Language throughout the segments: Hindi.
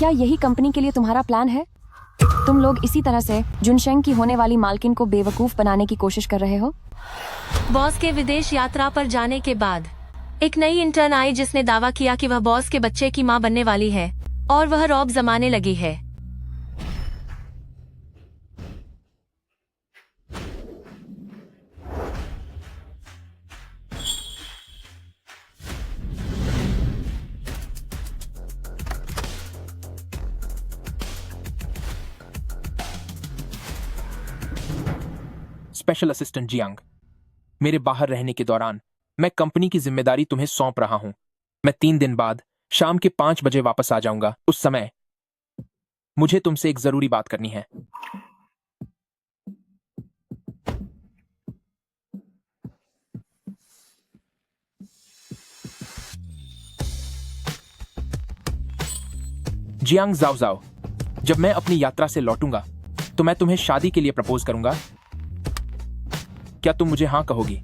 क्या यही कंपनी के लिए तुम्हारा प्लान है? तुम लोग इसी तरह से जुनशेंग की होने वाली मालकिन को बेवकूफ बनाने की कोशिश कर रहे हो। बॉस के विदेश यात्रा पर जाने के बाद एक नई इंटर्न आई जिसने दावा किया कि वह बॉस के बच्चे की मां बनने वाली है और वह रौब जमाने लगी है। स्पेशल असिस्टेंट जियांग, मेरे बाहर रहने के दौरान मैं कंपनी की जिम्मेदारी तुम्हें सौंप रहा हूं। मैं 3 दिन बाद शाम के 5 बजे वापस आ जाऊंगा। उस समय मुझे तुमसे एक जरूरी बात करनी है। जियांग जाओ जाओ, जब मैं अपनी यात्रा से लौटूंगा तो मैं तुम्हें शादी के लिए प्रपोज करूंगा। क्या तुम मुझे हां कहोगी?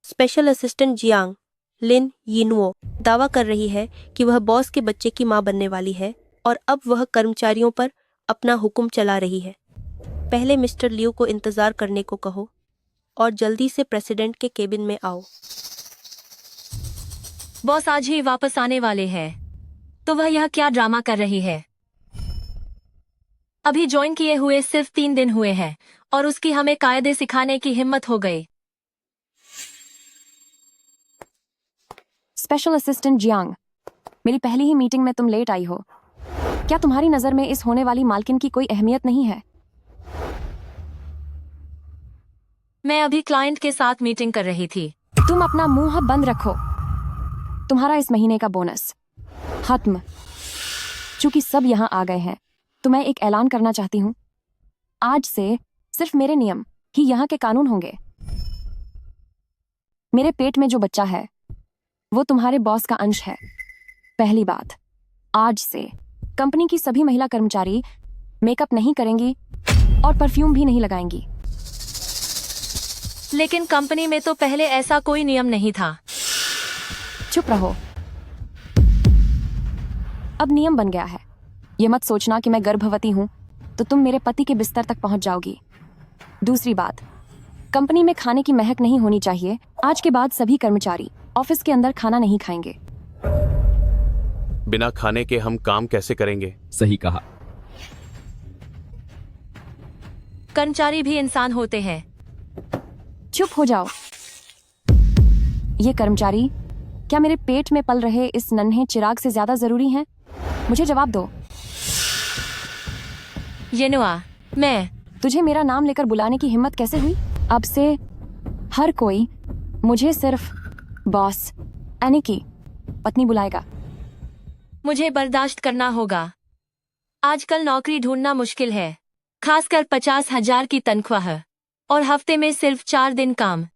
स्पेशल असिस्टेंट जियांग, लिन यिनुओ दावा कर रही है कि वह बॉस के बच्चे की मां बनने वाली है और अब वह कर्मचारियों पर अपना हुक्म चला रही है। पहले मिस्टर लियू को इंतजार करने को कहो और जल्दी से प्रेसिडेंट के केबिन में आओ। बॉस आज ही वापस आने वाले हैं, तो वह यह क्या ड्रामा कर रही है? अभी ज्वाइन किए हुए सिर्फ 3 दिन हुए हैं और उसकी हमें कायदे सिखाने की हिम्मत हो गई। स्पेशल असिस्टेंट जियांग, मेरी पहली ही मीटिंग में तुम लेट आई हो। क्या तुम्हारी नजर में इस होने वाली मालकिन की कोई अहमियत नहीं है? मैं अभी क्लाइंट के साथ मीटिंग कर रही थी। तुम अपना मुंह बंद रखो। तुम्हारा इस महीने का बोनस खत्म। चूंकि सब यहाँ आ गए हैं तो मैं एक ऐलान करना चाहती हूँ। आज से सिर्फ मेरे नियम ही यहाँ के कानून होंगे। मेरे पेट में जो बच्चा है वो तुम्हारे बॉस का अंश है। पहली बात, आज से कंपनी की सभी महिला कर्मचारी मेकअप नहीं करेंगी और परफ्यूम भी नहीं लगाएंगी। लेकिन कंपनी में तो पहले ऐसा कोई नियम नहीं था। चुप रहो। अब नियम बन गया है। ये मत सोचना कि मैं गर्भवती हूं तो तुम मेरे पति के बिस्तर तक पहुंच जाओगी। दूसरी बात, कंपनी में खाने की महक नहीं होनी चाहिए। आज के बाद सभी कर्मचारी ऑफिस के अंदर खाना नहीं खाएंगे। बिना खाने के हम काम कैसे करेंगे? सही कहा। कर्मचारी भी इंसान होते हैं। चुप हो जाओ। ये कर्मचारी क्या मेरे पेट में पल रहे इस नन्हे चिराग से ज्यादा जरूरी हैं? मुझे जवाब दो। येनुआ, मैं। तुझे मेरा नाम लेकर बुलाने की हिम्मत कैसे हुई? अब से हर कोई मुझे सिर्फ बॉस यानी कि पत्नी बुलाएगा। मुझे बर्दाश्त करना होगा। आजकल नौकरी ढूंढना मुश्किल है, खासकर 50,000 की तनख्वाह और हफ्ते में सिर्फ 4 दिन काम।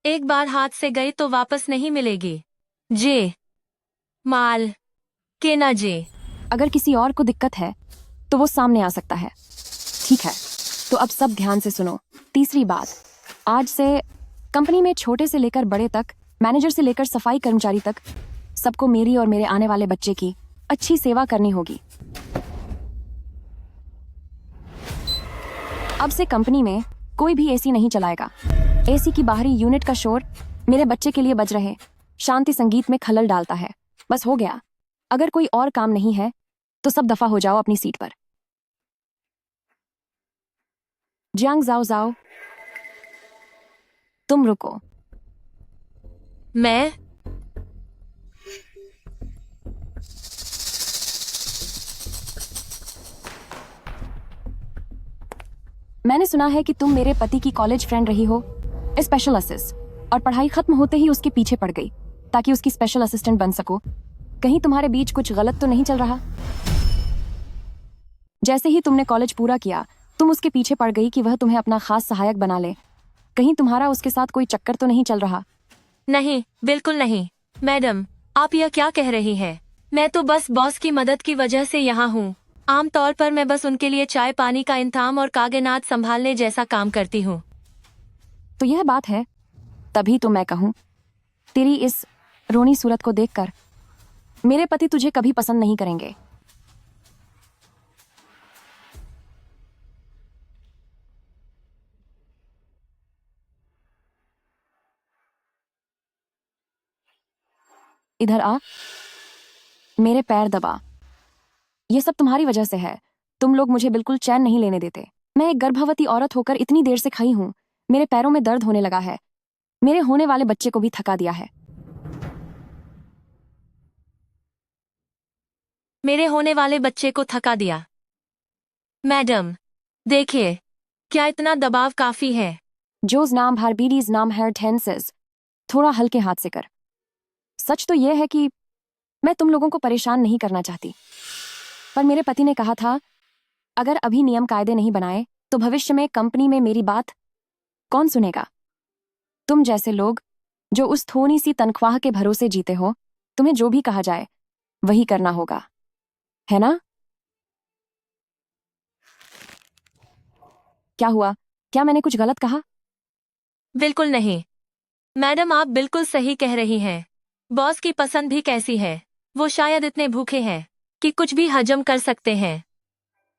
एक बार हाथ से गई तो वापस नहीं मिलेगी। जे माल के ना जे। अगर किसी और को दिक्कत है तो वो सामने आ सकता है। ठीक है, तो अब सब ध्यान से सुनो। तीसरी बात, आज से कंपनी में छोटे से लेकर बड़े तक, मैनेजर से लेकर सफाई कर्मचारी तक, सबको मेरी और मेरे आने वाले बच्चे की अच्छी सेवा करनी होगी। अब से कंपनी में कोई भी एसी नहीं चलाएगा। एसी की बाहरी यूनिट का शोर मेरे बच्चे के लिए बज रहे शांति संगीत में खलल डालता है। बस हो गया। अगर कोई और काम नहीं है तो सब दफा हो जाओ अपनी सीट पर। जियांग जाओ जाओ, तुम रुको। मैं? मैंने सुना है कि तुम मेरे पति की कॉलेज फ्रेंड रही हो, स्पेशल असिस्ट, और पढ़ाई खत्म होते ही उसके पीछे पड़ गई ताकि उसकी स्पेशल असिस्टेंट बन सको। कहीं तुम्हारे बीच कुछ गलत तो नहीं चल रहा? जैसे ही तुमने कॉलेज पूरा किया तुम उसके पीछे पड़ गई कि वह तुम्हें अपना खास सहायक बना ले। कहीं तुम्हारा उसके साथ कोई चक्कर तो नहीं चल रहा? नहीं, बिल्कुल नहीं। मैडम, आप यह क्या कह रही हैं? मैं तो बस बॉस की मदद की वजह से यहाँ हूँ। आमतौर पर मैं बस उनके लिए चाय पानी का इंतजाम और कागनात संभालने जैसा काम करती हूँ। तो यह बात है, तभी तो मैं कहूँ तेरी इस रोनी सूरत को देखकर, मेरे पति तुझे कभी पसंद नहीं करेंगे। इधर आ, मेरे पैर दबा। ये सब तुम्हारी वजह से है। तुम लोग मुझे बिल्कुल चैन नहीं लेने देते। मैं एक गर्भवती औरत होकर इतनी देर से खड़ी हूं। मेरे पैरों में दर्द होने लगा है। मेरे होने वाले बच्चे को भी थका दिया है। मेरे होने वाले बच्चे को थका दिया। मैडम, देखिए, क्या इतना दबाव काफी है? जोज नाम हार्बीडीज नाम हेरटेंसेस। थोड़ा हल्के हाथ से कर। सच तो यह है कि मैं तुम लोगों को परेशान नहीं करना चाहती, पर मेरे पति ने कहा था अगर अभी नियम कायदे नहीं बनाए तो भविष्य में कंपनी में मेरी बात कौन सुनेगा? तुम जैसे लोग जो उस थोड़ी सी तनख्वाह के भरोसे जीते हो, तुम्हें जो भी कहा जाए वही करना होगा, है ना? क्या हुआ? क्या मैंने कुछ गलत कहा? बिल्कुल नहीं मैडम, आप बिल्कुल सही कह रही हैं। बॉस की पसंद भी कैसी है? वो शायद इतने भूखे हैं कि कुछ भी हजम कर सकते हैं।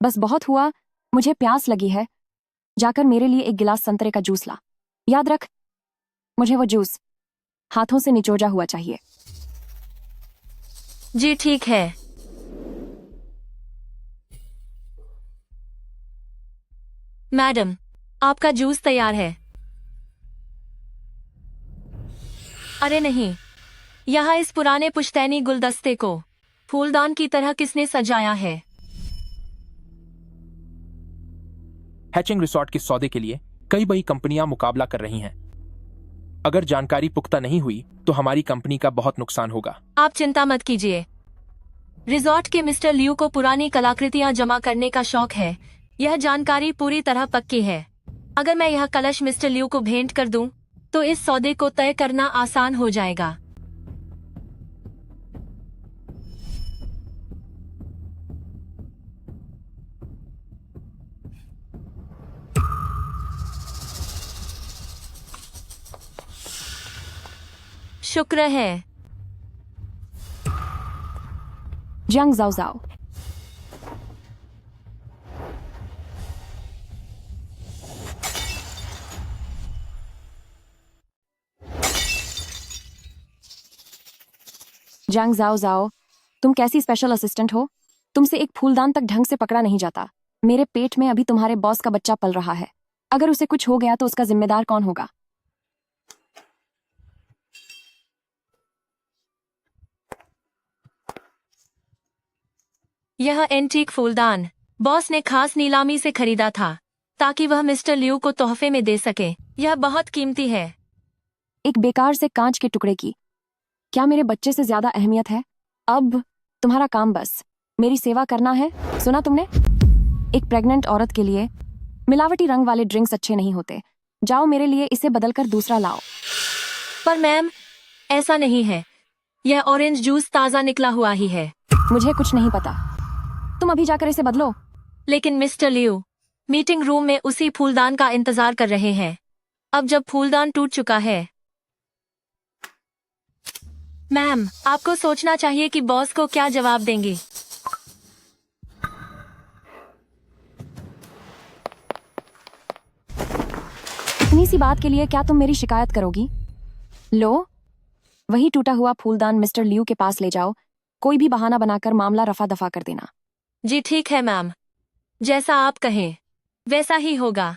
बस बहुत हुआ, मुझे प्यास लगी है। जाकर मेरे लिए एक गिलास संतरे का जूस ला। याद रख, मुझे वो जूस हाथों से निचोड़ा हुआ चाहिए। जी ठीक है। मैडम, आपका जूस तैयार है। अरे नहीं, यहाँ इस पुराने पुश्तैनी गुलदस्ते को फूलदान की तरह किसने सजाया है? हैचिंग रिसोर्ट के सौदे के लिए कई बड़ी कंपनियां मुकाबला कर रही हैं। अगर जानकारी पुख्ता नहीं हुई तो हमारी कंपनी का बहुत नुकसान होगा। आप चिंता मत कीजिए। रिजॉर्ट के मिस्टर लियू को पुरानी कलाकृतियां जमा करने का शौक है। यह जानकारी पूरी तरह पक्की है। अगर मैं यह कलश मिस्टर लियू को भेंट कर दूं, तो इस सौदे को तय करना आसान हो जाएगा। शुक्र है। जंग जाओ जाओ। जंग जाओ जाओ, तुम कैसी स्पेशल असिस्टेंट हो? तुमसे एक फूलदान तक ढंग से पकड़ा नहीं जाता। मेरे पेट में अभी तुम्हारे बॉस का बच्चा पल रहा है। अगर उसे कुछ हो गया तो उसका जिम्मेदार कौन होगा? यह एंटीक फूलदान बॉस ने खास नीलामी से खरीदा था ताकि वह मिस्टर लियू को तोहफे में दे सके। यह बहुत कीमती है। एक बेकार से कांच के टुकड़े की क्या मेरे बच्चे से ज्यादा अहमियत है? अब तुम्हारा काम बस मेरी सेवा करना है। सुना तुमने? एक प्रेग्नेंट औरत के लिए मिलावटी रंग वाले ड्रिंक्स अच्छे नहीं होते। जाओ मेरे लिए इसे बदलकर दूसरा लाओ। पर मैम, ऐसा नहीं है। यह ऑरेंज जूस ताज़ा निकला हुआ ही है। मुझे कुछ नहीं पता। तुम अभी जाकर इसे बदलो। लेकिन मिस्टर लियू मीटिंग रूम में उसी फूलदान का इंतजार कर रहे हैं। अब जब फूलदान टूट चुका है, मैम, आपको सोचना चाहिए कि बॉस को क्या जवाब देंगी। इतनी सी बात के लिए क्या तुम मेरी शिकायत करोगी? लो, वही टूटा हुआ फूलदान मिस्टर लियू के पास ले जाओ। कोई भी बहाना बनाकर मामला रफा दफा कर देना। जी ठीक है मैम, जैसा आप कहें वैसा ही होगा।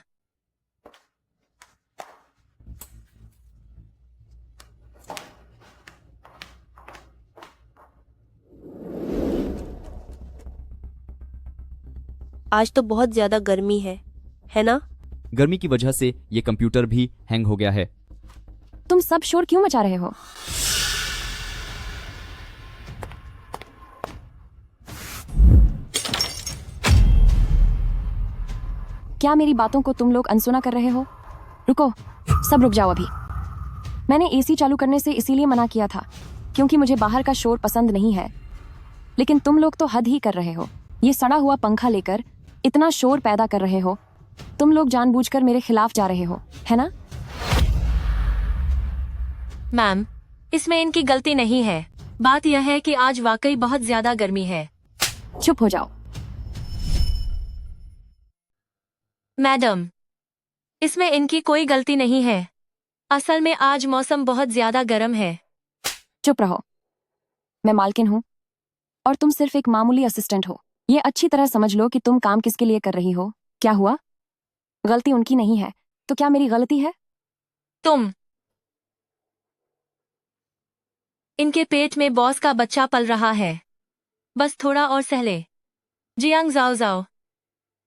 आज तो बहुत ज्यादा गर्मी है ना? गर्मी की वजह से ये कंप्यूटर भी हैंग हो गया है। तुम सब शोर क्यों मचा रहे हो? क्या मेरी बातों को तुम लोग अनसुना कर रहे हो? रुको, सब रुक जाओ अभी। मैंने एसी चालू करने से इसीलिए मना किया था क्योंकि मुझे बाहर का शोर पसंद नहीं है। लेकिन तुम लोग तो हद ही कर रहे हो। ये सड़ा हुआ पंखा लेकर इतना शोर पैदा कर रहे हो। तुम लोग जानबूझकर मेरे खिलाफ जा रहे हो, है ना? मैम, इसमें इनकी गलती नहीं है। बात यह है कि आज वाकई बहुत ज्यादा गर्मी है। चुप हो जाओ। मैडम, इसमें इनकी कोई गलती नहीं है। असल में आज मौसम बहुत ज्यादा गर्म है। चुप रहो। मैं मालकिन हूँ और तुम सिर्फ एक मामूली असिस्टेंट हो। ये अच्छी तरह समझ लो कि तुम काम किसके लिए कर रही हो। क्या हुआ? गलती उनकी नहीं है तो क्या मेरी गलती है? तुम इनके पेट में बॉस का बच्चा पल रहा है। बस थोड़ा और सहले। जियांग जाओ जाओ,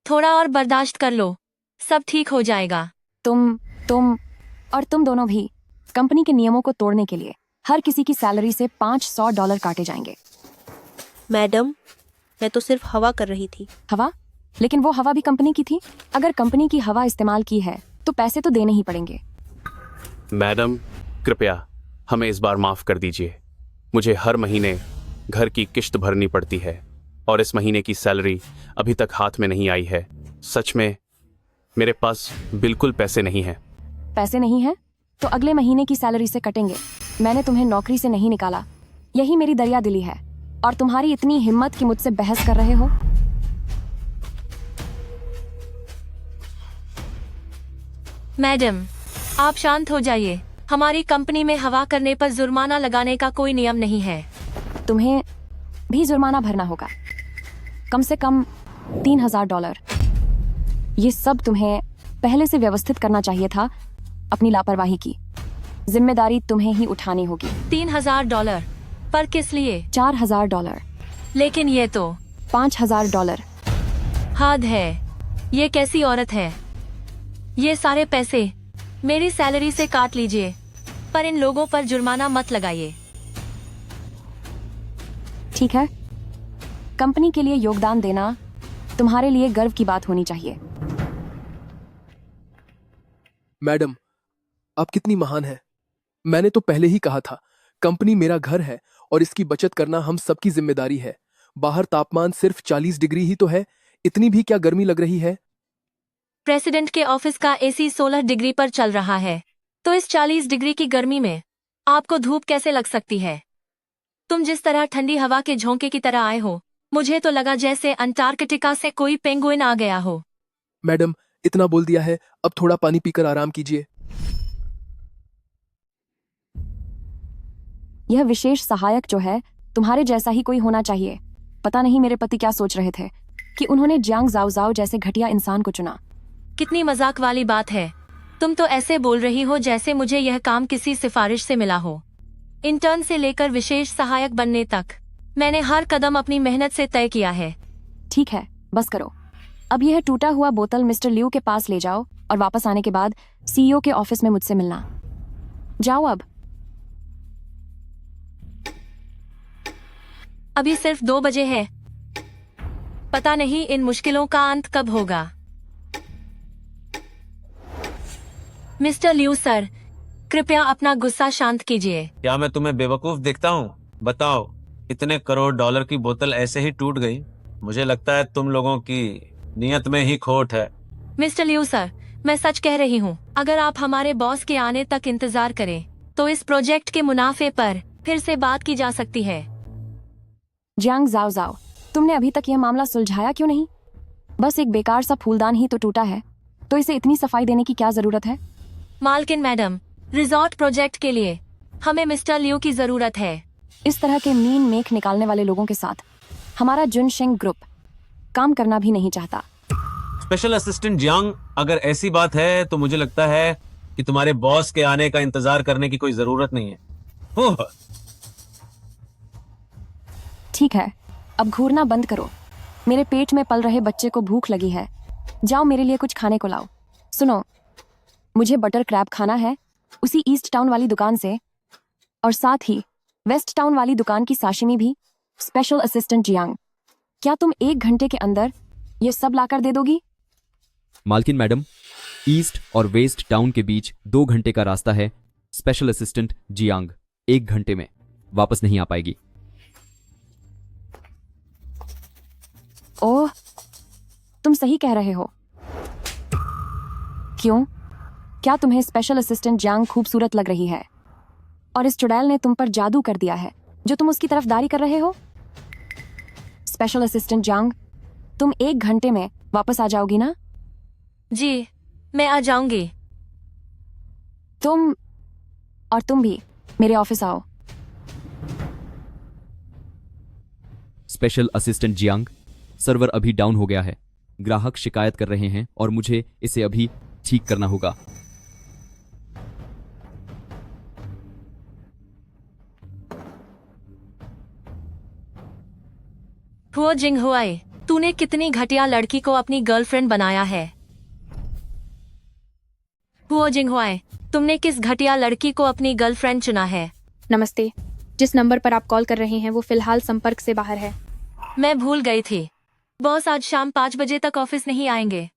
थोड़ा और बर्दाश्त कर लो, सब ठीक हो जाएगा। तुम और तुम दोनों भी कंपनी के नियमों को तोड़ने के लिए हर किसी की सैलरी से $500 काटे जाएंगे। मैडम, मैं तो सिर्फ हवा कर रही थी। हवा? लेकिन वो हवा भी कंपनी की थी। अगर कंपनी की हवा इस्तेमाल की है तो पैसे तो देने ही पड़ेंगे। मैडम, कृपया हमें इस बार माफ कर दीजिए। मुझे हर महीने घर की किश्त भरनी पड़ती है और इस महीने की सैलरी अभी तक हाथ में नहीं आई है। सच में मेरे पास बिल्कुल पैसे नहीं हैं। पैसे नहीं है तो अगले महीने की सैलरी से कटेंगे। मैंने तुम्हें नौकरी से नहीं निकाला, यही मेरी दरिया दिली है। और तुम्हारी इतनी हिम्मत कि मुझसे बहस कर रहे हो। मैडम, आप शांत हो जाइए। हमारी कंपनी में हवा करने पर जुर्माना लगाने का कोई नियम नहीं है। तुम्हें भी जुर्माना भरना होगा, कम से कम $3000। ये सब तुम्हें पहले से व्यवस्थित करना चाहिए था। अपनी लापरवाही की जिम्मेदारी तुम्हें ही उठानी होगी। $3000 पर किस लिए? $4000। लेकिन ये तो $5000। हद है। ये कैसी औरत है? ये सारे पैसे मेरी सैलरी से काट लीजिए, पर इन लोगों पर जुर्माना मत लगाइए। ठीक है, कंपनी के लिए योगदान देना तुम्हारे लिए गर्व की बात होनी चाहिए। मैडम, आप कितनी महान हैं। मैंने तो पहले ही कहा था, कंपनी मेरा घर है और इसकी बचत करना हम सबकी जिम्मेदारी है। बाहर तापमान सिर्फ 40 डिग्री ही तो है, इतनी भी क्या गर्मी लग रही है? प्रेसिडेंट के ऑफिस का एसी 16 डिग्री पर चल रहा है, तो इस 40 डिग्री की गर्मी में आपको धूप कैसे लग सकती है? तुम जिस तरह ठंडी हवा के झोंके की तरह आए हो, मुझे तो लगा जैसे अंटार्कटिका से कोई पेंगुइन आ गया हो। मैडम, इतना बोल दिया है, अब थोड़ा पानी पीकर आराम कीजिए। यह विशेष सहायक जो है तुम्हारे जैसा ही कोई होना चाहिए। पता नहीं मेरे पति क्या सोच रहे थे कि उन्होंने जियांग जाओ जाओ जैसे घटिया इंसान को चुना। कितनी मजाक वाली बात है। तुम तो ऐसे बोल रही हो जैसे मुझे यह काम किसी सिफारिश से मिला हो। इंटर्न से लेकर विशेष सहायक बनने तक मैंने हर कदम अपनी मेहनत से तय किया है। ठीक है, बस करो। अब यह टूटा हुआ बोतल मिस्टर लियू के पास ले जाओ और वापस आने के बाद सीईओ के ऑफिस में मुझसे मिलना। जाओ अब। अभी सिर्फ 2 बजे है। पता नहीं इन मुश्किलों का अंत कब होगा। मिस्टर लियू सर, कृपया अपना गुस्सा शांत कीजिए। क्या मैं तुम्हें बेवकूफ दिखता हूँ? बताओ, इतने करोड़ डॉलर की बोतल ऐसे ही टूट गई? मुझे लगता है तुम लोगों की नियत में ही खोट है। मिस्टर लियू सर, मैं सच कह रही हूँ। अगर आप हमारे बॉस के आने तक इंतजार करें तो इस प्रोजेक्ट के मुनाफे पर फिर से बात की जा सकती है। जियांग जाओ जाओ, तुमने अभी तक यह मामला सुलझाया क्यों नहीं? बस एक बेकार सा फूलदान ही तो टूटा है, तो इसे इतनी सफाई देने की क्या जरूरत है? मालकिन मैडम, रिजॉर्ट प्रोजेक्ट के लिए हमें मिस्टर लियू की जरूरत है। इस तरह के मीन मेख निकालने वाले लोगों के साथ हमारा जुनशेंग ग्रुप काम करना भी नहीं चाहता। स्पेशल असिस्टेंट जियांग, अगर ऐसी बात है तो मुझे लगता है कि तुम्हारे बॉस के आने का इंतजार करने की कोई जरूरत नहीं है। ओह, ठीक है, अब घूरना बंद करो। मेरे पेट में पल रहे बच्चे को भूख लगी है। जाओ मेरे लिए कुछ खाने को लाओ। सुनो, मुझे बटर क्रैब खाना है, उसी ईस्ट टाउन वाली दुकान से, और साथ ही वेस्ट टाउन वाली दुकान की साशिमी भी। स्पेशल असिस्टेंट जियांग, क्या तुम 1 घंटे के अंदर ये सब लाकर दे दोगी? मालकिन मैडम, ईस्ट और वेस्ट टाउन के बीच 2 घंटे का रास्ता है। स्पेशल असिस्टेंट जियांग 1 घंटे में वापस नहीं आ पाएगी। ओह, तुम सही कह रहे हो। क्यों? क्या तुम्हें स्पेशल असिस्टेंट जियांग खूबसूरत लग रही है? और इस चुड़ैल ने तुम पर जादू कर दिया है जो तुम उसकी तरफदारी कर रहे हो। स्पेशल असिस्टेंट जांग, तुम 1 घंटे में वापस आ जाओगी ना? जी, मैं आ जाऊंगी। तुम भी मेरे ऑफिस आओ। स्पेशल असिस्टेंट जियांग, सर्वर अभी डाउन हो गया है। ग्राहक शिकायत कर रहे हैं और मुझे इसे अभी ठीक करना होगा। हुओ जिंग हुआई, तूने कितनी घटिया लड़की को अपनी गर्लफ्रेंड बनाया है। हुओ जिंग हुआई, तुमने किस घटिया लड़की को अपनी गर्लफ्रेंड चुना है? नमस्ते, जिस नंबर पर आप कॉल कर रहे हैं वो फिलहाल संपर्क से बाहर है। मैं भूल गई थी। बॉस आज शाम 5 बजे तक ऑफिस नहीं आएंगे।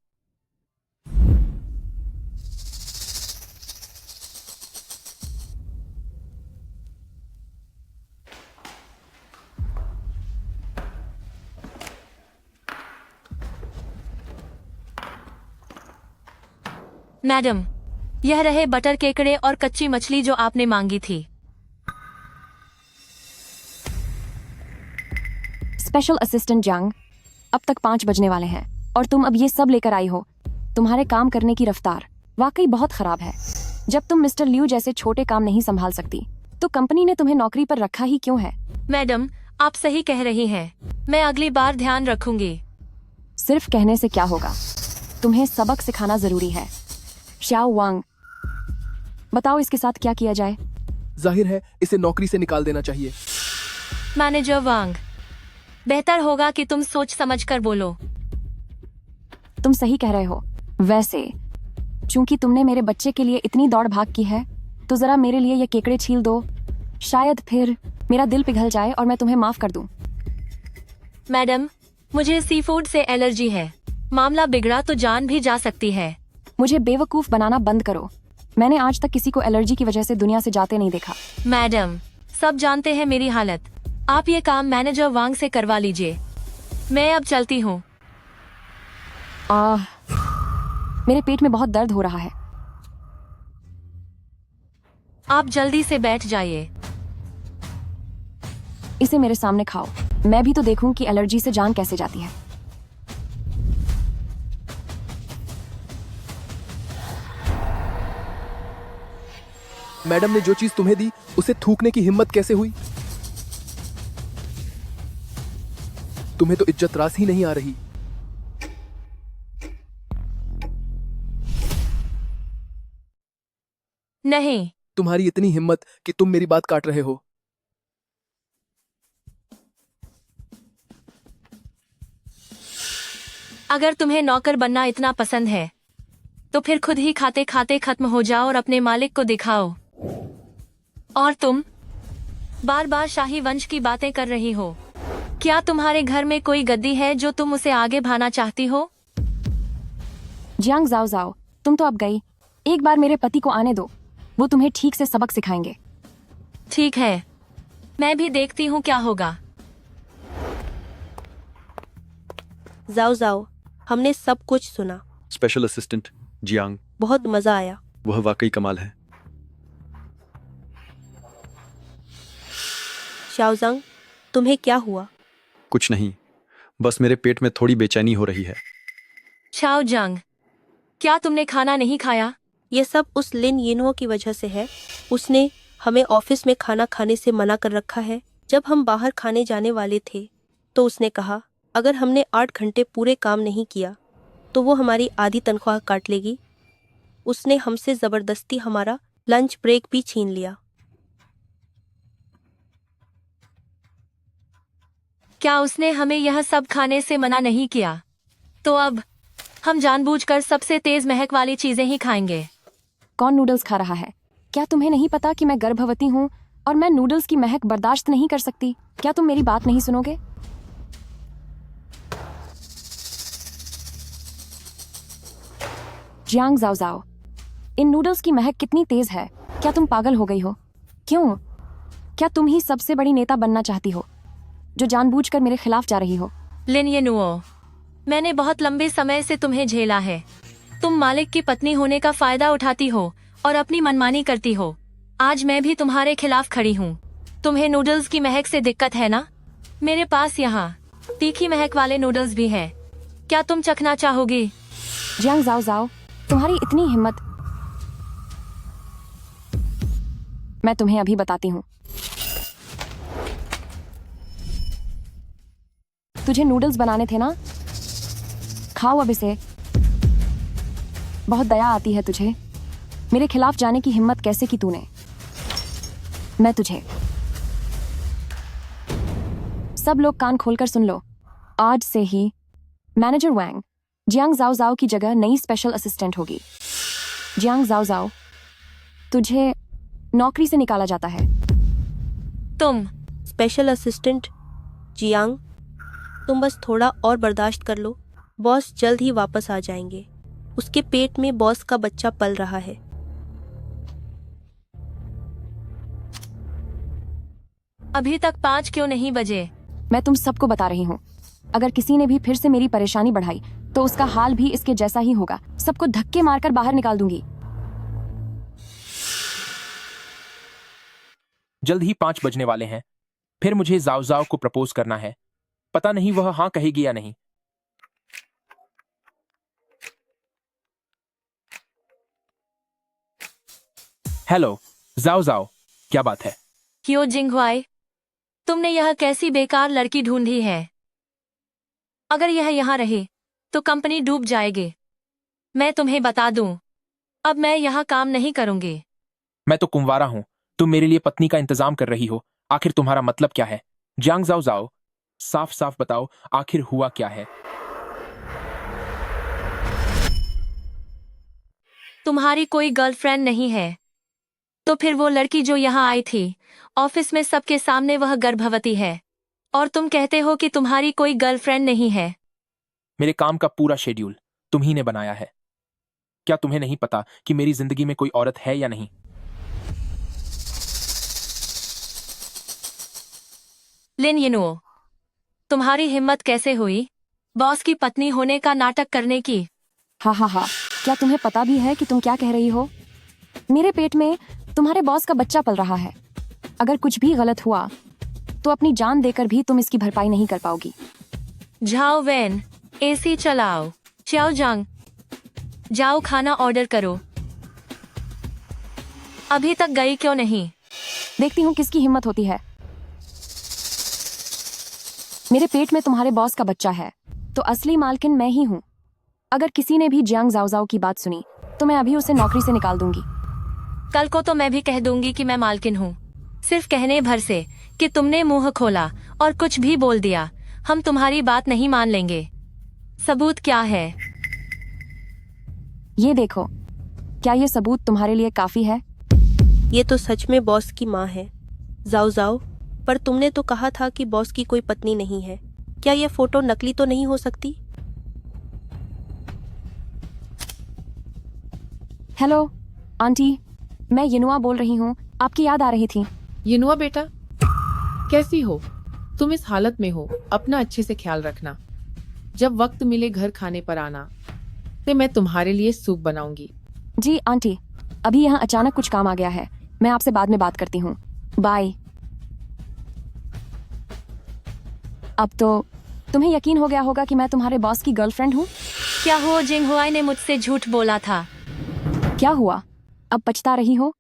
मैडम, यह रहे बटर केकड़े और कच्ची मछली जो आपने मांगी थी। स्पेशल असिस्टेंट जांग, अब तक 5 बजने वाले हैं और तुम अब ये सब लेकर आई हो। तुम्हारे काम करने की रफ्तार वाकई बहुत खराब है। जब तुम मिस्टर लियू जैसे छोटे काम नहीं संभाल सकती तो कंपनी ने तुम्हें नौकरी पर रखा ही क्यों है? मैडम, आप सही कह रही हैं। मैं अगली बार ध्यान रखूंगी। सिर्फ कहने से क्या होगा, तुम्हें सबक सिखाना जरूरी है। श्याओ वांग, बताओ इसके साथ क्या किया जाए? जाहिर है इसे नौकरी से निकाल देना चाहिए। मैनेजर वांग, बेहतर होगा कि तुम सोच समझ कर बोलो। तुम सही कह रहे हो। वैसे चूंकि तुमने मेरे बच्चे के लिए इतनी दौड़ भाग की है तो जरा मेरे लिए ये केकड़े छील दो। शायद फिर मेरा दिल पिघल जाए और मैं तुम्हें माफ कर दूं। मैडम, मुझे सी फूड से एलर्जी है। मामला बिगड़ा तो जान भी जा सकती है। मुझे बेवकूफ बनाना बंद करो। मैंने आज तक किसी को एलर्जी की वजह से दुनिया से जाते नहीं देखा। मैडम, सब जानते हैं मेरी हालत। आप ये काम मैनेजर वांग से करवा लीजिए। मैं अब चलती हूँ। मेरे पेट में बहुत दर्द हो रहा है। आप जल्दी से बैठ जाइए। इसे मेरे सामने खाओ, मैं भी तो देखूं कि एलर्जी से जान कैसे जाती है। मैडम ने जो चीज तुम्हें दी उसे थूकने की हिम्मत कैसे हुई? तुम्हें तो इज्जत रास ही नहीं आ रही। नहीं, तुम्हारी इतनी हिम्मत कि तुम मेरी बात काट रहे हो। अगर तुम्हें नौकर बनना इतना पसंद है तो फिर खुद ही खाते खाते खत्म हो जाओ और अपने मालिक को दिखाओ। और तुम बार बार शाही वंश की बातें कर रही हो। क्या तुम्हारे घर में कोई गद्दी है जो तुम उसे आगे भाना चाहती हो? जियांग जाओ जाओ, तुम तो अब गई। एक बार मेरे पति को आने दो, वो तुम्हें ठीक से सबक सिखाएंगे। ठीक है, मैं भी देखती हूँ क्या होगा। जाओ जाओ, हमने सब कुछ सुना। स्पेशल असिस्टेंट जियांग, बहुत मजा आया। वह वाकई कमाल है। शाओजंग, तुम्हें क्या हुआ? कुछ नहीं, बस मेरे पेट में थोड़ी बेचैनी हो रही है। शाओ जंग, क्या तुमने खाना नहीं खाया? ये सब उस लिन यिनुओ की वजह से है। उसने हमें ऑफिस में खाना खाने से मना कर रखा है। जब हम बाहर खाने जाने वाले थे तो उसने कहा अगर हमने 8 घंटे पूरे काम नहीं किया तो वो हमारी आधी तनख्वाह काट लेगी। उसने हमसे जबरदस्ती हमारा लंच ब्रेक भी छीन लिया। क्या उसने हमें यह सब खाने से मना नहीं किया? तो अब हम जानबूझकर सबसे तेज महक वाली चीजें ही खाएंगे। कौन नूडल्स खा रहा है? क्या तुम्हें नहीं पता कि मैं गर्भवती हूँ और मैं नूडल्स की महक बर्दाश्त नहीं कर सकती? क्या तुम मेरी बात नहीं सुनोगे? जियांग जाओ जाओ, इन नूडल्स की महक कितनी तेज है। क्या तुम पागल हो गई हो? क्यों? क्या तुम ही सबसे बड़ी नेता बनना चाहती हो जो जानबूझकर मेरे खिलाफ जा रही हो? लिन येनुओ, मैंने बहुत लंबे समय से तुम्हें झेला है। तुम मालिक की पत्नी होने का फायदा उठाती हो और अपनी मनमानी करती हो। आज मैं भी तुम्हारे खिलाफ खड़ी हूँ। तुम्हें नूडल्स की महक से दिक्कत है ना? मेरे पास यहाँ तीखी महक वाले नूडल्स भी हैं। क्या तुम चखना चाहोगी? जियांग जाओ जाओ, तुम्हारी इतनी हिम्मत। मैं तुम्हें अभी बताती हूँ। तुझे नूडल्स बनाने थे ना? खाओ अब इसे। बहुत दया आती है तुझे। मेरे खिलाफ जाने की हिम्मत कैसे की तूने? मैं तुझे। सब लोग कान खोलकर सुन लो। आज से ही मैनेजर वैंग जियांग जाओ जाओ की जगह नई स्पेशल असिस्टेंट होगी। जियांग जाओ जाओ, तुझे नौकरी से निकाला जाता है। तुम स्पेशल असिस्टेंट जियांग, तुम बस थोड़ा और बर्दाश्त कर लो। बॉस जल्द ही वापस आ जाएंगे। उसके पेट में बॉस का बच्चा पल रहा है। अभी तक 5 क्यों नहीं बजे? मैं तुम सबको बता रही हूँ, अगर किसी ने भी फिर से मेरी परेशानी बढ़ाई तो उसका हाल भी इसके जैसा ही होगा। सबको धक्के मारकर बाहर निकाल दूंगी। जल्द ही 5 बजने वाले हैं। फिर मुझे जाओ जाओ को प्रपोज करना है। पता नहीं वह हाँ कहेगी या नहीं। हेलो जाओ जाओ, क्या बात है? क्यों जिंगहुआई, तुमने यह कैसी बेकार लड़की ढूंढी है? अगर यह यहाँ रही तो कंपनी डूब जाएगी। मैं तुम्हें बता दूं, अब मैं यहाँ काम नहीं करूंगी। मैं तो कुंवारा हूं, तुम मेरे लिए पत्नी का इंतजाम कर रही हो। आखिर तुम्हारा मतलब क्या है? जियांग जाओ जाओ, साफ साफ बताओ आखिर हुआ क्या है? तुम्हारी कोई गर्लफ्रेंड नहीं है? तो फिर वो लड़की जो यहाँ आई थी ऑफिस में सबके सामने, वह गर्भवती है और तुम कहते हो कि तुम्हारी कोई गर्लफ्रेंड नहीं है? मेरे काम का पूरा शेड्यूल तुम ही ने बनाया है। क्या तुम्हें नहीं पता कि मेरी जिंदगी में कोई औरत है या नहीं? लिन यिनुओ, तुम्हारी हिम्मत कैसे हुई बॉस की पत्नी होने का नाटक करने की? हा हा हा, क्या तुम्हें पता भी है कि तुम क्या कह रही हो? मेरे पेट में तुम्हारे बॉस का बच्चा पल रहा है। अगर कुछ भी गलत हुआ तो अपनी जान देकर भी तुम इसकी भरपाई नहीं कर पाओगी। झाओ वैन, एसी चलाओ। च्याओ जांग, जाओ खाना ऑर्डर करो। अभी तक गई क्यों नहीं? देखती हूँ किसकी हिम्मत होती है। मेरे पेट में तुम्हारे बॉस का बच्चा है तो असली मालकिन मैं ही हूँ। अगर किसी ने भी जियांग जाओ जाओ की बात सुनी तो मैं अभी उसे नौकरी से निकाल दूंगी। कल को तो मैं भी कह दूंगी कि मैं मालकिन हूँ। सिर्फ कहने भर से कि तुमने मुंह खोला और कुछ भी बोल दिया, हम तुम्हारी बात नहीं मान लेंगे। सबूत क्या है? ये देखो, क्या ये सबूत तुम्हारे लिए काफी है? ये तो सच में बॉस की माँ है। जाओ जाओ, पर तुमने तो कहा था कि बॉस की कोई पत्नी नहीं है। क्या ये फोटो नकली तो नहीं हो सकती? हेलो आंटी, मैं यिनुआ बोल रही हूँ। आपकी याद आ रही थी। यिनुआ बेटा, कैसी हो? तुम इस हालत में हो, अपना अच्छे से ख्याल रखना। जब वक्त मिले घर खाने पर आना, तो मैं तुम्हारे लिए सूप बनाऊंगी। जी आंटी, अभी यहाँ अचानक कुछ काम आ गया है। मैं आपसे बाद में बात करती हूँ। बाय। अब तो तुम्हें यकीन हो गया होगा कि मैं तुम्हारे बॉस की गर्लफ्रेंड हूँ। क्या हो जिंगहुआई ने मुझसे झूठ बोला था? क्या हुआ? अब पछता रही हो?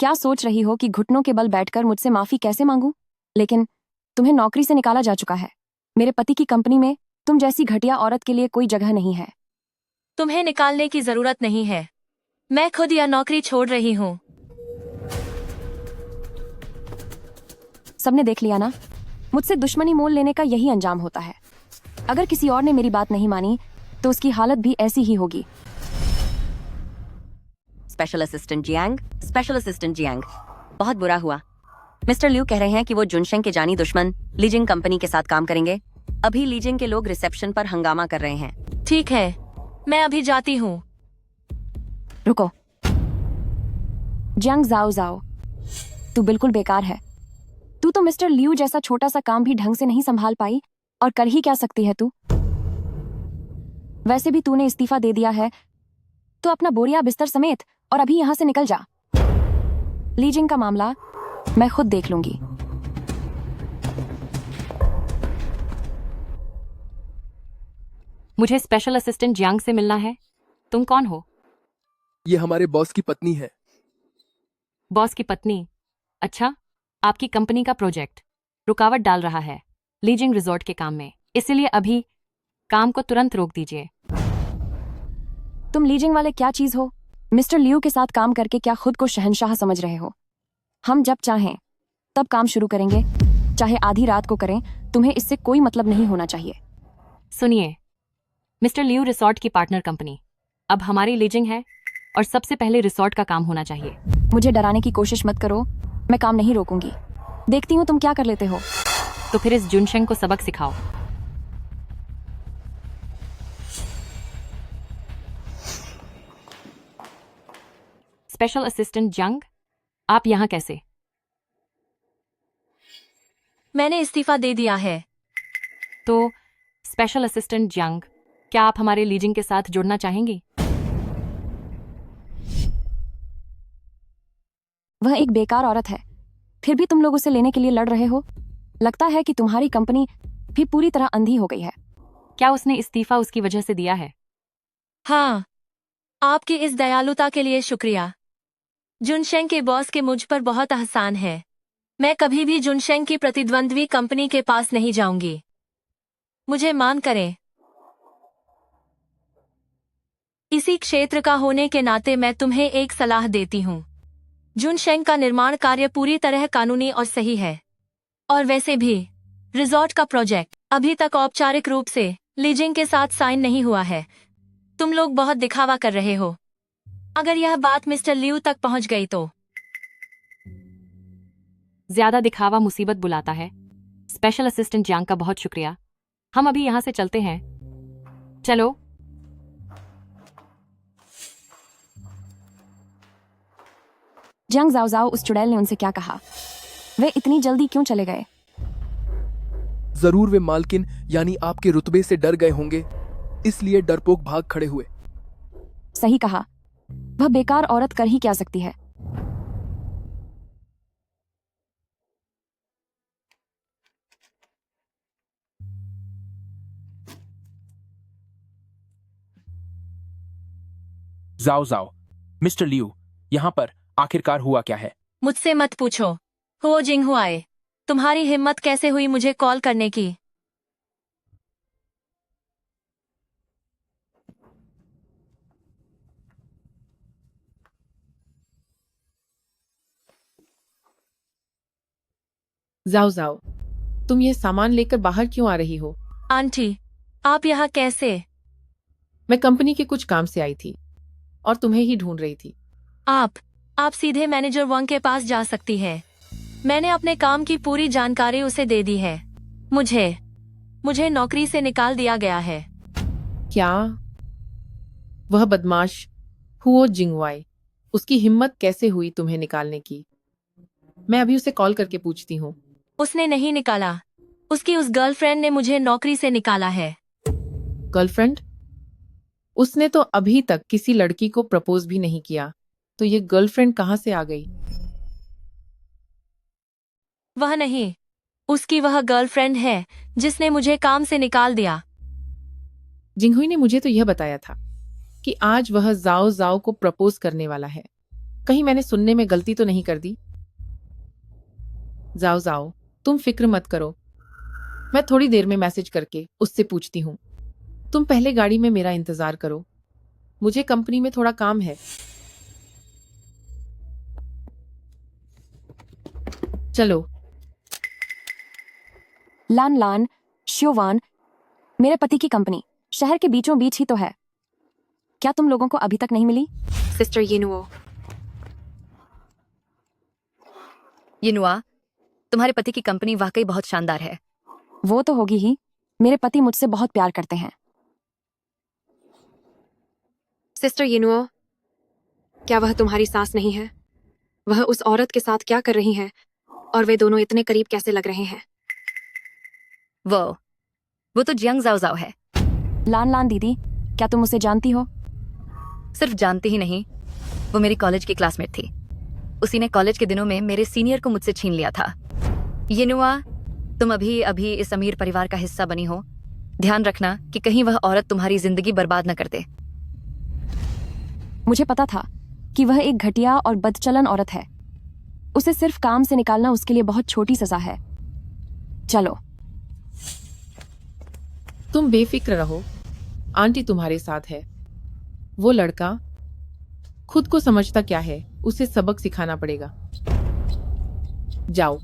क्या सोच रही हो कि घुटनों के बल बैठकर मुझसे माफी कैसे मांगूं? लेकिन तुम्हें नौकरी से निकाला जा चुका है। मेरे पति की कंपनी में तुम जैसी घटिया औरत के लिए कोई जगह नहीं है। तुम्हें निकालने की जरूरत नहीं है, मैं खुद यह नौकरी छोड़ रही हूँ। सबने देख लिया ना, मुझसे दुश्मनी मोल लेने का यही अंजाम होता है। अगर किसी और ने मेरी बात नहीं मानी तो उसकी हालत भी ऐसी ही होगी। स्पेशल असिस्टेंट जियांग, बहुत बुरा हुआ। मिस्टर लिू कह रहे हैं कि वो जुनशेंग के जानी दुश्मन लीजिंग कंपनी के साथ काम करेंगे। अभी लीजिंग के लोग रिसेप्शन पर हंगामा कर रहे हैं। ठीक है, मैं अभी जाती हूँ। रुको, जियांग जाओ जाओ, तू बिल्कुल बेकार है। तू तो मिस्टर लियू जैसा छोटा सा काम भी ढंग से नहीं संभाल पाई, और कर ही क्या सकती है तू? वैसे भी तूने इस्तीफा दे दिया है तो अपना बोरिया बिस्तर समेत और अभी यहाँ से निकल जा। लीजिंग का मामला मैं खुद देख लूंगी। मुझे स्पेशल असिस्टेंट जियांग से मिलना है। तुम कौन हो? ये हमारे बॉस की पत्नी है। बॉस की पत्नी? अच्छा, आपकी कंपनी का प्रोजेक्ट रुकावट डाल रहा है लीजिंग रिजॉर्ट के काम में, इसलिए अभी काम को तुरंत रोक दीजिए। तुम लीजिंग वाले क्या चीज हो? मिस्टर लियू के साथ काम करके क्या खुद को शहंशाह समझ रहे हो? हम जब चाहें तब काम शुरू करेंगे, चाहे आधी रात को करें। तुम्हें इससे कोई मतलब नहीं होना चाहिए। सुनिए, मिस्टर लियू रिसॉर्ट की पार्टनर कंपनी अब हमारी लीजिंग है और सबसे पहले रिसॉर्ट का काम होना चाहिए। मुझे डराने की कोशिश मत करो, मैं काम नहीं रोकूंगी। देखती हूँ तुम क्या कर लेते हो। तो फिर इस जुनशेंग को सबक सिखाओ। स्पेशल असिस्टेंट जंग, आप यहाँ कैसे? मैंने इस्तीफा दे दिया है। तो स्पेशल असिस्टेंट जंग, क्या आप हमारे लीजिंग के साथ जुड़ना चाहेंगी? वह एक बेकार औरत है, फिर भी तुम लोग उसे लेने के लिए लड़ रहे हो। लगता है कि तुम्हारी कंपनी भी पूरी तरह अंधी हो गई है। क्या उसने इस्तीफा उसकी वजह से दिया है? हाँ, आपकी इस दयालुता के लिए शुक्रिया। जुनशेंग के बॉस के मुझ पर बहुत एहसान है। मैं कभी भी जुनशेंग की प्रतिद्वंद्वी कंपनी के पास नहीं जाऊंगी। मुझे मान करें। इसी क्षेत्र का होने के नाते मैं तुम्हें एक सलाह देती हूँ। जुनशेंग का निर्माण कार्य पूरी तरह कानूनी और सही है। और वैसे भी रिजॉर्ट का प्रोजेक्ट अभी तक औपचारिक रूप से लीजिंग के साथ साइन नहीं हुआ है। तुम लोग बहुत दिखावा कर रहे हो। अगर यह बात मिस्टर लियू तक पहुंच गई तो ज्यादा दिखावा मुसीबत बुलाता है। स्पेशल असिस्टेंट जियांग का बहुत शुक्रिया। हम अभी यहां से चलते हैं। चलो। जंग जाओ जाओ, उस चुड़ैल ने उनसे क्या कहा? वे इतनी जल्दी क्यों चले गए? जरूर वे मालकिन यानी आपके रुतबे से डर गए होंगे, इसलिए डरपोक भाग खड़े हुए। सही कहा, वह बेकार औरत कर ही क्या सकती है। जाओ जाओ, मिस्टर लियू, यहाँ पर आखिरकार हुआ क्या है? मुझसे मत पूछो। हो जिंग हुआए, तुम्हारी हिम्मत कैसे हुई मुझे कॉल करने की? जाओ जाओ, तुम ये सामान लेकर बाहर क्यों आ रही हो? आंटी, आप यहाँ कैसे? मैं कंपनी के कुछ काम से आई थी और तुम्हें ही ढूंढ रही थी। आप सीधे मैनेजर वंग के पास जा सकती है। मैंने अपने काम की पूरी जानकारी उसे दे दी है। मुझे नौकरी से निकाल दिया गया है। क्या? वह बदमाश हुओ जिंगवाई, उसकी हिम्मत कैसे हुई तुम्हें निकालने की? मैं अभी उसे कॉल करके पूछती हूँ। उसने नहीं निकाला, उसकी उस गर्लफ्रेंड ने मुझे नौकरी से निकाला है। गर्लफ्रेंड? उसने तो अभी तक किसी लड़की को प्रपोज भी नहीं किया, तो ये गर्लफ्रेंड कहाँ से आ गई? वह नहीं, उसकी वह गर्लफ्रेंड है जिसने मुझे काम से निकाल दिया। जिंगहुई ने मुझे तो यह बताया था कि आज वह जाओ जाओ को प्रपोज करने वाला है। कहीं मैंने सुनने में गलती तो नहीं कर दी? जाओ जाओ, तुम फिक्र मत करो, मैं थोड़ी देर में मैसेज करके उससे पूछती हूँ। तुम पहले गाड़ी में मेरा इंतजार करो, मुझे कंपनी में थोड़ा काम है। चलो। लान लान श्योवान, मेरे पति की कंपनी शहर के बीचों बीच ही तो है। क्या तुम लोगों को अभी तक नहीं मिली? सिस्टर यिनुओ, यिनुआ, तुम्हारे पति की कंपनी वाकई बहुत शानदार है। वो तो होगी ही, मेरे पति मुझसे बहुत प्यार करते हैं। सिस्टर यिनुओ, क्या वह तुम्हारी सास नहीं है? वह उस औरत के साथ क्या कर रही हैं? और वे दोनों इतने करीब कैसे लग रहे हैं? वो तो जियांग जाओ जाओ है। लान लान दीदी, क्या तुम उसे जानती हो? सिर्फ जानती ही नहीं, वो मेरी कॉलेज की क्लासमेट थी। उसी ने कॉलेज के दिनों में मेरे सीनियर को मुझसे छीन लिया था। यिनुआ, तुम अभी अभी इस अमीर परिवार का हिस्सा बनी हो। ध्यान रखना कि कहीं वह औरत तुम्हारी जिंदगी बर्बाद न कर दे। मुझे पता था कि वह एक घटिया और बदचलन औरत है। उसे सिर्फ काम से निकालना उसके लिए बहुत छोटी सजा है। चलो। तुम बेफिक्र रहो, आंटी तुम्हारे साथ है। वो लड़का खुद को समझता क्या है, उसे सबक सिखाना पड़ेगा। जाओ।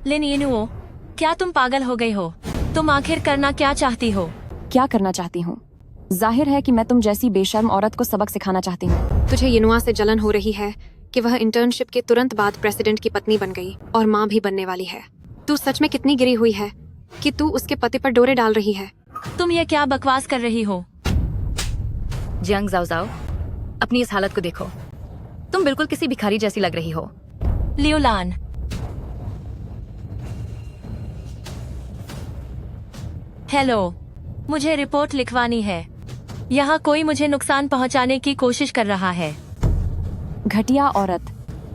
लिन यिनुओ, क्या तुम पागल हो गई हो? तुम आखिर करना क्या चाहती हो? क्या करना चाहती हूँ? जाहिर है कि मैं तुम जैसी बेशर्म औरत को सबक सिखाना चाहती हूँ। तुझे यिनुआ से जलन हो रही है कि वह इंटर्नशिप के तुरंत बाद प्रेसिडेंट की पत्नी बन गई और माँ भी बनने वाली है। तू सच में कितनी गिरी हुई है कि तू उसके पति पर डोरे डाल रही है? तुम ये क्या बकवास कर रही हो? जियांग जाओ जाओ, अपनी इस हालत को देखो। तुम बिल्कुल किसी भिखारी जैसी लग रही हो। लियोलान, हेलो, मुझे रिपोर्ट लिखवानी है। यहाँ कोई मुझे नुकसान पहुँचाने की कोशिश कर रहा है। घटिया औरत,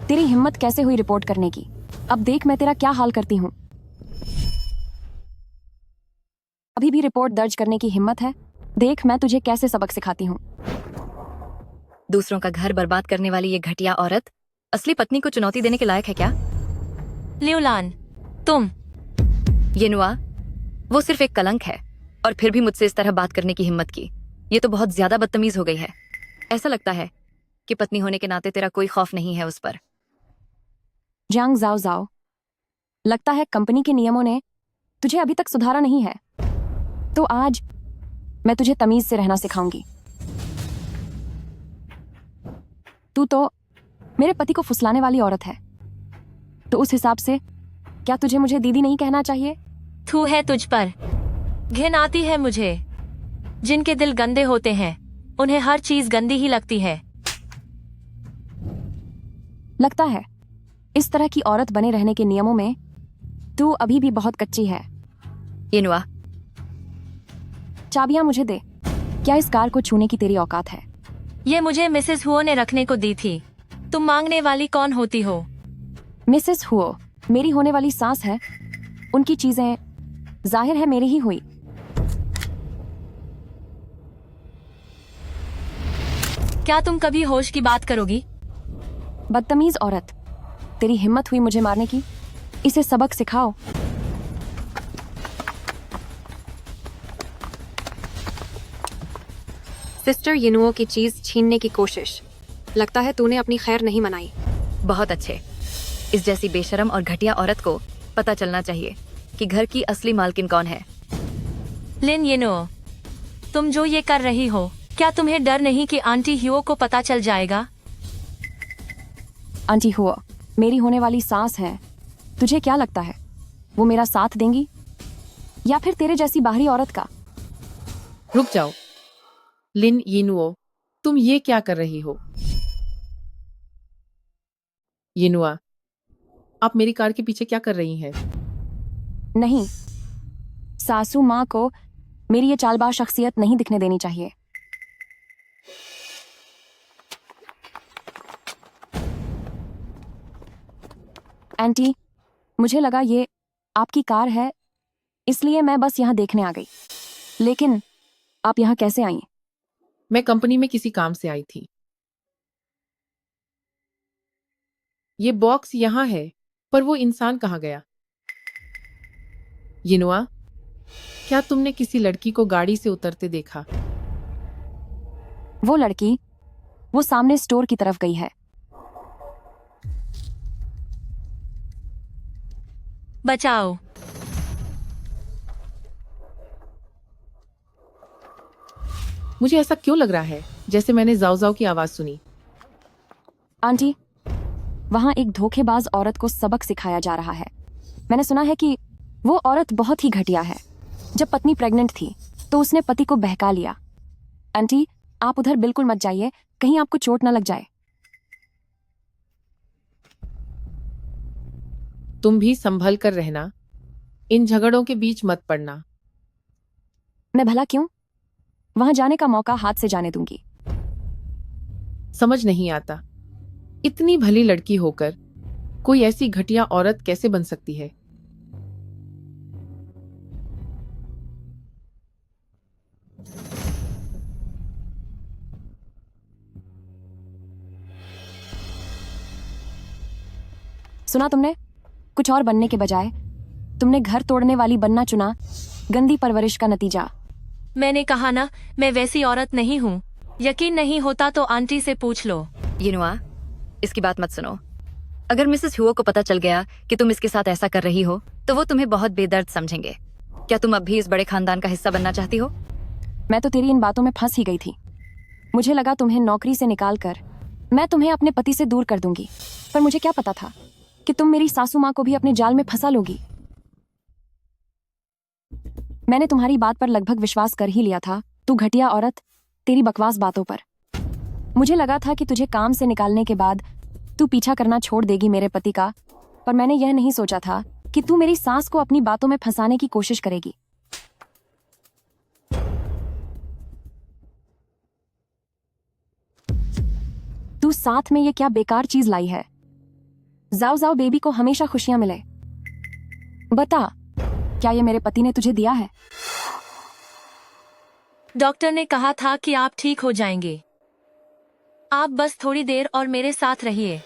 तेरी हिम्मत कैसे हुई रिपोर्ट करने की? अब देख मैं तेरा क्या हाल करती हूँ। अभी भी रिपोर्ट दर्ज करने की हिम्मत है? देख मैं तुझे कैसे सबक सिखाती हूँ। दूसरों का घर बर्बाद करने वाली ये घटिया औरत असली पत्नी को चुनौती देने के लायक है क्या? लियोलान, तुम। यिनुआ, वो सिर्फ एक कलंक है और फिर भी मुझसे इस तरह बात करने की हिम्मत की। ये तो बहुत ज्यादा बदतमीज हो गई है। ऐसा लगता है कि पत्नी होने के नाते तेरा कोई खौफ नहीं है उस पर। जियांग जाओ जाओ, लगता है कंपनी के नियमों ने तुझे अभी तक सुधारा नहीं है। तो आज मैं तुझे तमीज से रहना सिखाऊंगी। तू तो मेरे पति को फुसलाने वाली औरत है, तो उस हिसाब से क्या तुझे मुझे दीदी नहीं कहना चाहिए? थू है तुझ पर। घिन आती है मुझे। जिनके दिल गंदे होते हैं उन्हें हर चीज गंदी ही लगती है। लगता है इस तरह की औरत बने रहने के नियमों में तू अभी भी बहुत कच्ची है। यिनुआ, चाबियां मुझे दे। क्या इस कार को छूने की तेरी औकात है? ये मुझे मिसेस हुओ ने रखने को दी थी। तुम मांगने वाली कौन होती हो? मिसेस हुओ मेरी होने वाली सास है। उनकी चीजें जाहिर है मेरी ही हुई। क्या तुम कभी होश की बात करोगी? बदतमीज औरत, तेरी हिम्मत हुई मुझे मारने की? इसे सबक सिखाओ। सिस्टर यिनुओ की चीज छीनने की कोशिश। लगता है तूने अपनी खैर नहीं मनाई। बहुत अच्छे। इस जैसी बेशरम और घटिया औरत को पता चलना चाहिए कि घर की असली मालकिन कौन है। लिन यिनुओ, तुम जो ये कर रही हो, क्या तुम्हें डर नहीं कि आंटी ह्यो को पता चल जाएगा? आंटी हुओ मेरी होने वाली सास है। तुझे क्या लगता है वो मेरा साथ देंगी या फिर तेरे जैसी बाहरी औरत का? रुक जाओ। लिन यिनुओ, तुम ये क्या कर रही हो? यिनुआ, आप मेरी कार के पीछे क्या कर रही हैं? नहीं, सासू माँ को मेरी ये चालबाज शख्सियत नहीं दिखने देनी चाहिए। आंटी, मुझे लगा ये आपकी कार है, इसलिए मैं बस यहाँ देखने आ गई। लेकिन आप यहाँ कैसे आई? मैं कंपनी में किसी काम से आई थी। ये बॉक्स यहाँ है, पर वो इंसान कहाँ गया? यिनुआ, क्या तुमने किसी लड़की को गाड़ी से उतरते देखा? वो लड़की वो सामने स्टोर की तरफ गई है। बचाओ। मुझे ऐसा क्यों लग रहा है जैसे मैंने जाओ जाओ की आवाज सुनी? आंटी, वहां एक धोखेबाज औरत को सबक सिखाया जा रहा है। मैंने सुना है कि वो औरत बहुत ही घटिया है। जब पत्नी प्रेग्नेंट थी तो उसने पति को बहका लिया। आंटी, आप उधर बिल्कुल मत जाइए, कहीं आपको चोट न लग जाए। तुम भी संभल कर रहना। इन झगड़ों के बीच मत पड़ना। मैं भला क्यों वहां जाने का मौका हाथ से जाने दूंगी? समझ नहीं आता, इतनी भली लड़की होकर कोई ऐसी घटिया औरत कैसे बन सकती है? सुना तुमने? कुछ और बनने के बजाय तुमने घर तोड़ने वाली बनना चुना। गंदी परवरिश का नतीजा। मैंने कहा ना, मैं वैसी औरत नहीं हूँ। यकीन नहीं होता तो आंटी से पूछ लो। यिनुआ, इसकी बात मत सुनो। अगर मिसेस हुओ को पता चल गया कि तुम इसके साथ ऐसा कर रही हो तो वो तुम्हें बहुत बेदर्द समझेंगे। क्या तुम अब भी इस बड़े खानदान का हिस्सा बनना चाहती हो? मैं तो तेरी इन बातों में फंस ही गई थी। मुझे लगा तुम्हें नौकरी से निकाल कर मैं तुम्हें अपने पति से दूर कर दूंगी, पर मुझे क्या पता था कि तुम मेरी सासू माँ को भी अपने जाल में फंसा लोगी। मैंने तुम्हारी बात पर लगभग विश्वास कर ही लिया था। तू घटिया औरत, तेरी बकवास बातों पर। मुझे लगा था कि तुझे काम से निकालने के बाद तू पीछा करना छोड़ देगी मेरे पति का, पर मैंने यह नहीं सोचा था कि तू मेरी सास को अपनी बातों में फंसाने की कोशिश करेगी। तू साथ में ये क्या बेकार चीज लाई है? जाओ जाओ बेबी को हमेशा खुशियां मिले। बता, क्या ये मेरे पति ने तुझे दिया है? डॉक्टर ने कहा था कि आप ठीक हो जाएंगे। आप बस थोड़ी देर और मेरे साथ रहिए।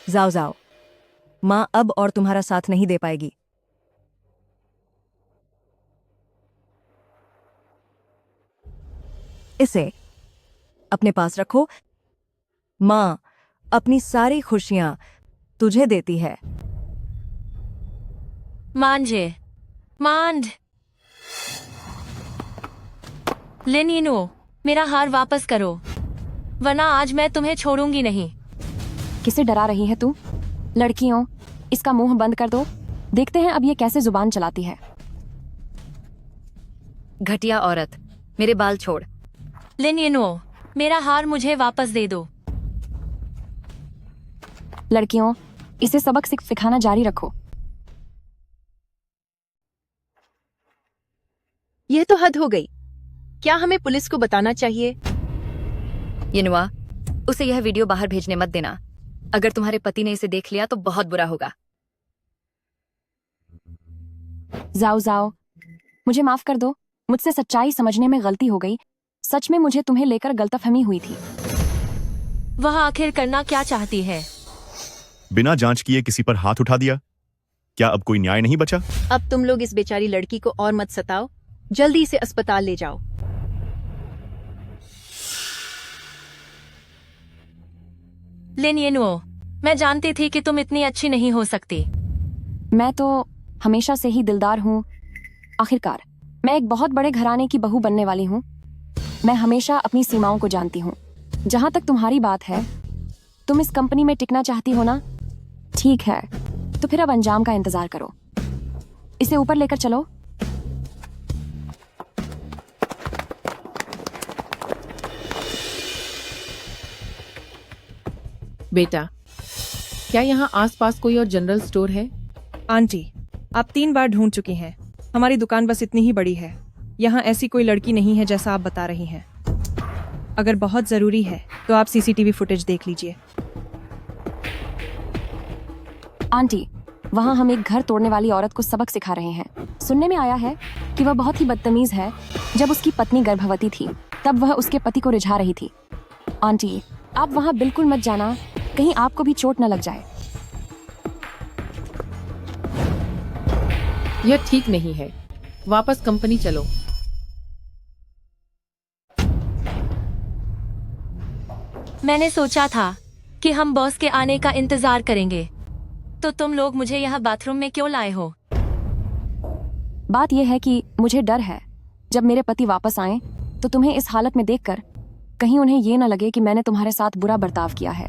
जाओ जाओ, माँ अब और तुम्हारा साथ नहीं दे पाएगी। इसे अपने पास रखो। माँ अपनी सारी खुशियां तुझे देती है। मांझे मांझ। लिन यिनुओ, मेरा हार वापस करो, वरना आज मैं तुम्हें छोड़ूंगी नहीं। किसे डरा रही है तू? लड़कियों, इसका मुंह बंद कर दो। देखते हैं अब ये कैसे जुबान चलाती है। घटिया औरत, मेरे बाल छोड़। लिन यिनुओ, मेरा हार मुझे वापस दे दो। लड़कियों, इसे सबक सिखाना जारी रखो। यह तो हद हो गई। क्या हमें पुलिस को बताना चाहिए? यिनुआ, उसे यह वीडियो बाहर भेजने मत देना। अगर तुम्हारे पति ने इसे देख लिया तो बहुत बुरा होगा। जाओ जाओ, मुझे माफ कर दो। मुझसे सच्चाई समझने में गलती हो गई। सच में मुझे तुम्हें लेकर गलतफहमी हुई थी। वह आखिर करना क्या चाहती है? बिना जांच किए किसी पर हाथ उठा दिया। क्या अब कोई न्याय नहीं बचा? अब तुम लोग इस बेचारी लड़की को और मत सताओ। जल्दी इसे अस्पताल ले जाओ। लिन यिनुओ, मैं जानती थी कि तुम इतनी अच्छी नहीं हो सकती। मैं तो हमेशा से ही दिलदार हूँ। आखिरकार मैं एक बहुत बड़े घराने की बहू बनने वाली हूँ। मैं हमेशा अपनी सीमाओं को जानती हूँ। जहां तक तुम्हारी बात है, तुम इस कंपनी में टिकना चाहती हो ना? ठीक है, तो फिर अब अंजाम का इंतजार करो। इसे ऊपर लेकर चलो। बेटा, क्या यहाँ आसपास कोई और जनरल स्टोर है? आंटी, आप 3 बार ढूंढ चुकी हैं। हमारी दुकान बस इतनी ही बड़ी है। यहाँ ऐसी कोई लड़की नहीं है जैसा आप बता रही हैं। अगर बहुत जरूरी है तो आप सीसीटीवी फुटेज देख लीजिए। आंटी, वहाँ हम एक घर तोड़ने वाली औरत को सबक सिखा रहे हैं। सुनने में आया है कि वह बहुत ही बदतमीज है। जब उसकी पत्नी गर्भवती थी तब वह उसके पति को रिझा रही थी। आंटी, आप वहाँ बिल्कुल मत जाना, कहीं आपको भी चोट न लग जाए। यह ठीक नहीं है। वापस कंपनी चलो। मैंने सोचा था कि हम बॉस के आने का इंतजार करेंगे, तो तुम लोग मुझे यहाँ बाथरूम में क्यों लाए हो? बात यह है कि मुझे डर है जब मेरे पति वापस आए तो तुम्हें इस हालत में देखकर कहीं उन्हें ये न लगे कि मैंने तुम्हारे साथ बुरा बर्ताव किया है।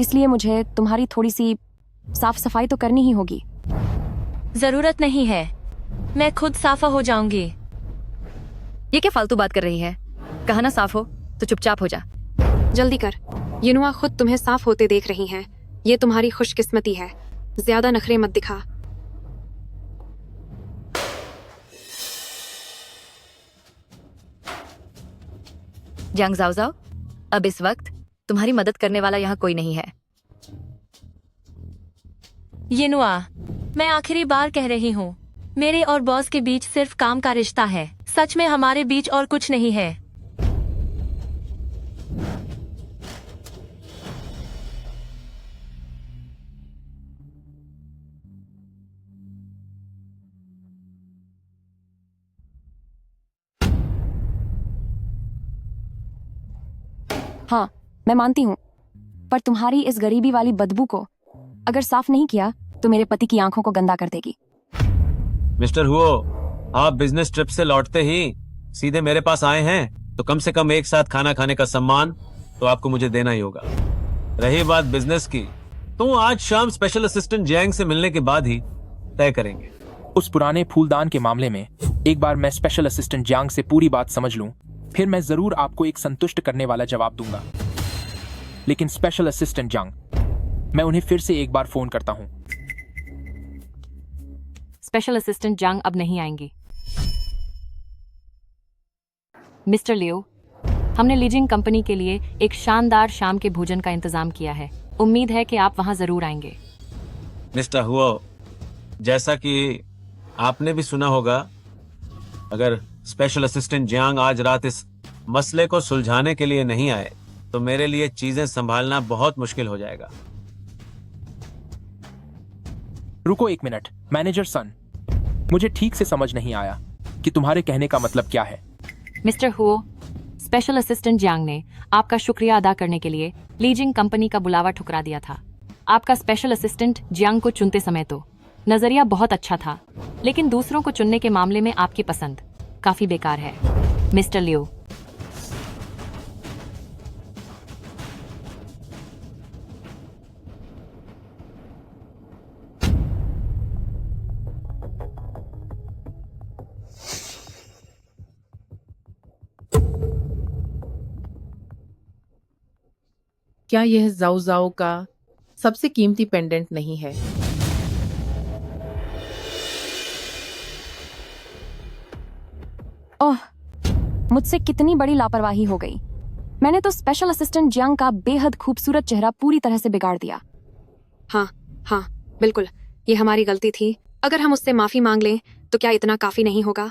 इसलिए मुझे तुम्हारी थोड़ी सी साफ सफाई तो करनी ही होगी। जरूरत नहीं है, मैं खुद साफा हो जाऊंगी। ये क्या फालतू बात कर रही है? कहा ना साफ हो तो चुपचाप हो जा। जल्दी कर। यिनुआ खुद तुम्हें साफ होते देख रही हैं। ये तुम्हारी खुशकिस्मती है। ज्यादा नखरे मत दिखा। जियांग जाओ जाओ, अब इस वक्त तुम्हारी मदद करने वाला यहाँ कोई नहीं है। येनुआ, मैं आखिरी बार कह रही हूँ, मेरे और बॉस के बीच सिर्फ काम का रिश्ता है। सच में हमारे बीच और कुछ नहीं है। हाँ, मैं मानती हूँ, पर तुम्हारी इस गरीबी वाली बदबू को अगर साफ नहीं किया तो मेरे पति की आंखों को गंदा कर देगी। मिस्टर हुओ, आप बिजनेस ट्रिप से लौटते ही सीधे मेरे पास आए हैं, तो कम से कम एक साथ खाना खाने का सम्मान तो आपको मुझे देना ही होगा। रही बात बिजनेस की, तो आज शाम स्पेशल असिस्टेंट जियांग से मिलने के बाद ही तय करेंगे। उस पुराने फूलदान के मामले में एक बार मैं स्पेशल असिस्टेंट जियांग से पूरी बात समझ लूं, फिर मैं जरूर आपको एक संतुष्ट करने वाला जवाब दूंगा। लेकिन स्पेशल असिस्टेंट जियांग, मैं उन्हें फिर से एक बार फोन करता हूं। स्पेशल असिस्टेंट जांग अब नहीं आएंगी। मिस्टर लियो, हमने लीजिंग कंपनी के लिए एक शानदार शाम के भोजन का इंतजाम किया है। उम्मीद है कि आप वहां जरूर आएंगे। मिस्टर हुओ, जैसा कि आपने भी सुना होगा, अगर स्पेशल असिस्टेंट जियांग आज रात इस मसले को सुलझाने के लिए नहीं आए तो मेरे लिए चीजें संभालना बहुत मुश्किल हो जाएगा। रुको एक मिनट, मैनेजर सन, मुझे ठीक से समझ नहीं आया कि तुम्हारे कहने का मतलब क्या है। मिस्टर हुओ, स्पेशल असिस्टेंट जियांग ने आपका शुक्रिया अदा करने के लिए लीजिंग कंपनी का बुलावा ठुकरा दिया था। आपका स्पेशल असिस्टेंट जियांग को चुनते समय तो नजरिया बहुत अच्छा था, लेकिन दूसरों को चुनने के मामले में आपकी पसंद काफी बेकार है। मिस्टर लियो, क्या यह जाओ जाओ का सबसे कीमती पेंडेंट नहीं है? ओह, मुझसे कितनी बड़ी लापरवाही हो गई। मैंने तो स्पेशल असिस्टेंट जियांग का बेहद खूबसूरत चेहरा पूरी तरह से बिगाड़ दिया। हाँ हाँ, बिल्कुल, ये हमारी गलती थी। अगर हम उससे माफी मांग लें तो क्या इतना काफी नहीं होगा?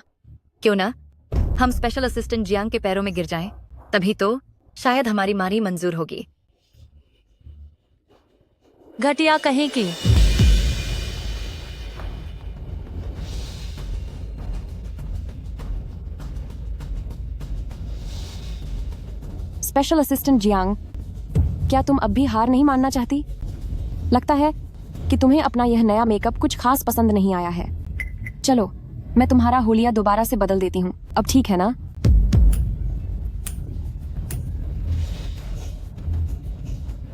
क्यों ना हम स्पेशल असिस्टेंट जियांग के पैरों में गिर जाएं, तभी तो शायद हमारी मारी मंजूर होगी। घटिया कहीं की। स्पेशल असिस्टेंट जियांग, क्या तुम अब भी हार नहीं मानना चाहती? लगता है कि तुम्हें अपना यह नया मेकअप कुछ खास पसंद नहीं आया है। चलो, मैं तुम्हारा हुलिया दोबारा से बदल देती हूँ। अब ठीक है ना?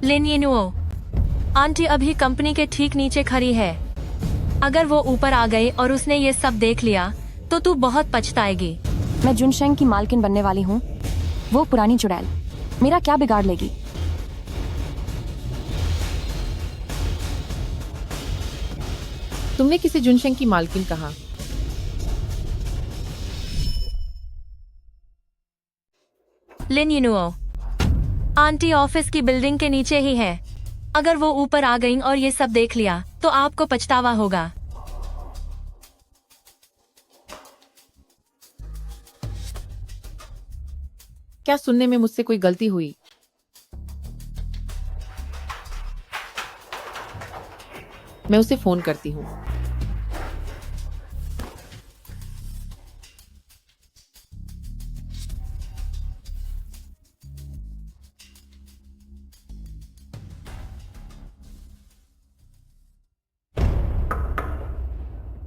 लिन येनुओ, आंटी अभी कंपनी के ठीक नीचे खड़ी है। अगर वो ऊपर आ गई और उसने ये सब देख लिया तो तू बहुत पछताएगी। मैं जुनशेंग की मालकिन बनने वाली हूँ। वो पुरानी चुड़ैल मेरा क्या बिगाड़ लेगी? तुमने किसे जुनशेंग की मालकिन कहा? लिन येनुओ, आंटी ऑफिस की बिल्डिंग के नीचे ही है। अगर वो ऊपर आ गई और ये सब देख लिया तो आपको पछतावा होगा। क्या सुनने में मुझसे कोई गलती हुई? मैं उसे फोन करती हूँ।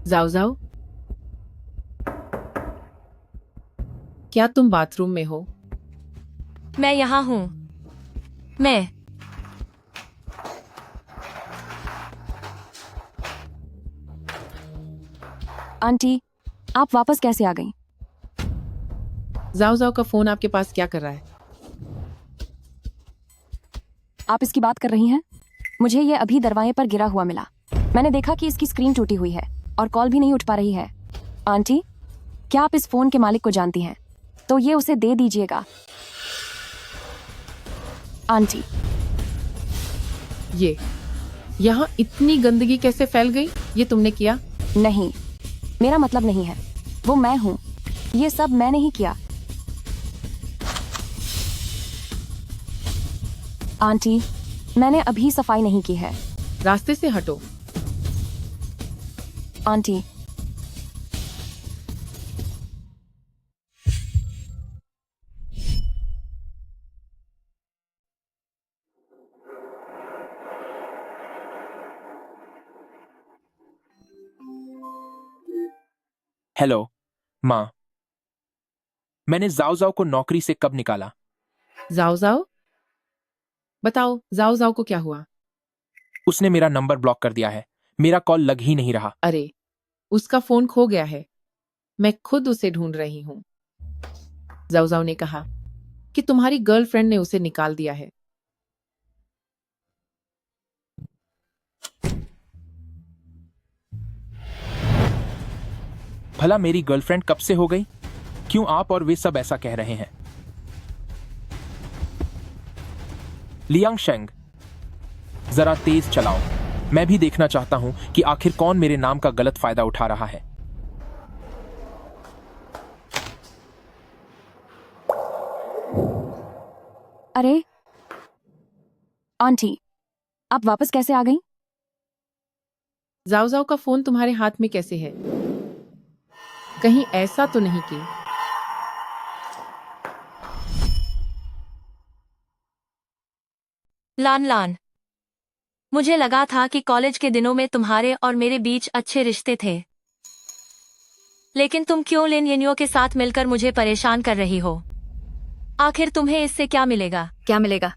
जाओ जाओ, क्या तुम बाथरूम में हो? मैं यहाँ हूँ। मैं आंटी, आप वापस कैसे आ गईं? जाओ जाओ का फोन आपके पास क्या कर रहा है? आप इसकी बात कर रही हैं? मुझे ये अभी दरवाजे पर गिरा हुआ मिला। मैंने देखा कि इसकी स्क्रीन टूटी हुई है और कॉल भी नहीं उठ पा रही है। आंटी, क्या आप इस फोन के मालिक को जानती हैं? तो ये उसे दे दीजिएगा। आंटी, ये यहाँ इतनी गंदगी कैसे फैल गई? ये तुमने किया? नहीं, मेरा मतलब नहीं है। वो मैं हूँ। ये सब मैंने ही किया। आंटी, मैंने अभी सफाई नहीं की है। रास्ते से हटो। आंटी, हेलो माँ, मैंने जाओ जाओ को नौकरी से कब निकाला? जाओ जाओ? बताओ, जाओ जाओ को क्या हुआ? उसने मेरा नंबर ब्लॉक कर दिया है। मेरा कॉल लग ही नहीं रहा। अरे, उसका फोन खो गया है। मैं खुद उसे ढूंढ रही हूँ। जाओ जाओ ने कहा कि तुम्हारी गर्लफ्रेंड ने उसे निकाल दिया है। भला मेरी गर्लफ्रेंड कब से हो गई? क्यों आप और वे सब ऐसा कह रहे हैं? लियांग शेंग, जरा तेज चलाओ। मैं भी देखना चाहता हूं कि आखिर कौन मेरे नाम का गलत फायदा उठा रहा है। अरे आंटी, आप वापस कैसे आ गई? जाओ जाओ का फोन तुम्हारे हाथ में कैसे है? कहीं ऐसा तो नहीं कि लान लान, मुझे लगा था कि कॉलेज के दिनों में तुम्हारे और मेरे बीच अच्छे रिश्ते थे, लेकिन तुम क्यों लिन येन्यो के साथ मिलकर मुझे परेशान कर रही हो? आखिर तुम्हें इससे क्या मिलेगा? क्या मिलेगा?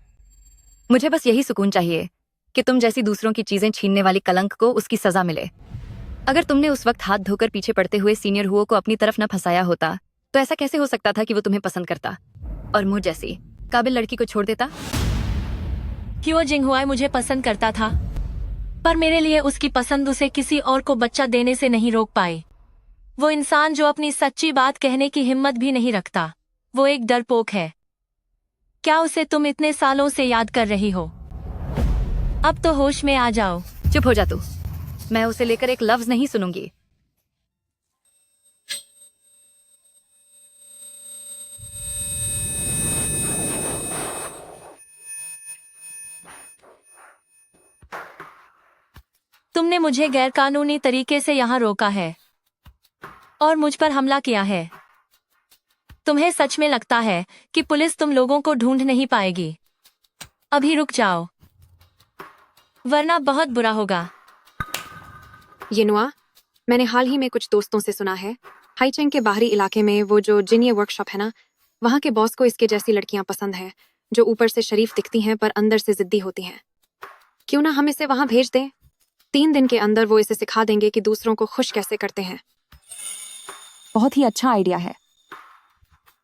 मुझे बस यही सुकून चाहिए कि तुम जैसी दूसरों की चीजें छीनने वाली कलंक को उसकी सजा मिले। अगर तुमने उस वक्त हाथ धोकर पीछे पड़ते हुए सीनियर हुओ को अपनी तरफ न फंसाया होता तो ऐसा कैसे हो सकता था कि वो तुम्हें पसंद करता और मुझ जैसी काबिल लड़की को छोड़ देता? क्यों जिंगहुआई मुझे पसंद करता था, पर मेरे लिए उसकी पसंद उसे किसी और को बच्चा देने से नहीं रोक पाई। वो इंसान जो अपनी सच्ची बात कहने की हिम्मत भी नहीं रखता, वो एक डरपोक है। क्या उसे तुम इतने सालों से याद कर रही हो? अब तो होश में आ जाओ। चुप हो जा तू। मैं उसे लेकर एक लफ्ज नहीं सुनूंगी। तुमने मुझे गैरकानूनी तरीके से यहाँ रोका है और मुझ पर हमला किया है। तुम्हें सच में लगता है कि पुलिस तुम लोगों को ढूंढ नहीं पाएगी? अभी रुक जाओ, वरना बहुत बुरा होगा। येनुआ, मैंने हाल ही में कुछ दोस्तों से सुना है, हाईचेंग के बाहरी इलाके में वो जो जिनिया वर्कशॉप है ना, वहाँ के बॉस को इसके जैसी लड़कियां पसंद है, जो ऊपर से शरीफ दिखती हैं पर अंदर से जिद्दी होती हैं। क्यों ना हम इसे वहाँ भेज दें? 3 दिन के अंदर वो इसे सिखा देंगे कि दूसरों को खुश कैसे करते हैं। बहुत ही अच्छा आइडिया है।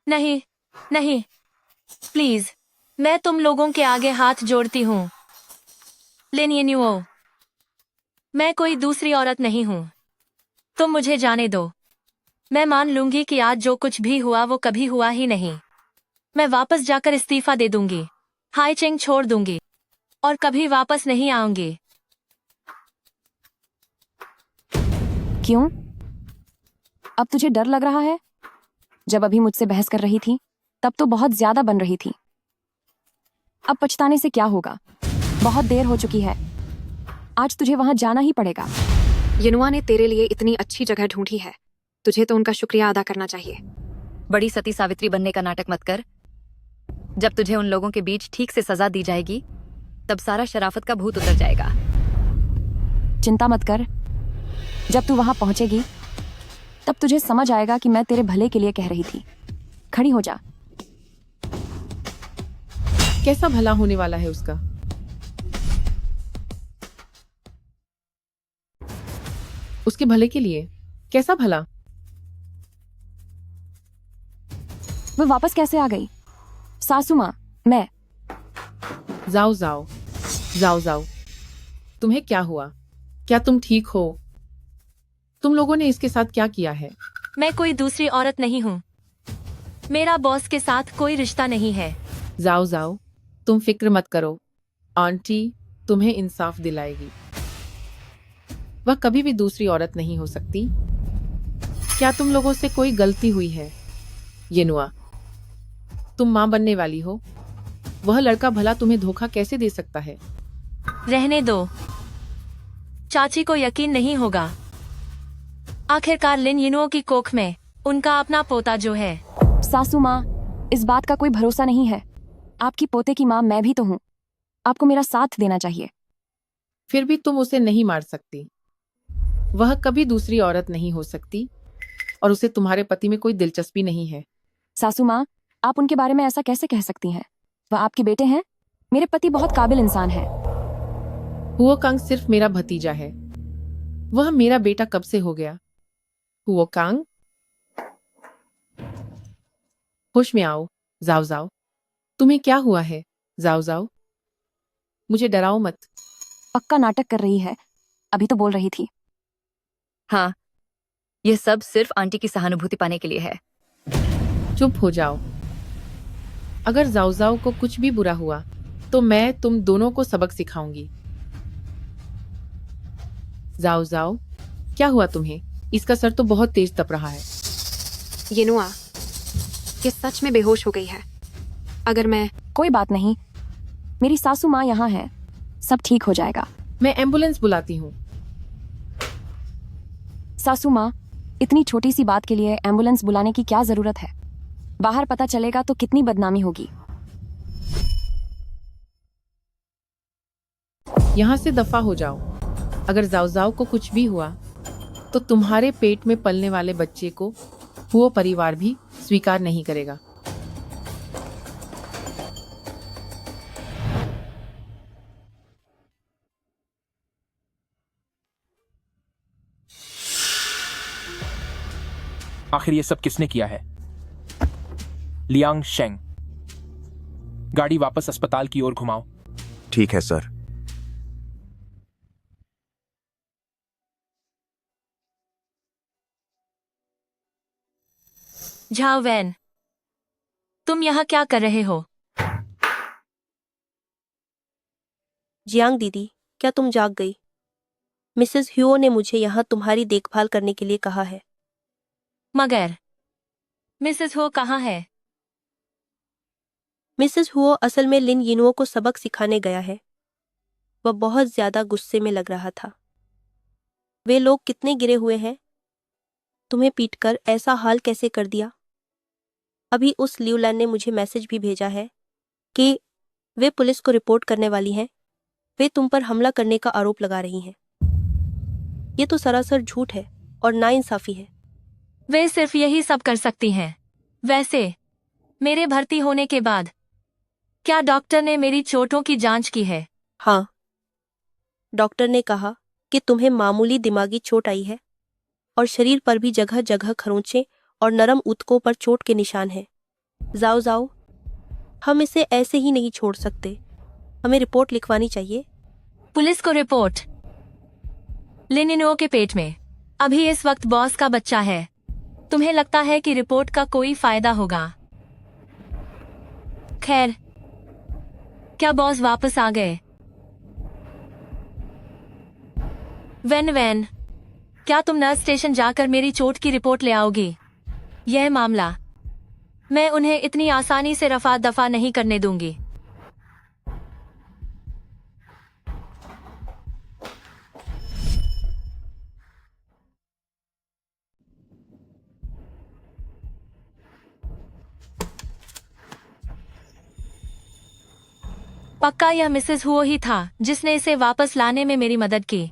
नहीं नहीं, प्लीज, मैं तुम लोगों के आगे हाथ जोड़ती हूँ। लिन येन्युओ, मैं कोई दूसरी औरत नहीं हूँ। तुम मुझे जाने दो। मैं मान लूंगी कि आज जो कुछ भी हुआ वो कभी हुआ ही नहीं। मैं वापस जाकर इस्तीफा दे दूंगी, हाईचेंग छोड़ दूंगी और कभी वापस नहीं आऊंगी। क्यों? अब तुझे डर लग रहा है? जब अभी मुझसे बहस कर रही थी तब तो बहुत ज्यादा बन रही थी। अब पछताने से क्या होगा? बहुत देर हो चुकी है। आज तुझे वहां जाना ही पड़ेगा। येनुआ ने तेरे लिए इतनी अच्छी जगह ढूंढी है, तुझे तो उनका शुक्रिया अदा करना चाहिए। बड़ी सती सावित्री बनने का नाटक मत कर। जब तुझे उन लोगों के बीच ठीक से सजा दी जाएगी तब सारा शराफत का भूत उतर जाएगा। चिंता मत कर, जब तू वहां पहुंचेगी तब तुझे समझ आएगा कि मैं तेरे भले के लिए कह रही थी। खड़ी हो जा। कैसा भला होने वाला है उसका? उसके भले के लिए? कैसा भला? वो वापस कैसे आ गई? सासू माँ, मैं। जाओ जाओ, जाओ जाओ, तुम्हें क्या हुआ? क्या तुम ठीक हो? तुम लोगों ने इसके साथ क्या किया है? मैं कोई दूसरी औरत नहीं हूँ। मेरा बॉस के साथ कोई रिश्ता नहीं है। जाओ जाओ, तुम फिक्र मत करो, आंटी तुम्हें इंसाफ दिलाएगी। वह कभी भी दूसरी औरत नहीं हो सकती। क्या तुम लोगों से कोई गलती हुई है? येनुआ, तुम मां बनने वाली हो। वह लड़का भला तुम्हें धोखा कैसे दे सकता है? रहने दो, चाची को यकीन नहीं होगा। आखिरकार लिन यिनुओ की कोख में उनका अपना पोता जो है। सासू माँ, इस बात का कोई भरोसा नहीं है। आपकी पोते की माँ मैं भी तो हूँ। आपको मेरा साथ देना चाहिए। फिर भी तुम उसे नहीं मार सकती। वह कभी दूसरी औरत नहीं हो सकती और उसे तुम्हारे पति में कोई दिलचस्पी नहीं है। सासू माँ, आप उनके बारे में ऐसा कैसे कह सकती हैं? वह आपके बेटे हैं। मेरे पति बहुत काबिल इंसान है। हुओ कांग सिर्फ मेरा भतीजा है। वह मेरा बेटा कब से हो गया? हुओ कांग, होश में आओ। जाओ जाओ, तुम्हें क्या हुआ है? जाओ जाओ, मुझे डराओ मत। पक्का नाटक कर रही है। अभी तो बोल रही थी। हाँ, यह सब सिर्फ आंटी की सहानुभूति पाने के लिए है। चुप हो जाओ। अगर जाओ जाओ को कुछ भी बुरा हुआ तो मैं तुम दोनों को सबक सिखाऊंगी। जाओ जाओ, क्या हुआ तुम्हें? इसका सर तो बहुत तेज तप रहा है। येनुआ, ये सच में बेहोश हो गई है। अगर मैं कोई बात नहीं, मेरी सासू माँ यहाँ है। सब ठीक हो जाएगा। मैं एम्बुलेंस बुलाती हूँ। सासू माँ, इतनी छोटी सी बात के लिए एम्बुलेंस बुलाने की क्या जरूरत है? बाहर पता चलेगा तो कितनी बदनामी होगी। यहाँ से दफा हो जाओ। अगर जाओ जाओ को कुछ भी हुआ तो तुम्हारे पेट में पलने वाले बच्चे को वो परिवार भी स्वीकार नहीं करेगा। आखिर ये सब किसने किया है? लियांग शेंग, गाड़ी वापस अस्पताल की ओर घुमाओ। ठीक है सर। झाओ वैन, तुम यहाँ क्या कर रहे हो? जियांग दीदी, क्या तुम जाग गई? मिसेस ह्यूओ ने मुझे यहाँ तुम्हारी देखभाल करने के लिए कहा है। मगर मिसेस हो कहाँ है? मिसेस हुओ असल में लिन यिनुओ को सबक सिखाने गया है। वह बहुत ज्यादा गुस्से में लग रहा था। वे लोग कितने गिरे हुए हैं। तुम्हें पीटकर ऐसा हाल कैसे कर दिया? अभी उस लियूलैन ने मुझे मैसेज भी भेजा है कि वे पुलिस को रिपोर्ट करने वाली हैं। वे तुम पर हमला करने का आरोप लगा रही हैं। ये तो सरासर झूठ है और नाइंसाफी है। वे सिर्फ यही सब कर सकती हैं। वैसे मेरे भर्ती होने के बाद क्या डॉक्टर ने मेरी चोटों की जांच की है? हाँ, डॉक्टर ने कहा कि तुम्हें मामूली दिमागी चोट आई है और शरीर पर भी जगह जगह खरोंचे और नरम ऊतकों पर चोट के निशान हैं। जाओ जाओ, हम इसे ऐसे ही नहीं छोड़ सकते। हमें रिपोर्ट लिखवानी चाहिए। पुलिस को रिपोर्ट? लिन यिनुओ के पेट में अभी इस वक्त बॉस का बच्चा है। तुम्हें लगता है कि रिपोर्ट का कोई फायदा होगा? खैर, क्या बॉस वापस आ गए? वैन वैन, क्या तुम नर्स स्टेशन जाकर मेरी चोट की रिपोर्ट ले आओगी? यह मामला मैं उन्हें इतनी आसानी से रफा दफा नहीं करने दूंगी। पक्का यह मिसेस हुओ ही था जिसने इसे वापस लाने में मेरी मदद की।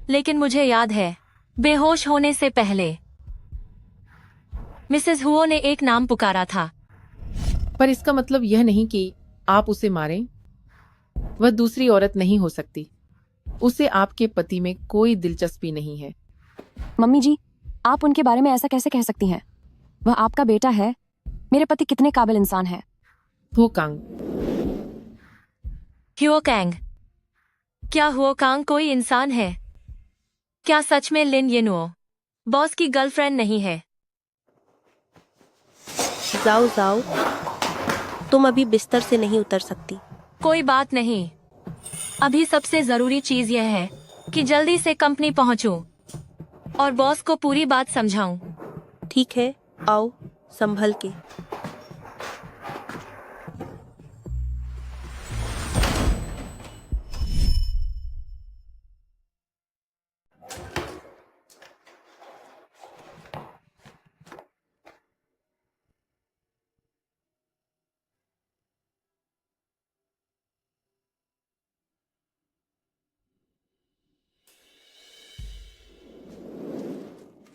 लेकिन मुझे याद है, बेहोश होने से पहले मिसेस हुओ ने एक नाम पुकारा था। पर इसका मतलब यह नहीं कि आप उसे मारें। वह दूसरी औरत नहीं हो सकती। उसे आपके पति में कोई दिलचस्पी नहीं है। मम्मी जी, आप उनके बारे में ऐसा कैसे कह सकती हैं? वह आपका बेटा है। मेरे पति कितने काबिल इंसान है। हुओ कांग, ह्यो कैंग, क्या हुओ कांग कोई इंसान है? क्या सच में लिन यिनुओ बॉस की गर्लफ्रेंड नहीं है? जाओ जाओ, तुम अभी बिस्तर से नहीं उतर सकती। कोई बात नहीं, अभी सबसे जरूरी चीज यह है कि जल्दी से कंपनी पहुंचूं और बॉस को पूरी बात समझाऊं। ठीक है, आओ संभल के।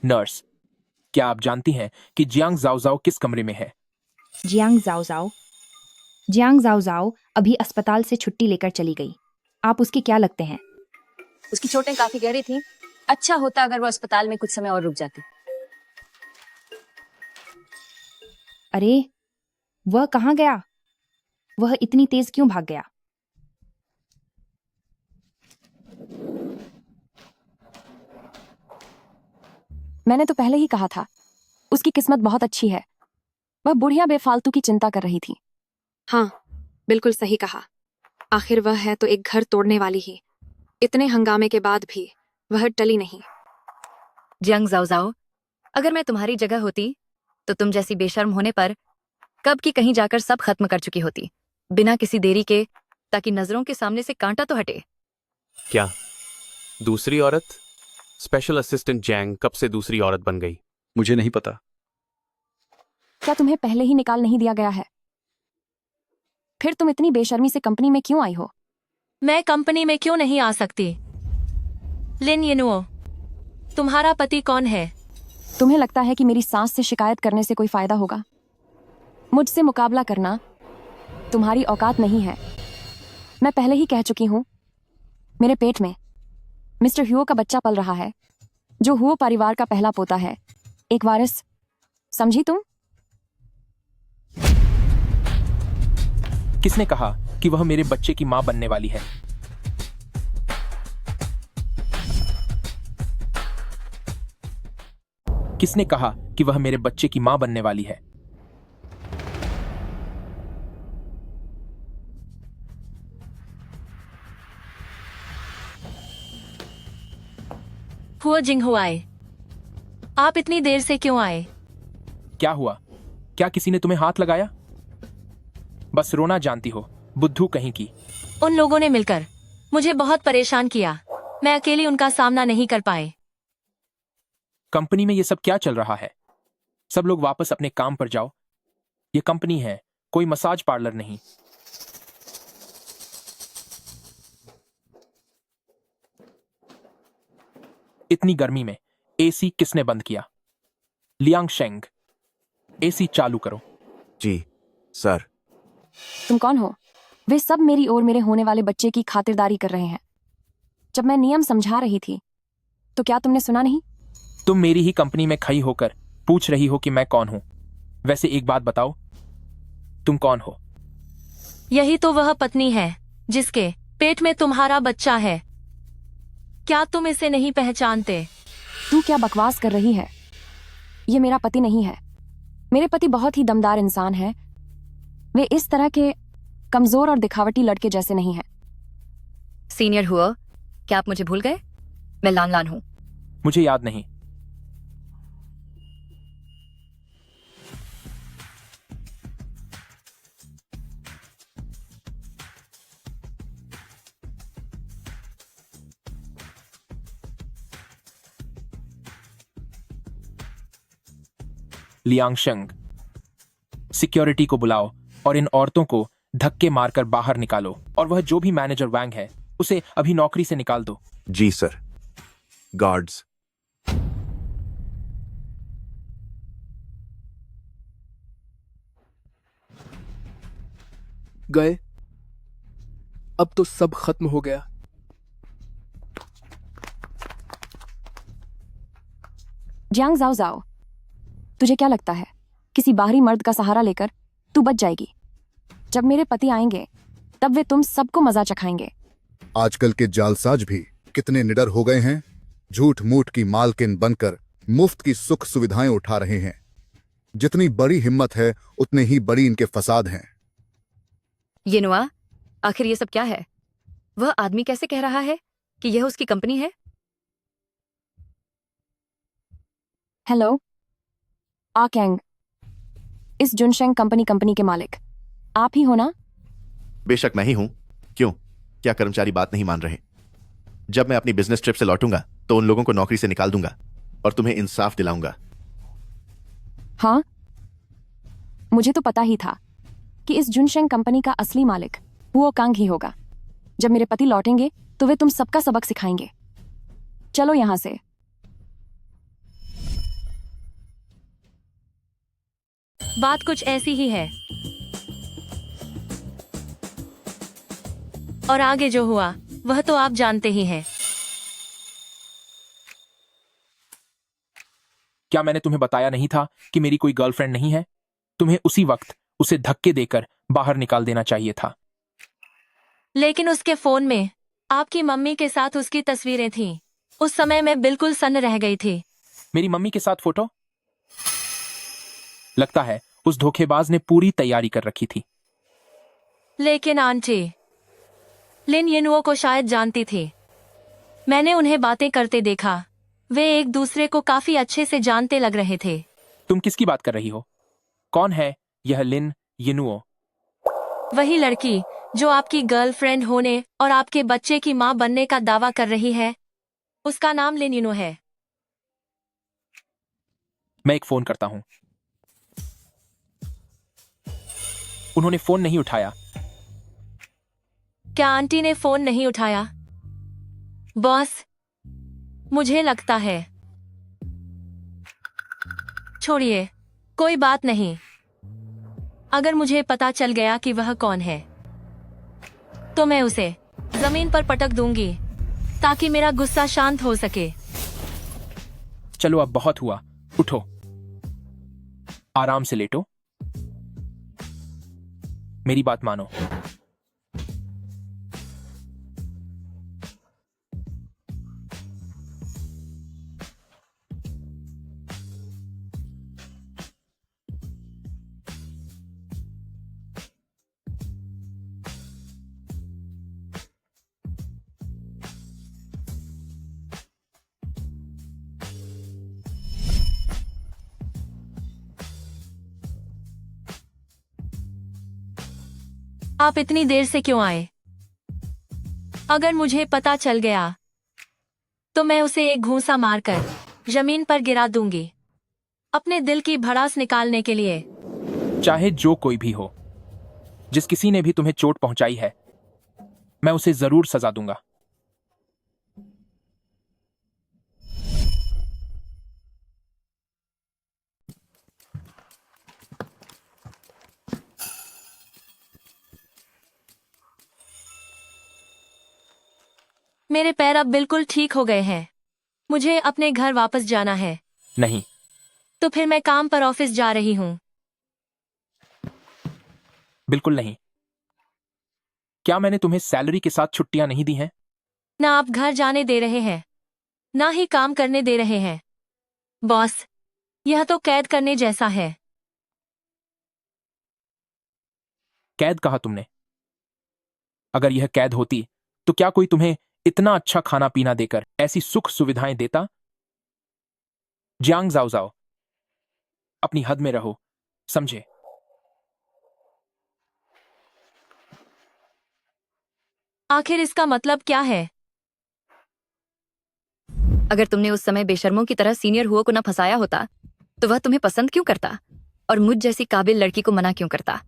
नर्स, क्या आप जानती हैं कि जियांग जाओजाओ किस कमरे में है? जियांग जाओ जाओ अभी अस्पताल से छुट्टी लेकर चली गई। आप उसके क्या लगते हैं? उसकी चोटें काफी गहरी थी। अच्छा होता अगर वो अस्पताल में कुछ समय और रुक जाती। अरे वह कहाँ गया? वह इतनी तेज क्यों भाग गया? मैंने तो पहले ही कहा था, उसकी किस्मत बहुत अच्छी है। वह बुढ़िया बेफालतू की चिंता कर रही थी। हाँ, बिल्कुल सही कहा। आखिर वह है तो एक घर तोड़ने वाली ही। इतने हंगामे के बाद भी वह टली नहीं। जियांग जाओ, अगर मैं तुम्हारी जगह होती तो तुम जैसी बेशर्म होने पर कब की कहीं जाकर सब खत्म कर चुकी होती, बिना किसी देरी के, ताकि नजरों के सामने से कांटा तो हटे। क्या दूसरी औरत? स्पेशल असिस्टेंट जैंग कब से दूसरी औरत बन गई? मुझे नहीं पता। क्या तुम्हें पहले ही निकाल नहीं दिया गया है? फिर तुम इतनी बेशर्मी से कंपनी में क्यों आई हो? मैं कंपनी में क्यों नहीं आ सकती? लिन यिनुओ, तुम्हारा पति कौन है? तुम्हें लगता है कि मेरी सास से शिकायत करने से कोई फायदा होगा? मुझसे मुकाबला करना तुम्हारी औकात नहीं है। मैं पहले ही कह चुकी हूं, मेरे पेट में मिस्टर ह्यूओ का बच्चा पल रहा है, जो हुओ परिवार का पहला पोता है, एक वारिस। समझी तुम? किसने कहा कि वह मेरे बच्चे की मां बनने वाली है? किसने कहा कि वह मेरे बच्चे की मां बनने वाली है? हुआ जिंगहुआई, आप इतनी देर से क्यों आए? क्या हुआ? क्या किसी ने तुम्हें हाथ लगाया? बस रोना जानती हो, बुद्धू कहीं की। उन लोगों ने मिलकर मुझे बहुत परेशान किया। मैं अकेली उनका सामना नहीं कर पाए। कंपनी में ये सब क्या चल रहा है? सब लोग वापस अपने काम पर जाओ। ये कंपनी है, कोई मसाज पार्लर नहीं। इतनी गर्मी में एसी किसने बंद किया? लियांग शेंग, एसी चालू करो। जी सर। तुम कौन हो? वे सब मेरी और मेरे होने वाले बच्चे की खातिरदारी कर रहे हैं। जब मैं नियम समझा रही थी तो क्या तुमने सुना नहीं? तुम मेरी ही कंपनी में खड़ी होकर पूछ रही हो कि मैं कौन हूं। वैसे एक बात बताओ, तुम कौन हो? यही तो वह पत्नी है जिसके पेट में तुम्हारा बच्चा है। क्या तुम इसे नहीं पहचानते? तू क्या बकवास कर रही है? ये मेरा पति नहीं है। मेरे पति बहुत ही दमदार इंसान है। वे इस तरह के कमजोर और दिखावटी लड़के जैसे नहीं हैं। सीनियर हुआ, क्या आप मुझे भूल गए? मैं लान लान हूं। मुझे याद नहीं। लियांग शेंग, सिक्योरिटी को बुलाओ और इन औरतों को धक्के मारकर बाहर निकालो। और वह जो भी मैनेजर वैंग है उसे अभी नौकरी से निकाल दो। जी सर। गार्ड्स। गए? अब तो सब खत्म हो गया। जियांग जाओ जाओ, तुझे क्या लगता है किसी बाहरी मर्द का सहारा लेकर तू बच जाएगी? जब मेरे पति आएंगे तब वे तुम सबको मजा चखाएंगे। आजकल के जालसाज भी कितने निडर हो गए हैं। झूठ मूठ की मालकिन बनकर मुफ्त की सुख सुविधाएं उठा रहे हैं। जितनी बड़ी हिम्मत है उतने ही बड़ी इनके फसाद हैं। येनुआ, आखिर ये सब क्या है? वह आदमी कैसे कह रहा है कि यह उसकी कंपनी है? हेलो, आकेंग, इस जुनशेंग कंपनी के मालिक आप ही हो ना? बेशक मैं ही हूं। क्यों, क्या कर्मचारी बात नहीं मान रहे? जब मैं अपनी बिजनेस ट्रिप से लौटूंगा तो उन लोगों को नौकरी से निकाल दूंगा और तुम्हें इंसाफ दिलाऊंगा। हाँ, मुझे तो पता ही था कि इस जुनशेंग कंपनी का असली मालिक हुओ कांग ही होगा। जब मेरे पति लौटेंगे तो वे तुम सबका सबक सिखाएंगे। चलो यहां से। बात कुछ ऐसी ही है। और आगे जो हुआ वह तो आप जानते ही हैं। क्या मैंने तुम्हें बताया नहीं था कि मेरी कोई गर्लफ्रेंड नहीं है? तुम्हें उसी वक्त उसे धक्के देकर बाहर निकाल देना चाहिए था। लेकिन उसके फोन में आपकी मम्मी के साथ उसकी तस्वीरें थीं। उस समय मैं बिल्कुल सन्न रह गई थी। मेरी मम्मी के साथ फोटो? लगता है उस धोखेबाज ने पूरी तैयारी कर रखी थी। लेकिन आंटी लिन येनुओ को शायद जानती थी। मैंने उन्हें बातें करते देखा। वे एक दूसरे को काफी अच्छे से जानते लग रहे थे। तुम किसकी बात कर रही हो? कौन है यह लिन येनुओ? वही लड़की जो आपकी गर्लफ्रेंड होने और आपके बच्चे की मां बनने का दावा कर रही है। उसका नाम लिन येनुओ है। मैं एक फोन करता हूं। उन्होंने फोन नहीं उठाया। क्या आंटी ने फोन नहीं उठाया? बॉस, मुझे लगता है। छोड़िए, कोई बात नहीं। अगर मुझे पता चल गया कि वह कौन है तो मैं उसे जमीन पर पटक दूंगी ताकि मेरा गुस्सा शांत हो सके। चलो अब बहुत हुआ, उठो, आराम से लेटो, मेरी बात मानो। आप इतनी देर से क्यों आए? अगर मुझे पता चल गया तो मैं उसे एक घूंसा मारकर जमीन पर गिरा दूंगी अपने दिल की भड़ास निकालने के लिए। चाहे जो कोई भी हो, जिस किसी ने भी तुम्हें चोट पहुंचाई है, मैं उसे जरूर सजा दूंगा। मेरे पैर अब बिल्कुल ठीक हो गए हैं। मुझे अपने घर वापस जाना है। नहीं। तो फिर मैं काम पर ऑफिस जा रही हूँ। बिल्कुल नहीं। क्या मैंने तुम्हें सैलरी के साथ छुट्टियां नहीं दी हैं? ना आप घर जाने दे रहे हैं, ना ही काम करने दे रहे हैं। बॉस, यह तो कैद करने जैसा है। कैद कहा तुमने? अगर यह कैद होती तो क्या कोई तुम्हें इतना अच्छा खाना पीना देकर ऐसी सुख सुविधाएं देता? जियांग जाओ जाओ, अपनी हद में रहो, समझे? आखिर इसका मतलब क्या है? अगर तुमने उस समय बेशर्मों की तरह सीनियर हुओ को न फंसाया होता तो वह तुम्हें पसंद क्यों करता और मुझ जैसी काबिल लड़की को मना क्यों करता?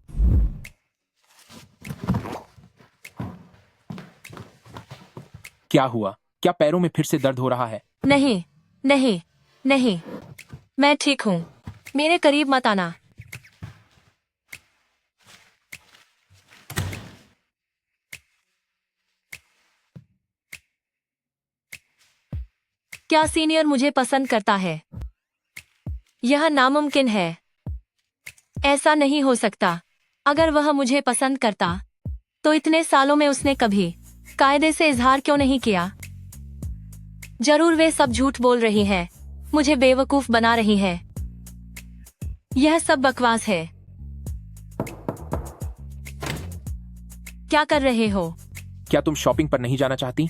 क्या हुआ? क्या पैरों में फिर से दर्द हो रहा है? नहीं, नहीं, नहीं, मैं ठीक हूँ। मेरे करीब मत आना। क्या सीनियर मुझे पसंद करता है? यह नामुमकिन है। ऐसा नहीं हो सकता। अगर वह मुझे पसंद करता तो इतने सालों में उसने कभी कायदे से इजहार क्यों नहीं किया? जरूर वे सब झूठ बोल रही हैं, मुझे बेवकूफ बना रही हैं। यह सब बकवास है। क्या कर रहे हो? क्या तुम शॉपिंग पर नहीं जाना चाहती?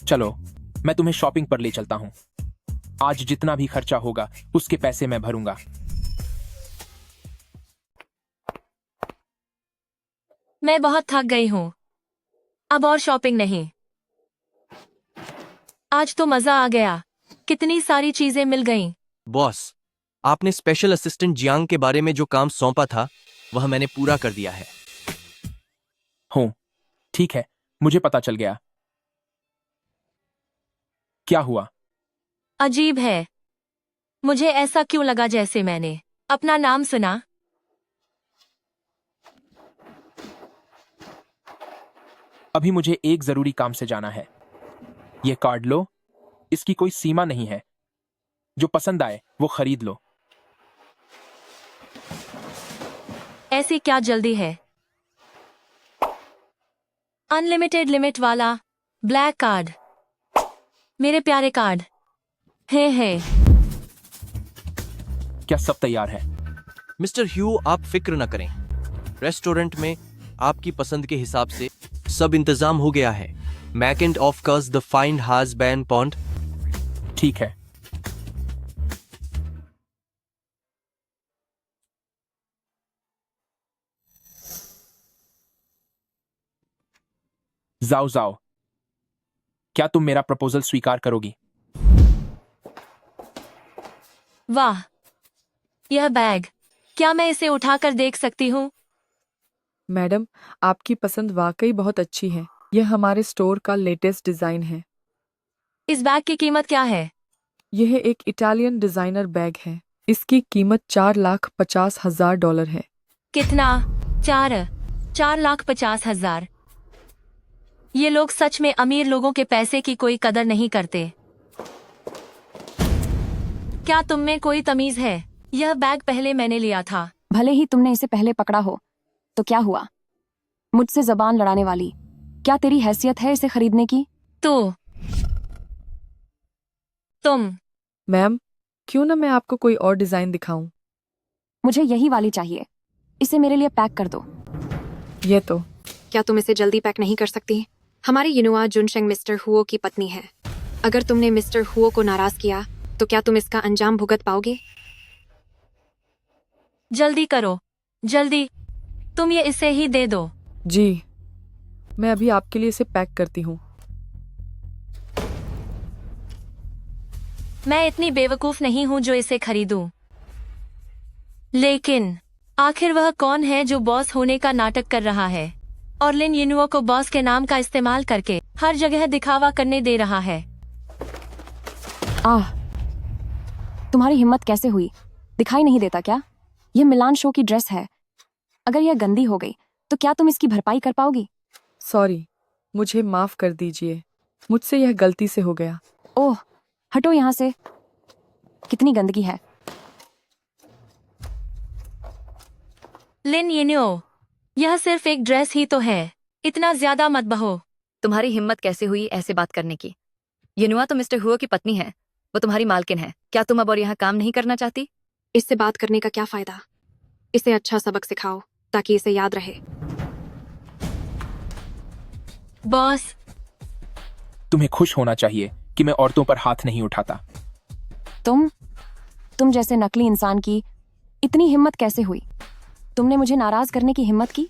चलो, मैं तुम्हें शॉपिंग पर ले चलता हूँ। आज जितना भी खर्चा होगा उसके पैसे मैं भरूंगा। मैं बहुत थक गई हूँ, अब और शॉपिंग नहीं। आज तो मजा आ गया, कितनी सारी चीजें मिल गईं। बॉस, आपने स्पेशल असिस्टेंट जियांग के बारे में जो काम सौंपा था वह मैंने पूरा कर दिया है। हूँ, ठीक है, मुझे पता चल गया। क्या हुआ? अजीब है, मुझे ऐसा क्यों लगा जैसे मैंने अपना नाम सुना। अभी मुझे एक जरूरी काम से जाना है। ये कार्ड लो, इसकी कोई सीमा नहीं है। जो पसंद आए वो खरीद लो। ऐसी क्या जल्दी है? अनलिमिटेड लिमिट वाला ब्लैक कार्ड, मेरे प्यारे कार्ड। है क्या सब तैयार है? मिस्टर ह्यू, आप फिक्र न करें। रेस्टोरेंट में आपकी पसंद के हिसाब से सब इंतजाम हो गया है। मैकेंट ऑफ कर्स द फाइंड हाज बैन पॉन्ड। ठीक है। जाओ जाओ, क्या तुम मेरा प्रपोजल स्वीकार करोगी? वाह, यह बैग, क्या मैं इसे उठाकर देख सकती हूँ? मैडम, आपकी पसंद वाकई बहुत अच्छी है। यह हमारे स्टोर का लेटेस्ट डिजाइन है। इस बैग की कीमत क्या है? यह एक इटालियन डिजाइनर बैग है। इसकी कीमत $4,50,000 है। कितना? 4,50,000। ये लोग सच में अमीर लोगों के पैसे की कोई कदर नहीं करते। क्या तुम में कोई तमीज है? यह बैग पहले मैंने लिया था। भले ही तुमने इसे पहले पकड़ा हो, तो क्या हुआ? मुझसे जबान लड़ाने वाली, क्या तेरी हैसियत है इसे खरीदने की? तुम मैम, क्यों ना मैं आपको कोई और डिजाइन दिखाऊं? मुझे यही वाली चाहिए। इसे मेरे लिए पैक कर दो। ये तो। क्या तुम इसे जल्दी पैक नहीं कर सकती? हमारी युनुआ जुनशेंग मिस्टर हुओ की पत्नी है। अगर तुमने मिस्टर हुओ को नाराज किया तो क्या तुम इसका अंजाम भुगत पाओगे? जल्दी करो, जल्दी, तुम ये इसे ही दे दो। जी, मैं अभी आपके लिए इसे पैक करती हूँ। मैं इतनी बेवकूफ नहीं हूं जो इसे खरीदूं। लेकिन आखिर वह कौन है जो बॉस होने का नाटक कर रहा है और लिन यिनुओ को बॉस के नाम का इस्तेमाल करके हर जगह दिखावा करने दे रहा है? तुम्हारी हिम्मत कैसे हुई? दिखाई नहीं देता क्या? यह मिलान शो की ड्रेस है। अगर यह गंदी हो गई तो क्या तुम इसकी भरपाई कर पाओगी? सॉरी, मुझे माफ कर दीजिए। मुझसे यह गलती से हो गया। ओह, हटो यहाँ से। कितनी गंदगी है। लिन यिनुओ, यह सिर्फ एक ड्रेस ही तो है, इतना ज्यादा मत बहो। तुम्हारी हिम्मत कैसे हुई ऐसे बात करने की? यनुआ तो मिस्टर हुओ की पत्नी है, वो तुम्हारी मालकिन है। क्या तुम अब और यहाँ काम नहीं करना चाहती? इससे बात करने का क्या फायदा? इसे अच्छा सबक सिखाओ ताकि इसे याद रहे। बॉस, तुम्हें खुश होना चाहिए कि मैं औरतों पर हाथ नहीं उठाता। तुम जैसे नकली इंसान की इतनी हिम्मत कैसे हुई? तुमने मुझे नाराज करने की हिम्मत की?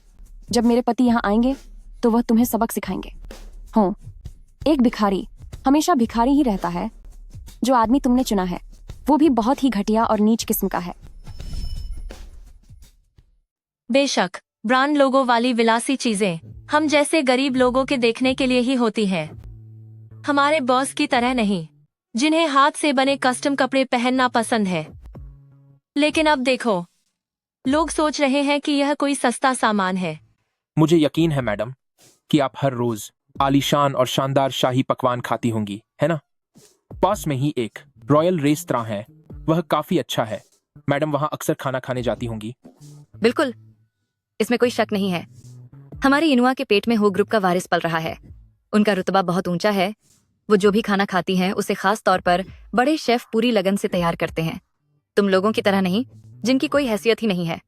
जब मेरे पति यहाँ आएंगे तो वह तुम्हें सबक सिखाएंगे। हो, एक भिखारी हमेशा भिखारी ही रहता है। जो आदमी तुमने चुना है वो भी बहुत ही घटिया और नीच किस्म का है। बेशक ब्रांड लोगों वाली विलासी चीजें हम जैसे गरीब लोगों के देखने के लिए ही होती हैं, हमारे बॉस की तरह नहीं, जिन्हें हाथ से बने कस्टम कपड़े पहनना पसंद है। लेकिन अब देखो, लोग सोच रहे हैं कि यह कोई सस्ता सामान है। मुझे यकीन है मैडम कि आप हर रोज आलीशान और शानदार शाही पकवान खाती होंगी, है ना? पास में ही एक रॉयल रेस्तरां है, वह काफी अच्छा है। मैडम वहां अक्सर खाना खाने जाती होंगी। बिल्कुल, इसमें कोई शक नहीं है। हमारी इनुआ के पेट में हो ग्रुप का वारिस पल रहा है। उनका रुतबा बहुत ऊंचा है। वो जो भी खाना खाती हैं उसे खास तौर पर बड़े शेफ पूरी लगन से तैयार करते हैं। तुम लोगों की तरह नहीं, जिनकी कोई हैसियत ही नहीं है।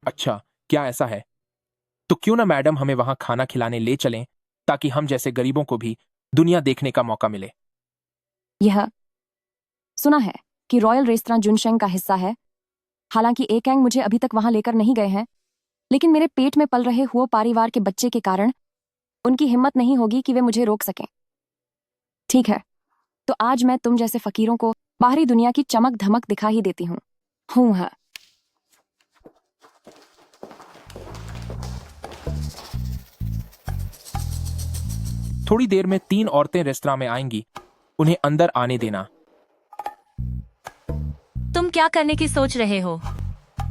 अच्छा, क्या ऐसा है? तो क्यों ना मैडम हमें वहां खाना खिलाने ले चलें, ताकि हम जैसे गरीबों को भी दुनिया देखने का मौका मिले। यह सुना है कि रॉयल रेस्तरां जुनशेंग का हिस्सा है। हालांकि एकेंग मुझे अभी तक वहां लेकर नहीं गए हैं, लेकिन मेरे पेट में पल रहे हुए परिवार के बच्चे के कारण उनकी हिम्मत नहीं होगी कि वे मुझे रोक सकें। ठीक है, तो आज मैं तुम जैसे फकीरों को बाहरी दुनिया की चमक धमक दिखा ही देती हूँ। हाँ। थोड़ी देर में 3 औरतें रेस्तरां में आएंगी, उन्हें अंदर आने देना। तुम क्या करने की सोच रहे हो?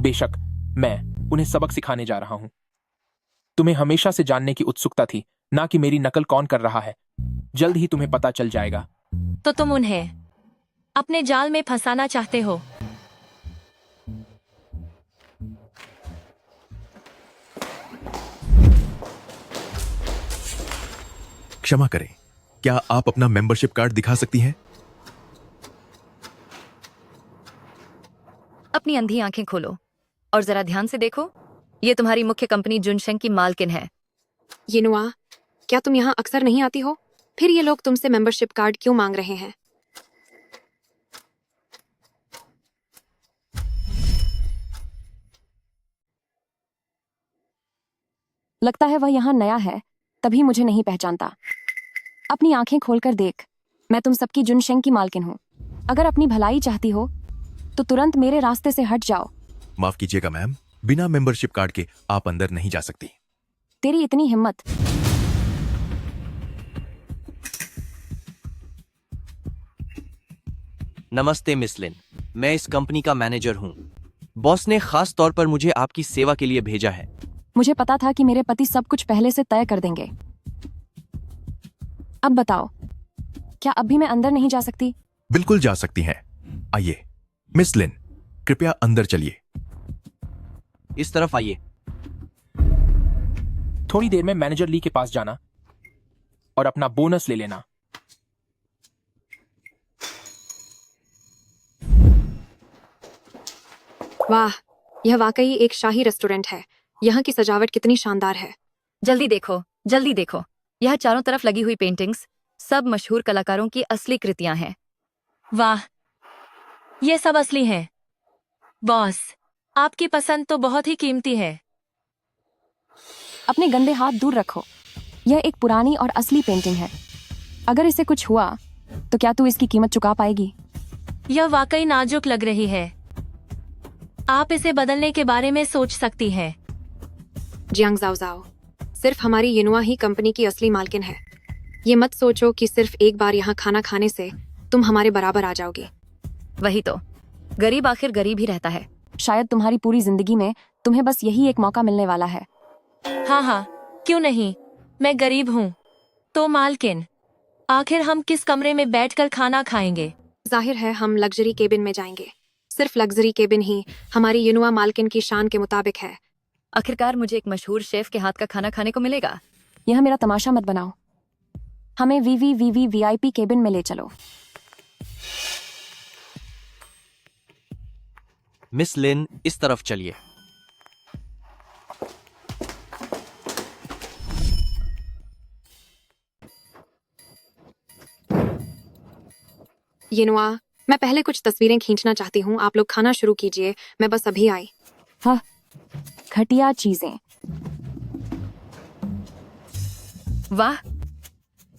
बेशक, मैं उन्हें सबक सिखाने जा रहा हूं। तुम्हें हमेशा से जानने की उत्सुकता थी, ना कि मेरी नकल कौन कर रहा है। जल्द ही तुम्हें पता चल जाएगा। तो तुम उन्हें अपने जाल में फंसाना चाहते हो? क्षमा करें, क्या आप अपना मेंबरशिप कार्ड दिखा सकती हैं? अपनी अंधी आंखें खोलो और जरा ध्यान से देखो। ये तुम्हारी मुख्य कंपनी जुनशेंग की मालकिन है। यिनुआ, क्या तुम यहाँ अक्सर नहीं आती हो? फिर ये लोग तुमसे मेंबरशिप कार्ड क्यों मांग रहे हैं? लगता है वह यहाँ नया है, तभी मुझे नहीं पहचानता। अपनी आंखें खोलकर देख, मैं तुम सबकी जुनशेंग की मालकिन हूँ। अगर अपनी भलाई चाहती हो तो तुरंत मेरे रास्ते से हट जाओ। माफ कीजिएगा मैम, बिना मेंबरशिप कार्ड के आप अंदर नहीं जा सकती। तेरी इतनी हिम्मत! नमस्ते मिस लिन, मैं इस कंपनी का मैनेजर हूँ। बॉस ने खास तौर पर मुझे आपकी सेवा के लिए भेजा है। मुझे पता था कि मेरे पति सब कुछ पहले से तय कर देंगे। अब बताओ, क्या अब भी मैं अंदर नहीं जा सकती? बिल्कुल जा सकती हैं। आइए मिस लिन, कृपया अंदर चलिए। इस तरफ आइए। थोड़ी देर में मैनेजर ली के पास जाना और अपना बोनस ले लेना। वाह, यह वाकई एक शाही रेस्टोरेंट है। यहाँ की सजावट कितनी शानदार है। जल्दी देखो, जल्दी देखो। यह चारों तरफ लगी हुई पेंटिंग्स सब मशहूर कलाकारों की असली कृतियां हैं। वाह, ये सब असली है। बॉस, आपकी पसंद तो बहुत ही कीमती है। अपने गंदे हाथ दूर रखो। यह एक पुरानी और असली पेंटिंग है। अगर इसे कुछ हुआ तो क्या तू इसकी कीमत चुका पाएगी? यह वाकई नाजुक लग रही है। आप इसे बदलने के बारे में सोच सकती हैं। जियांग जाओ जाओ, सिर्फ हमारी यिनुआ ही कंपनी की असली मालकिन है। ये मत सोचो कि सिर्फ एक बार यहाँ खाना खाने से तुम हमारे बराबर आ जाओगे। वही तो, गरीब आखिर गरीब ही रहता है। शायद तुम्हारी पूरी जिंदगी में तुम्हें बस यही एक मौका मिलने वाला है। हाँ हाँ, क्यों नहीं। मैं गरीब हूँ तो मालकिन। आखिर हम किस कमरे में बैठकर खाना खाएंगे? जाहिर है हम लग्जरी केबिन में जाएंगे। सिर्फ लग्जरी केबिन ही हमारी यिनुआ मालकिन की शान के मुताबिक है। आखिरकार मुझे एक मशहूर शेफ के हाथ का खाना खाने को मिलेगा। यह मेरा तमाशा मत बनाओ। हमें वीआईपी केबिन में ले चलो। मिस लिन, इस तरफ चलिए। यिनुआ, मैं पहले कुछ तस्वीरें खींचना चाहती हूँ। आप लोग खाना शुरू कीजिए, मैं बस अभी आई। हाँ, घटिया चीजें। वाह,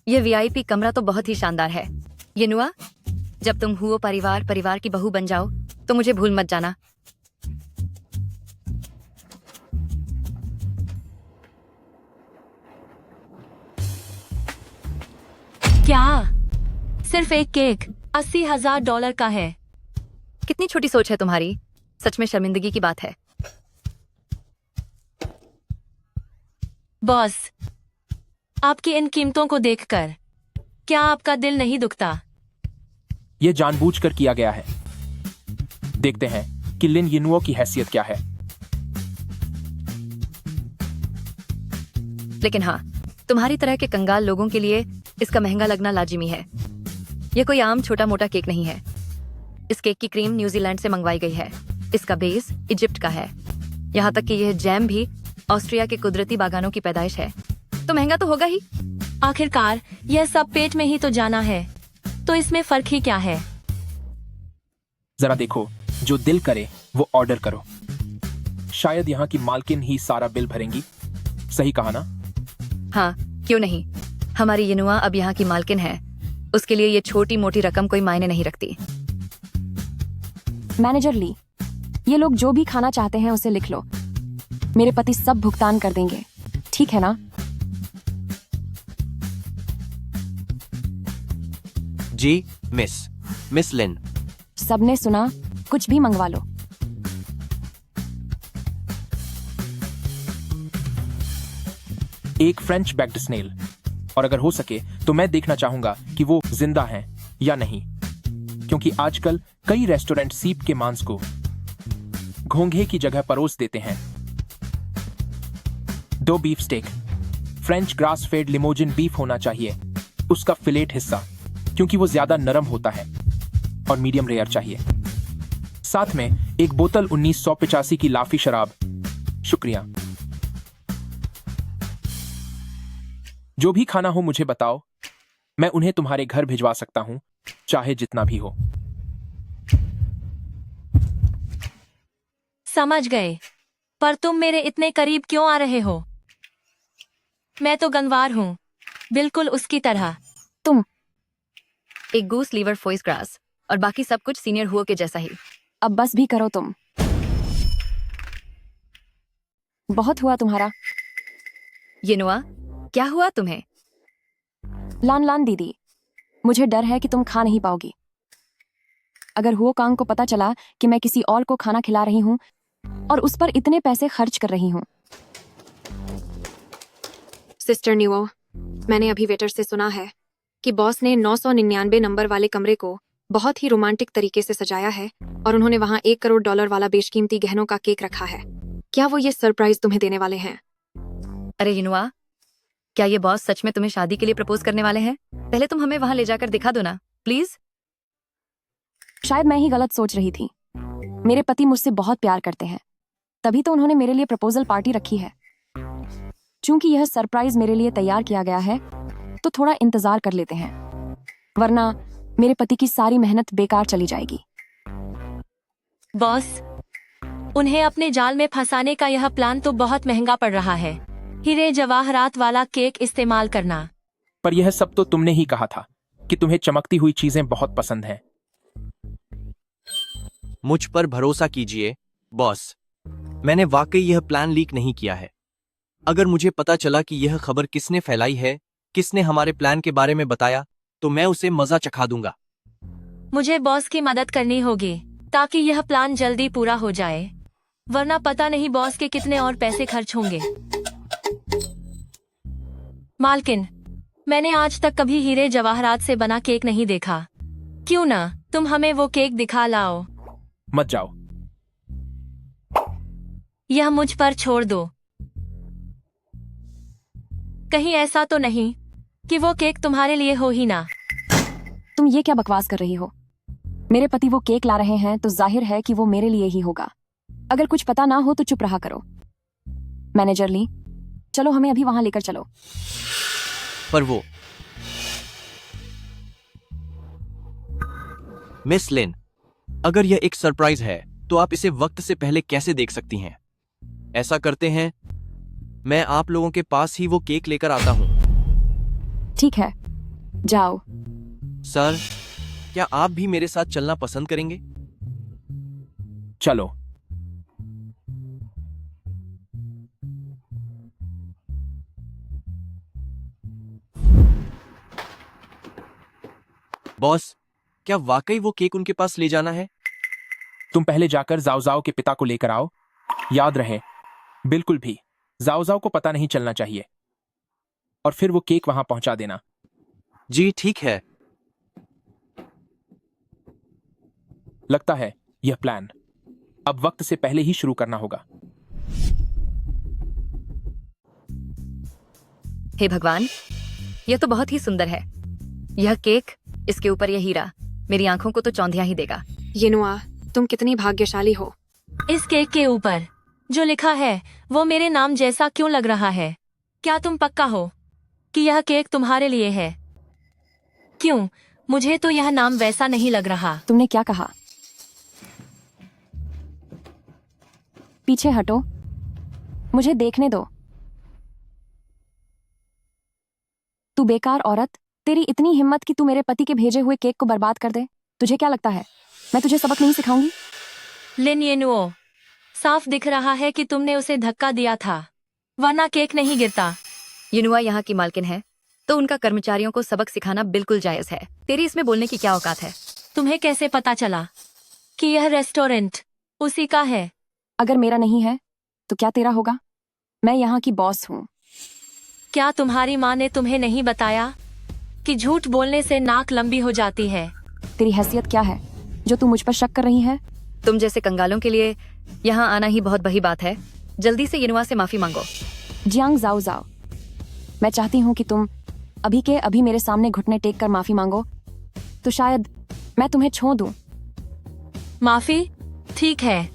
यह वीआईपी कमरा तो बहुत ही शानदार है। यिनुआ, जब तुम हुओ परिवार की बहू बन जाओ तो मुझे भूल मत जाना। क्या? सिर्फ एक केक $80,000 का है। कितनी छोटी सोच है तुम्हारी। सच में शर्मिंदगी की बात है। बॉस, आपकी इन कीमतों को देखकर क्या आपका दिल नहीं दुखता? यह जानबूझकर किया गया है। देखते हैं कि लिन यिनुओ की हैसियत क्या है। लेकिन हाँ, तुम्हारी तरह के कंगाल लोगों के लिए इसका महंगा लगना लाजिमी है। यह कोई आम छोटा मोटा केक नहीं है। इस केक की क्रीम न्यूजीलैंड से मंगवाई गई है। इसका बेस इजिप्ट का है। यहाँ तक कि यह जैम भी ऑस्ट्रिया के कुदरती बागानों की पैदाइश है, तो महंगा तो होगा ही। आखिरकार यह सब पेट में ही तो जाना है, तो इसमें फर्क ही क्या है। जरा देखो, जो दिल करे वो ऑर्डर करो। शायद यहाँ की मालकिन ही सारा बिल भरेंगी। सही कहा ना? हाँ, क्यों नहीं। हमारी यनुआ अब यहाँ की मालकिन है, उसके लिए ये छोटी मोटी रकम कोई मायने नहीं रखती। मैनेजर ली, ये लोग जो भी खाना चाहते हैं उसे लिख लो। मेरे पति सब भुगतान कर देंगे, ठीक है ना? जी मिस लिन। सबने सुना, कुछ भी मंगवा लो। एक फ्रेंच बैक्ड स्नेल, और अगर हो सके तो मैं देखना चाहूंगा कि वो जिंदा हैं या नहीं, क्योंकि आजकल कई रेस्टोरेंट सीप के मांस को घोंघे की जगह परोस देते हैं। 2 beef steak, French grass fed limousine beef होना चाहिए, उसका फिलेट हिस्सा, क्योंकि वो ज्यादा नरम होता है, और मीडियम रेयर चाहिए। साथ में एक बोतल 1985 की लाफी शराब। शुक्रिया। जो भी खाना हो मुझे बताओ, मैं उन्हें तुम्हारे घर भिजवा सकता हूं, चाहे जितना भी हो। समझ गए, पर तुम मेरे इतने करीब क्यों आ रहे हो? मैं तो गंवार हूँ, बिल्कुल उसकी तरह। तुम एक गूस लीवर फोइस ग्रास, और बाकी सब कुछ सीनियर हुओ के जैसा ही। अब बस भी करो तुम, बहुत हुआ तुम्हारा। यनुआ, क्या हुआ तुम्हें? लान दीदी, मुझे डर है कि तुम खा नहीं पाओगी। अगर हुओ कांग को पता चला कि मैं किसी और को खाना खिला रही हूँ और उस पर इतने पैसे खर्च कर रही हूँ। सिस्टर न्यूओ, मैंने अभी वेटर से सुना है कि बॉस ने 999 नंबर वाले कमरे को बहुत ही रोमांटिक तरीके से सजाया है, और उन्होंने वहां $1 करोड़ वाला बेशकीमती गहनों का केक रखा है। क्या वो ये सरप्राइज तुम्हें देने वाले हैं? अरे यनुआ, क्या ये बॉस सच में तुम्हें शादी के लिए प्रपोज करने वाले हैं? पहले तुम हमें वहां ले जाकर दिखा दो ना, प्लीज। शायद मैं ही गलत सोच रही थी। मेरे पति मुझसे बहुत प्यार करते हैं, तभी तो उन्होंने मेरे लिए प्रपोजल पार्टी रखी है। चूंकि यह सरप्राइज मेरे लिए तैयार किया गया है, तो थोड़ा इंतजार कर लेते हैं, वरना मेरे पति की सारी मेहनत बेकार चली जाएगी। बॉस, उन्हें अपने जाल में फंसाने का यह प्लान तो बहुत महंगा पड़ रहा है। हीरे जवाहरात वाला केक इस्तेमाल करना। पर यह सब तो तुमने ही कहा था कि तुम्हें चमकती हुई चीजें बहुत पसंद हैं। मुझ पर भरोसा कीजिए बॉस, मैंने वाकई यह प्लान लीक नहीं किया है। अगर मुझे पता चला कि यह खबर किसने फैलाई है, किसने हमारे प्लान के बारे में बताया, तो मैं उसे मजा चखा दूंगा। मुझे बॉस की मदद करनी होगी ताकि यह प्लान जल्दी पूरा हो जाए, वरना पता नहीं बॉस के कितने और पैसे खर्च होंगे। मालकिन, मैंने आज तक कभी हीरे जवाहरात से बना केक नहीं देखा। क्यों ना तुम हमें वो केक दिखा लाओ। मत जाओ, यह मुझ पर छोड़ दो। कहीं ऐसा तो नहीं कि वो केक तुम्हारे लिए हो ही ना? तुम ये क्या बकवास कर रही हो? मेरे पति वो केक ला रहे हैं तो जाहिर है कि वो मेरे लिए ही होगा। अगर कुछ पता ना हो तो चुप रहा करो। मैनेजर ली, चलो हमें अभी वहां लेकर चलो। पर वो मिस लिन, अगर यह एक सरप्राइज है तो आप इसे वक्त से पहले कैसे देख सकती हैं? ऐसा करते हैं, मैं आप लोगों के पास ही वो केक लेकर आता हूं। ठीक है, जाओ। सर, क्या आप भी मेरे साथ चलना पसंद करेंगे? चलो। बॉस, क्या वाकई वो केक उनके पास ले जाना है? तुम पहले जाकर जाओ के पिता को लेकर आओ। याद रहे, बिल्कुल भी जाओ को पता नहीं चलना चाहिए, और फिर वो केक वहां पहुंचा देना। जी ठीक है। लगता है यह प्लान अब वक्त से पहले ही शुरू करना होगा। हे भगवान, यह तो बहुत ही सुंदर है। यह केक, इसके ऊपर यह हीरा, मेरी आंखों को तो चौंधियां ही देगा। येनुआ, तुम कितनी भाग्यशाली हो। इस केक के ऊपर जो लिखा है वो मेरे नाम जैसा क्यों लग रहा है? क्या तुम पक्का हो कि यह केक तुम्हारे लिए है? क्यों? मुझे तो यह नाम वैसा नहीं लग रहा। तुमने क्या कहा? पीछे हटो, मुझे देखने दो। तू बेकार औरत, तेरी इतनी हिम्मत कि तू मेरे पति के भेजे हुए केक को बर्बाद कर दे। तुझे क्या लगता है मैं तुझे सबक नहीं सिखाऊंगी? लिन येनुओ, साफ दिख रहा है कि तुमने उसे धक्का दिया था, वरना केक नहीं गिरता। युनुआ यहाँ की मालकिन है, तो उनका कर्मचारियों को सबक सिखाना बिल्कुल जायज है। तेरी इसमें बोलने की क्या औकात है? तुम्हें कैसे पता चला कि यह रेस्टोरेंट उसी का है? अगर मेरा नहीं है तो क्या तेरा होगा? मैं यहाँ की बॉस हूँ। क्या तुम्हारी माँ ने तुम्हें नहीं बताया कि झूठ बोलने से नाक लंबी हो जाती है? तेरी हैसियत क्या है जो तू मुझ पर शक कर रही है? तुम जैसे कंगालों के लिए यहाँ आना ही बहुत बड़ी बात है। जल्दी से युनुआ से माफी मांगो। जियांग जाओ जाओ, मैं चाहती हूँ कि तुम अभी के अभी मेरे सामने घुटने टेक कर माफी मांगो, तो शायद मैं तुम्हें छोड़ दूं। माफी? ठीक है,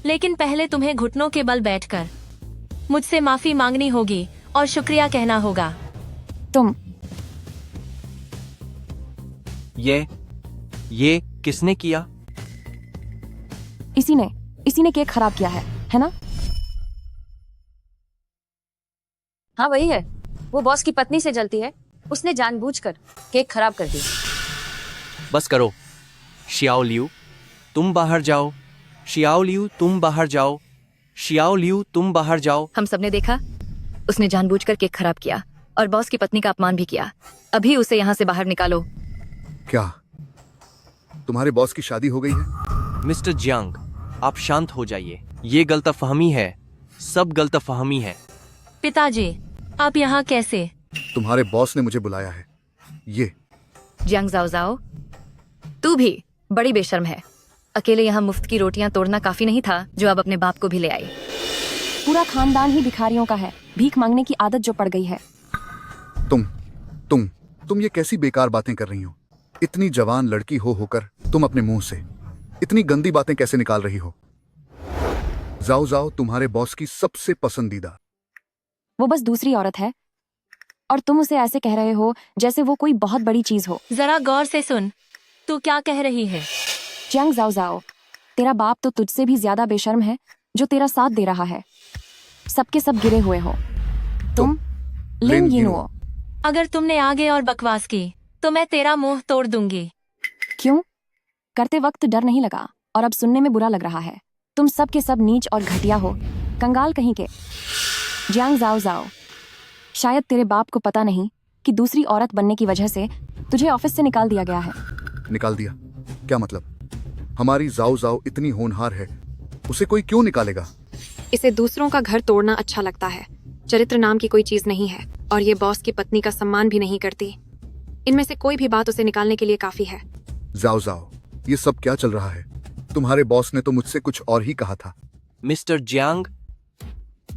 लेकिन पहले तुम्हें घुटनों के बल बैठकर मुझसे माफी मांगनी होगी और शुक्रिया कहना होगा। तुम ये किसने किया? इसी ने केक खराब किया है ना? हाँ वही है, वो बॉस की पत्नी से जलती है। उसने जानबूझकर केक खराब कर दिया। बस करो। शियाओ लियू, तुम बाहर जाओ। शियाओ लियू, तुम बाहर जाओ। शियाओ लियू, तुम बाहर जाओ। हम सबने देखा, उसने जानबूझकर केक खराब किया और बॉस की पत्नी का अपमान भी किया। अभी उसे यहाँ से बाहर निकालो। क्या तुम्हारे बॉस की शादी हो गई है? मिस्टर जियांग, आप शांत हो जाइए। ये गलतफहमी है, सब गलतफहमी है। पिताजी, आप यहाँ कैसे? तुम्हारे बॉस ने मुझे बुलाया है। ये जियांग जाओ जाओ, तू भी बड़ी बेशर्म है। अकेले यहाँ मुफ्त की रोटियां तोड़ना काफी नहीं था जो अब अपने बाप को भी ले आई। पूरा खानदान ही भिखारियों का है। भीख मांगने की आदत जो पड़ गई है। तुम ये कैसी बेकार बातें कर रही हो? इतनी जवान लड़की होकर तुम अपने मुंह से इतनी गंदी बातें कैसे निकाल रही हो? जाओ जाओ तुम्हारे बॉस की सबसे पसंदीदा। वो बस दूसरी औरत है और तुम उसे ऐसे कह रहे हो जैसे वो कोई बहुत बड़ी चीज हो। जरा गौर से सुन, तू क्या कह रही है? जियांग जाओ जाओ, तेरा बाप तो तुझसे भी ज्यादा बेशर्म है जो तेरा साथ दे रहा है। सबके सब गिरे हुए हो तुम। लिन यिनुओ, अगर तुमने आगे और बकवास की तो मैं तेरा मुंह तोड़ दूंगी। क्यों? करते वक्त डर नहीं लगा और अब सुनने में बुरा लग रहा है। तुम सब के सब नीच और घटिया हो, कंगाल कहीं के। जियांग जाओ जाओ, शायद तेरे बाप को पता नहीं कि दूसरी औरत बनने की वजह से तुझे ऑफिस से निकाल दिया गया है। निकाल दिया? क्या मतलब? हमारी जाओ जाओ इतनी होनहार है, उसे कोई क्यों निकालेगा? इसे दूसरों का घर तोड़ना अच्छा लगता है। चरित्र नाम की कोई चीज नहीं है और ये बॉस की पत्नी का सम्मान भी नहीं करती। इनमें से कोई भी बात उसे निकालने के लिए काफी है। जाओ जाओ, ये सब क्या चल रहा है? तुम्हारे बॉस ने तो मुझसे कुछ और ही कहा था। मिस्टर जियांग,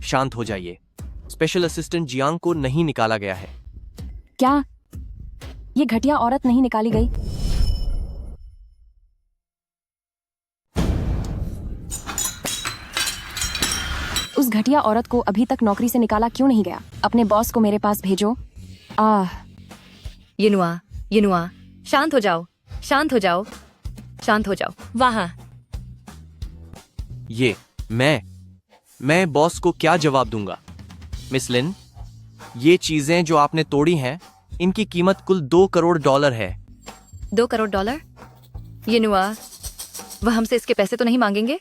शांत हो जाइए। स्पेशल असिस्टेंट जियांग को नहीं निकाला गया है। क्या ये घटिया औरत नहीं निकाली गई? उस घटिया औरत को अभी तक नौकरी से निकाला क्यों नहीं गया? अपने बॉस को मेरे पास भेजो। युनुआ, शांत हो जाओ, शांत हो जाओ, शांत हो जाओ। वाह, ये मैं बॉस को क्या जवाब दूंगा? मिस लिन, ये चीजें जो आपने तोड़ी हैं, इनकी कीमत कुल $2 करोड़ है। $2 करोड़? युनुआ, वह हमसे इसके पैसे तो नहीं मांगेंगे?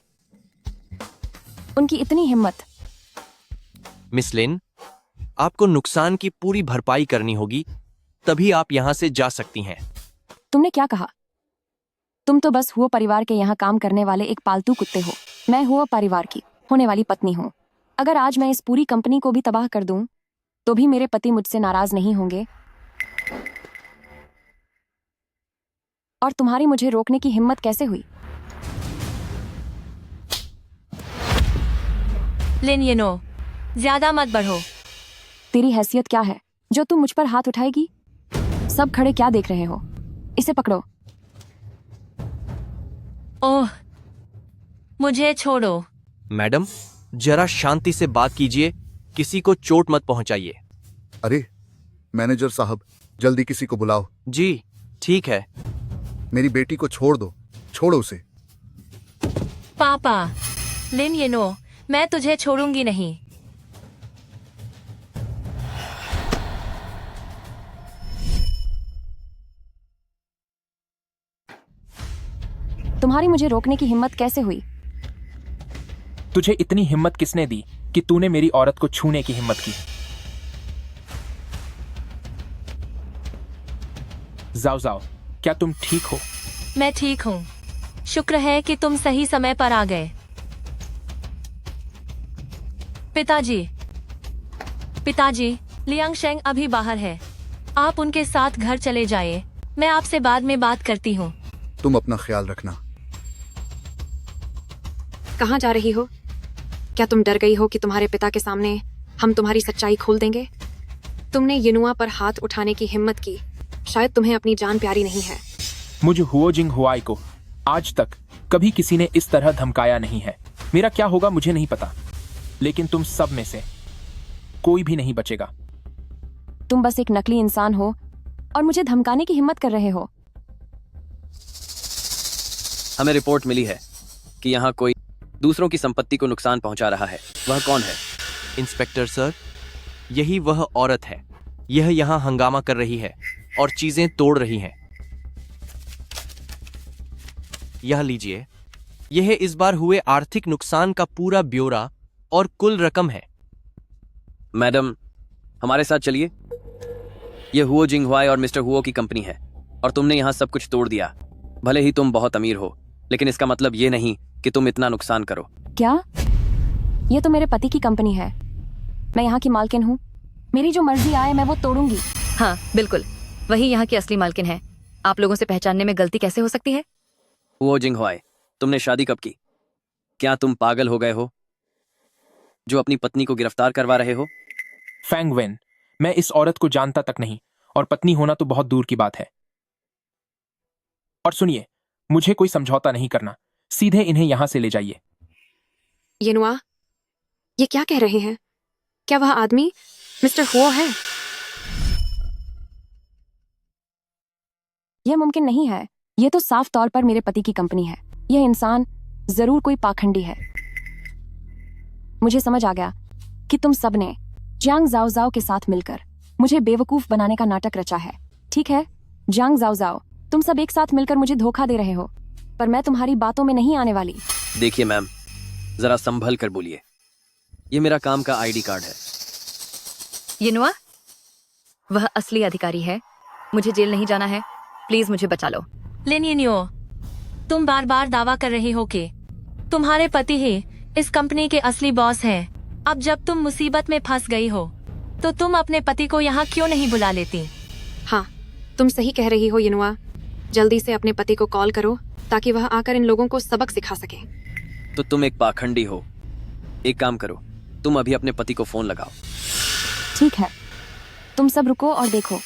उनकी इतनी हिम्मत। मिस लिन, आपको नुकसान की पूरी भरपाई करनी होगी, तभी आप यहां से जा सकती हैं। तुमने क्या कहा? तुम तो बस हुआ परिवार के यहाँ काम करने वाले एक पालतू कुत्ते हो। मैं हुआ परिवार की होने वाली पत्नी हूँ। अगर आज मैं इस पूरी कंपनी को भी तबाह कर दूं, तो भी मेरे पति मुझसे नाराज नहीं होंगे। और तुम्हारी मुझे रोकने की हिम्मत कैसे हुई? लिन येनो, ज्यादा मत बढ़ो। तेरी हैसियत क्या है जो तुम मुझ पर हाथ उठाएगी? सब खड़े क्या देख रहे हो? इसे पकड़ो। ओह, मुझे छोड़ो। मैडम, जरा शांति से बात कीजिए, किसी को चोट मत पहुंचाइए। अरे मैनेजर साहब, जल्दी किसी को बुलाओ। जी ठीक है। मेरी बेटी को छोड़ दो, छोड़ो उसे। पापा, लिन येनो, मैं तुझे छोड़ूंगी नहीं। तुम्हारी मुझे रोकने की हिम्मत कैसे हुई? तुझे इतनी हिम्मत किसने दी कि तूने मेरी औरत को छूने की हिम्मत की? जाओ जाओ, क्या तुम ठीक हो? मैं ठीक हूँ, शुक्र है कि तुम सही समय पर आ गए। पिताजी, पिताजी, लियांग शेंग अभी बाहर है, आप उनके साथ घर चले जाइए, मैं आपसे बाद में बात करती हूँ। तुम अपना ख्याल रखना। कहाँ जा रही हो? क्या तुम डर गई हो कि तुम्हारे पिता के सामने हम तुम्हारी सच्चाई खोल देंगे? तुमने यिनुआ पर हाथ उठाने की हिम्मत की, शायद तुम्हें अपनी जान प्यारी नहीं है। मुझे हुओ जिंग हुआई को आज तक कभी किसी ने इस तरह धमकाया नहीं है। मेरा क्या होगा मुझे नहीं पता, लेकिन तुम सब में से कोई भी नहीं बचेगा। तुम बस एक नकली इंसान हो और मुझे धमकाने की हिम्मत कर रहे हो। हमें रिपोर्ट मिली है कि यहाँ कोई दूसरों की संपत्ति को नुकसान पहुंचा रहा है। वह कौन है? इंस्पेक्टर सर, यही वह औरत है। यह यहाँ हंगामा कर रही है और चीजें तोड़ रही है। यह लीजिए, यह इस बार हुए आर्थिक नुकसान का पूरा ब्यौरा और कुल रकम है। मैडम, हमारे साथ चलिए। यह हुओ जिंगहुआई और मिस्टर हुओ की कंपनी है और तुमने यहाँ सब कुछ तोड़ दिया। भले ही तुम बहुत अमीर हो, लेकिन इसका मतलब ये नहीं कि तुम इतना नुकसान करो। क्या? ये तो मेरे पति की कंपनी है, मैं यहाँ की मालकिन हूँ। मेरी जो मर्जी आए मैं वो तोड़ूंगी। हाँ बिल्कुल, वही यहाँ की असली मालकिन है। आप लोगों से पहचानने में गलती कैसे हो सकती है? हुओ जिंगहुआई, तुमने शादी कब की? क्या तुम पागल हो गए हो जो अपनी पत्नी को गिरफ्तार करवा रहे हो? फैंग वेन, मैं इस औरत को जानता तक नहीं, और पत्नी होना तो बहुत दूर की बात है। और सुनिए, मुझे कोई समझौता नहीं करना, सीधे इन्हें यहां से ले जाइए। यिनुआ, ये क्या कह रहे हैं? क्या वह आदमी मिस्टर हुओ है? यह मुमकिन नहीं है। यह तो साफ तौर पर मेरे पति की कंपनी है। यह इंसान जरूर कोई पाखंडी है। मुझे समझ आ गया कि तुम सब ने जियांग जाओ जाओ के साथ मिलकर मुझे बेवकूफ बनाने का नाटक रचा है। ठीक है जियांग जाओ जाओ, तुम सब एक साथ मिलकर मुझे धोखा दे रहे हो, पर मैं तुम्हारी बातों में नहीं आने वाली। देखिए मैम, जरा संभल कर बोलिए। ये मेरा काम का आईडी कार्ड है। यिनुआ, वह असली अधिकारी है। मुझे जेल नहीं जाना है, प्लीज मुझे बचा लो। लिन येनो, तुम बार बार दावा कर रही हो कि तुम्हारे पति ही इस कंपनी के असली बॉस हैं। अब जब तुम मुसीबत में फंस गई हो तो तुम अपने पति को यहाँ क्यों नहीं बुला लेती? हाँ, तुम सही कह रही हो यिनुआ। जल्दी से अपने पति को कॉल करो ताकि वह आकर इन लोगों को सबक सिखा सके। तो तुम एक पाखंडी हो। एक काम करो, तुम अभी अपने पति को फोन लगाओ। ठीक है, तुम सब रुको और देखो।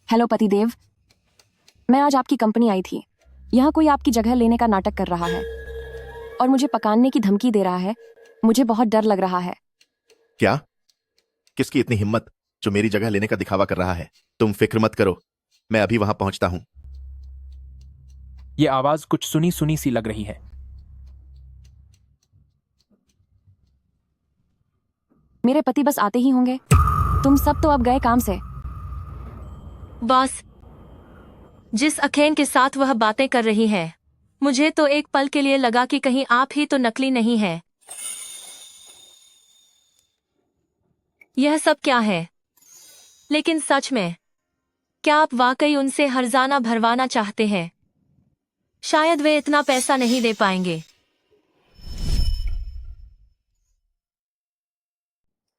हेलो पतिदेव, मैं आज आपकी कंपनी आई थी। यहाँ कोई आपकी जगह लेने का नाटक कर रहा है और मुझे पकाने की धमकी दे रहा है। मुझे बहुत डर लग रहा है। क्या? किसकी इतनी हिम्मत जो मेरी जगह लेने का दिखावा कर रहा है? तुम फिक्र मत करो, मैं अभी वहां पहुंचता हूं। ये आवाज कुछ सुनी सुनी सी लग रही है। मेरे पति बस आते ही होंगे। तुम सब तो अब गए काम से। बॉस, जिस अखेन के साथ वह बातें कर रही है, मुझे तो एक पल के लिए लगा कि कहीं आप ही तो नकली नहीं है। यह सब क्या है? लेकिन सच में क्या आप वाकई उनसे हर्जाना भरवाना चाहते हैं? शायद वे इतना पैसा नहीं दे पाएंगे।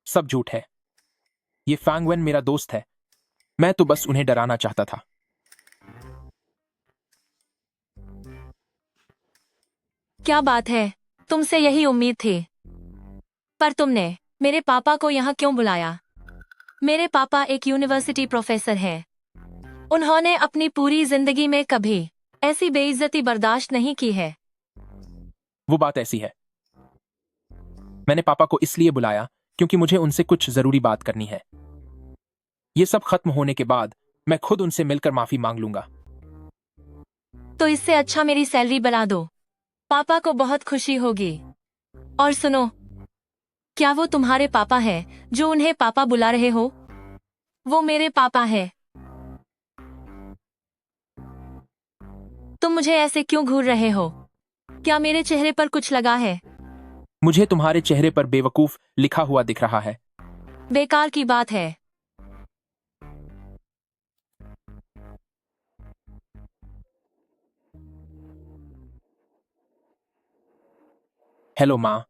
सब झूठ है। ये फैंग वेन मेरा दोस्त है, मैं तो बस उन्हें डराना चाहता था। क्या बात है, तुमसे यही उम्मीद थी। पर तुमने मेरे पापा को यहाँ क्यों बुलाया? मेरे पापा एक यूनिवर्सिटी प्रोफेसर हैं। उन्होंने अपनी पूरी जिंदगी में कभी ऐसी बेइज्जती बर्दाश्त नहीं की है। वो बात ऐसी है, मैंने पापा को इसलिए बुलाया क्योंकि मुझे उनसे कुछ जरूरी बात करनी है। ये सब खत्म होने के बाद मैं खुद उनसे मिलकर माफी मांग लूंगा। तो इससे अच्छा मेरी सैलरी बढ़ा दो, पापा को बहुत खुशी होगी। और सुनो, क्या वो तुम्हारे पापा है जो उन्हें पापा बुला रहे हो? वो मेरे पापा है। तुम मुझे ऐसे क्यों घूर रहे हो? क्या मेरे चेहरे पर कुछ लगा है? मुझे तुम्हारे चेहरे पर बेवकूफ लिखा हुआ दिख रहा है। बेकार की बात है। हेलो माँ,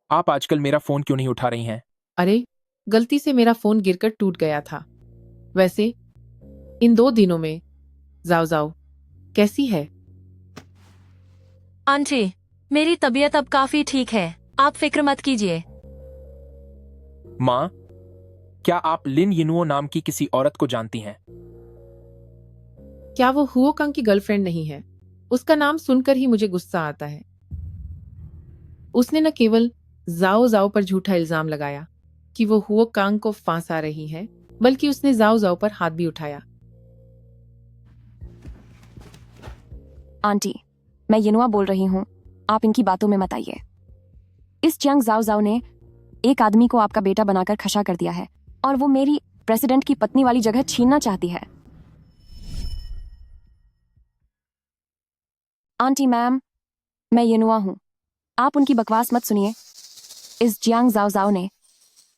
आप आजकल मेरा फोन क्यों नहीं उठा रही हैं? अरे, गलती से मेरा फोन गिरकर टूट गया था। वैसे इन 2 दिनों में जाओ जाओ कैसी है? आंटी, मेरी तबीयत अब काफी ठीक है, आप फिक्र मत कीजिए। माँ, क्या आप लिन यिनुओ नाम की किसी औरत को जानती हैं? क्या वो हुओ कांग की गर्लफ्रेंड नहीं है? उसका नाम सुनकर ही मुझे गुस्सा आता है। उसने न केवल जाओ जाओ पर झूठा इल्जाम लगाया कि वो हुओ कांग को फांसा रही है, बल्कि उसने जाओ जाओ पर हाथ भी उठाया। आंटी, मैं यिनुआ बोल रही हूँ, आप इनकी बातों में मत आइए। इस जियांग जाओ जाओ ने एक आदमी को आपका बेटा बनाकर खशा कर दिया है और वो मेरी प्रेसिडेंट की पत्नी वाली जगह छीनना चाहती है। आंटी मैम, मैं यिनुआ हूं, आप उनकी बकवास मत सुनिए। इस जियांग जाओ जाओ ने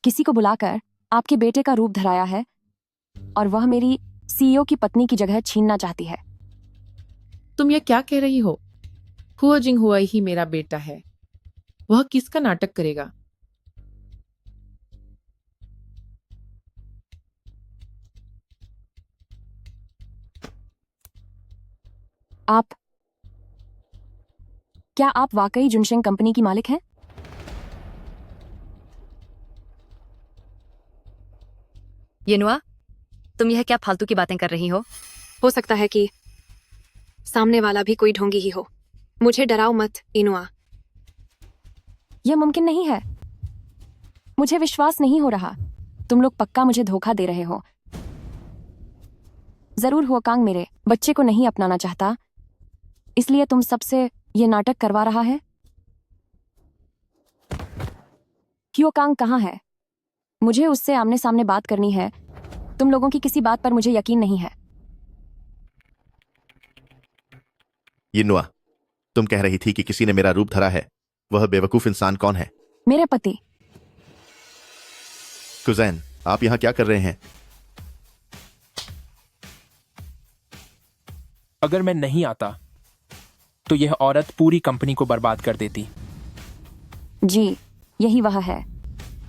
किसी को बुलाकर आपके बेटे का रूप धराया है और वह मेरी सीईओ की पत्नी की जगह छीनना चाहती है। तुम ये क्या कह रही हो? हुआ जिंग हुआ ही मेरा बेटा है। वह किसका नाटक करेगा? क्या आप वाकई जुनशेंग कंपनी की मालिक हैं? येनुआ, तुम यह क्या फालतू की बातें कर रही हो? हो सकता है कि सामने वाला भी कोई ढोंगी ही हो। मुझे डराओ मत, इनुआ। यह मुमकिन नहीं है। मुझे विश्वास नहीं हो रहा। तुम लोग पक्का मुझे धोखा दे रहे हो। जरूर हुआकांग मेरे बच्चे को नहीं अपनाना चाहता, इसलिए तुम सबसे ये नाटक करवा रहा है। हुआकांग कहाँ है? मुझे उससे आमने सामने बात करनी है। तुम लोगों की किसी बात पर मुझे यकीन नहीं है। यिनुआ, तुम कह रही थी कि किसी ने मेरा रूप धरा है। वह बेवकूफ इंसान कौन है? मेरे पति। कुजैन, आप यहाँ क्या कर रहे हैं? अगर मैं नहीं आता तो यह औरत पूरी कंपनी को बर्बाद कर देती। जी, यही वह है।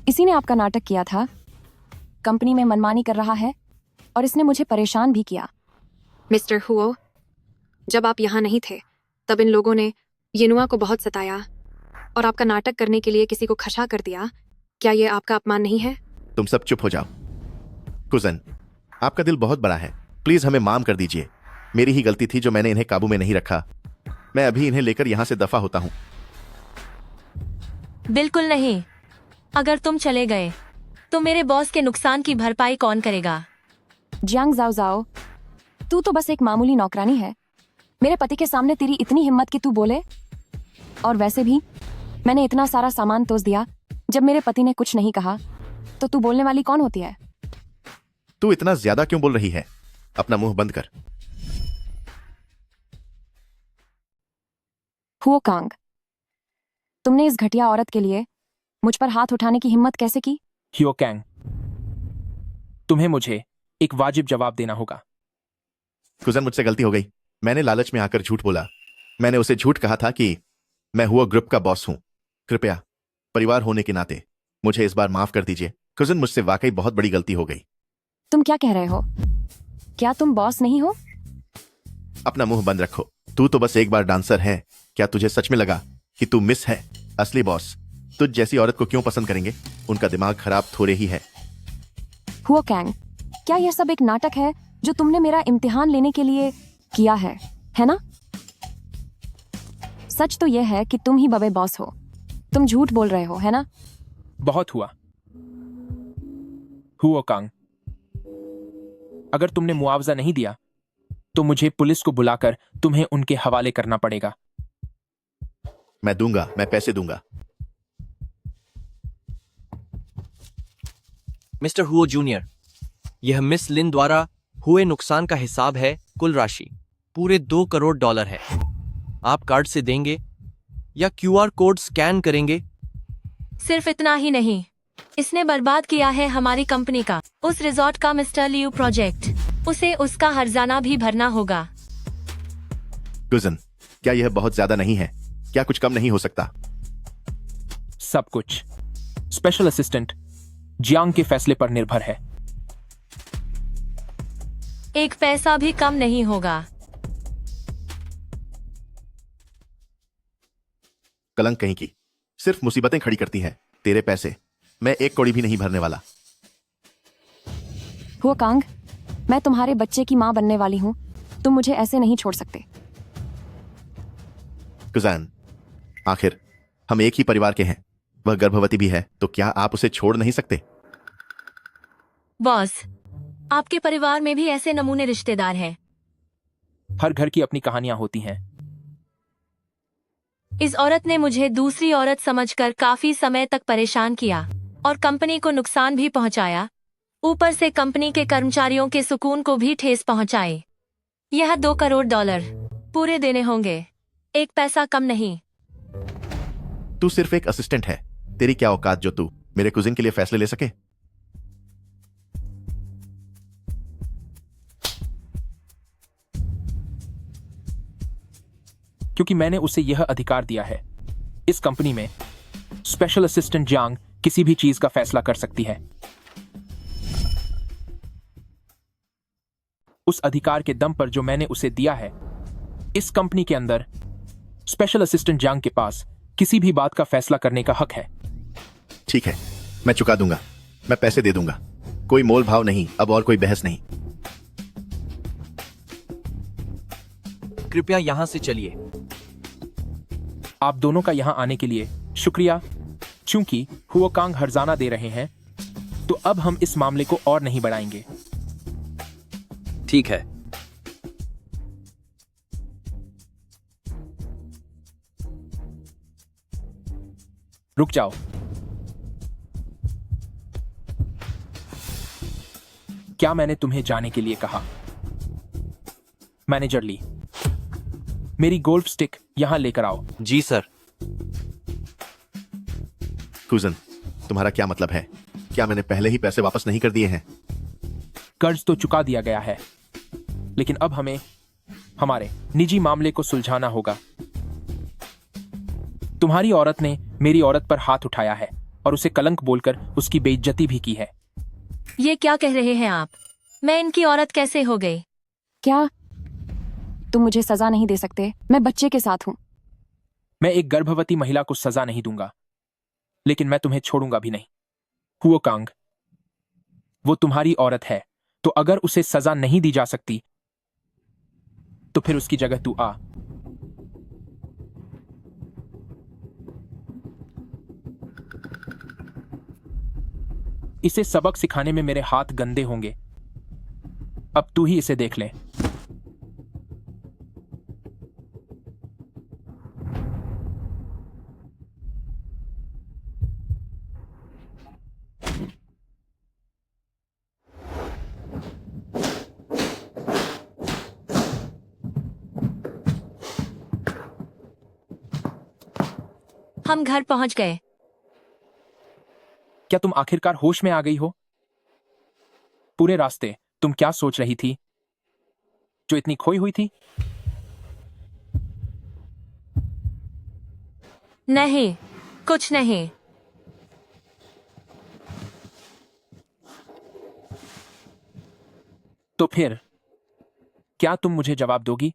इसी ने आपका नाटक किया था। कंपनी में मनमानी कर रहा है और इसने मुझे परेशान भी किया। मिस्टर हुओ, जब आप यहाँ नहीं थे तब इन लोगों ने येनुआ को बहुत सताया और आपका नाटक करने के लिए किसी को खशा कर दिया। क्या ये आपका अपमान नहीं है? तुम सब चुप हो जाओ। कुजन, आपका दिल बहुत बड़ा है। प्लीज हमें माफ कर दीजिए। मेरी ही गलती थी जो मैंने इन्हें काबू में नहीं रखा। मैं अभी इन्हें लेकर यहाँ से दफा होता हूँ। बिल्कुल नहीं। अगर तुम चले गए तो मेरे बॉस के नुकसान की भरपाई कौन करेगा? जियांग जाओ जाओ, तू तो बस एक मामूली नौकरानी है। मेरे पति के सामने तेरी इतनी हिम्मत कि तू बोले? और वैसे भी मैंने इतना सारा सामान तोड़ दिया। जब मेरे पति ने कुछ नहीं कहा तो तू बोलने वाली कौन होती है? तू इतना ज्यादा क्यों बोल रही है? अपना मुंह बंद कर। हुआकांग, तुमने इस घटिया औरत के लिए मुझ पर हाथ उठाने की हिम्मत कैसे की? हुआकांग, तुम्हें मुझे एक वाजिब जवाब देना होगा। कुजन, मुझसे गलती हो गई। मैंने लालच में आकर झूठ बोला। मैंने उसे झूठ कहा था कि मैं हुआ ग्रुप का बॉस हूं। कृपया परिवार होने के नाते मुझे इस बार माफ कर दीजिए। कुजन, मुझसे वाकई बहुत बड़ी गलती हो गई। तुम क्या कह रहे हो? क्या तुम बॉस नहीं हो? अपना मुंह बंद रखो। तू तो बस एक बार डांसर है। क्या तुझे सच में लगा कि तू मिस है? असली बॉस तुझ जैसी औरत को क्यों पसंद करेंगे? उनका दिमाग खराब थोड़े ही है। हुआकांग, क्या यह सब एक नाटक है जो तुमने मेरा इम्तिहान लेने के लिए किया है ना? सच तो यह है कि तुम ही बबे बॉस हो। तुम झूठ बोल रहे हो, है ना? बहुत हुआ हुओ कांग। अगर तुमने मुआवजा नहीं दिया तो मुझे पुलिस को बुलाकर तुम्हें उनके हवाले करना पड़ेगा। मैं दूंगा, मैं पैसे दूंगा। मिस्टर हुओ जूनियर, यह मिस लिन द्वारा हुए नुकसान का हिसाब है। कुल राशि पूरे $2 करोड़ है। आप कार्ड से देंगे या क्यूआर कोड स्कैन करेंगे? सिर्फ इतना ही नहीं, इसने बर्बाद किया है हमारी कंपनी का, उस रिजॉर्ट का मिस्टर लियू प्रोजेक्ट। उसे उसका हर्जाना भी भरना होगा। कुजन, क्या यह बहुत ज्यादा नहीं है? क्या कुछ कम नहीं हो सकता? सब कुछ स्पेशल असिस्टेंट जियांग के फैसले पर निर्भर है। एक पैसा भी कम नहीं होगा। कलंक कहीं की, सिर्फ मुसीबतें खड़ी करती है। तेरे पैसे मैं 1 कौड़ी भी नहीं भरने वाला। हुआ कांग, मैं तुम्हारे बच्चे की माँ बनने वाली हूँ। तुम मुझे ऐसे नहीं छोड़ सकते। कुजान, आखिर हम एक ही परिवार के हैं। वह गर्भवती भी है, तो क्या आप उसे छोड़ नहीं सकते? बॉस, आपके परिवार में भी ऐसे नमूने रिश्तेदार हैं। हर घर की अपनी कहानियां होती हैं। इस औरत ने मुझे दूसरी औरत समझकर काफी समय तक परेशान किया और कंपनी को नुकसान भी पहुंचाया। ऊपर से कंपनी के कर्मचारियों के सुकून को भी ठेस पहुंचाई। यह $2 करोड़ पूरे देने होंगे, एक पैसा कम नहीं। तू सिर्फ एक असिस्टेंट है। तेरी क्या औकात जो तू मेरे कुजिन के लिए फैसले ले सके? क्योंकि मैंने उसे यह अधिकार दिया है। इस कंपनी में स्पेशल असिस्टेंट जियांग किसी भी चीज का फैसला कर सकती है। उस अधिकार के दम पर जो मैंने उसे दिया है, इस कंपनी के अंदर स्पेशल असिस्टेंट जियांग के पास किसी भी बात का फैसला करने का हक है। ठीक है, मैं चुका दूंगा। मैं पैसे दे दूंगा। कोई मोल भाव नहीं, अब और कोई बहस नहीं। कृपया यहां से चलिए। आप दोनों का यहां आने के लिए शुक्रिया। चूंकि हुओ कांग हर्जाना दे रहे हैं, तो अब हम इस मामले को और नहीं बढ़ाएंगे। ठीक है। रुक जाओ। क्या मैंने तुम्हें जाने के लिए कहा? मैनेजर ली, मेरी गोल्फ स्टिक यहां लेकर आओ। जी सर। कुजन, तुम्हारा क्या मतलब है? क्या मैंने पहले ही पैसे वापस नहीं कर दिए हैं? कर्ज तो चुका दिया गया है, लेकिन अब हमें हमारे निजी मामले को सुलझाना होगा। तुम्हारी औरत ने मेरी औरत पर हाथ उठाया है और उसे कलंक बोलकर उसकी बेइज्जती भी की है। ये क्या कह रहे हैं आप? मैं इनकी औरत कैसे हो गई? क्या तुम मुझे सजा नहीं दे सकते? मैं बच्चे के साथ हूं। मैं एक गर्भवती महिला को सजा नहीं दूंगा, लेकिन मैं तुम्हें छोड़ूंगा भी नहीं। हुओ कांग, वो तुम्हारी औरत है, तो अगर उसे सजा नहीं दी जा सकती तो फिर उसकी जगह तू आ। इसे सबक सिखाने में मेरे हाथ गंदे होंगे। अब तू ही इसे देख ले। हम घर पहुंच गए। क्या तुम आखिरकार होश में आ गई हो? पूरे रास्ते तुम क्या सोच रही थी जो इतनी खोई हुई थी? नहीं, कुछ नहीं। तो फिर क्या तुम मुझे जवाब दोगी?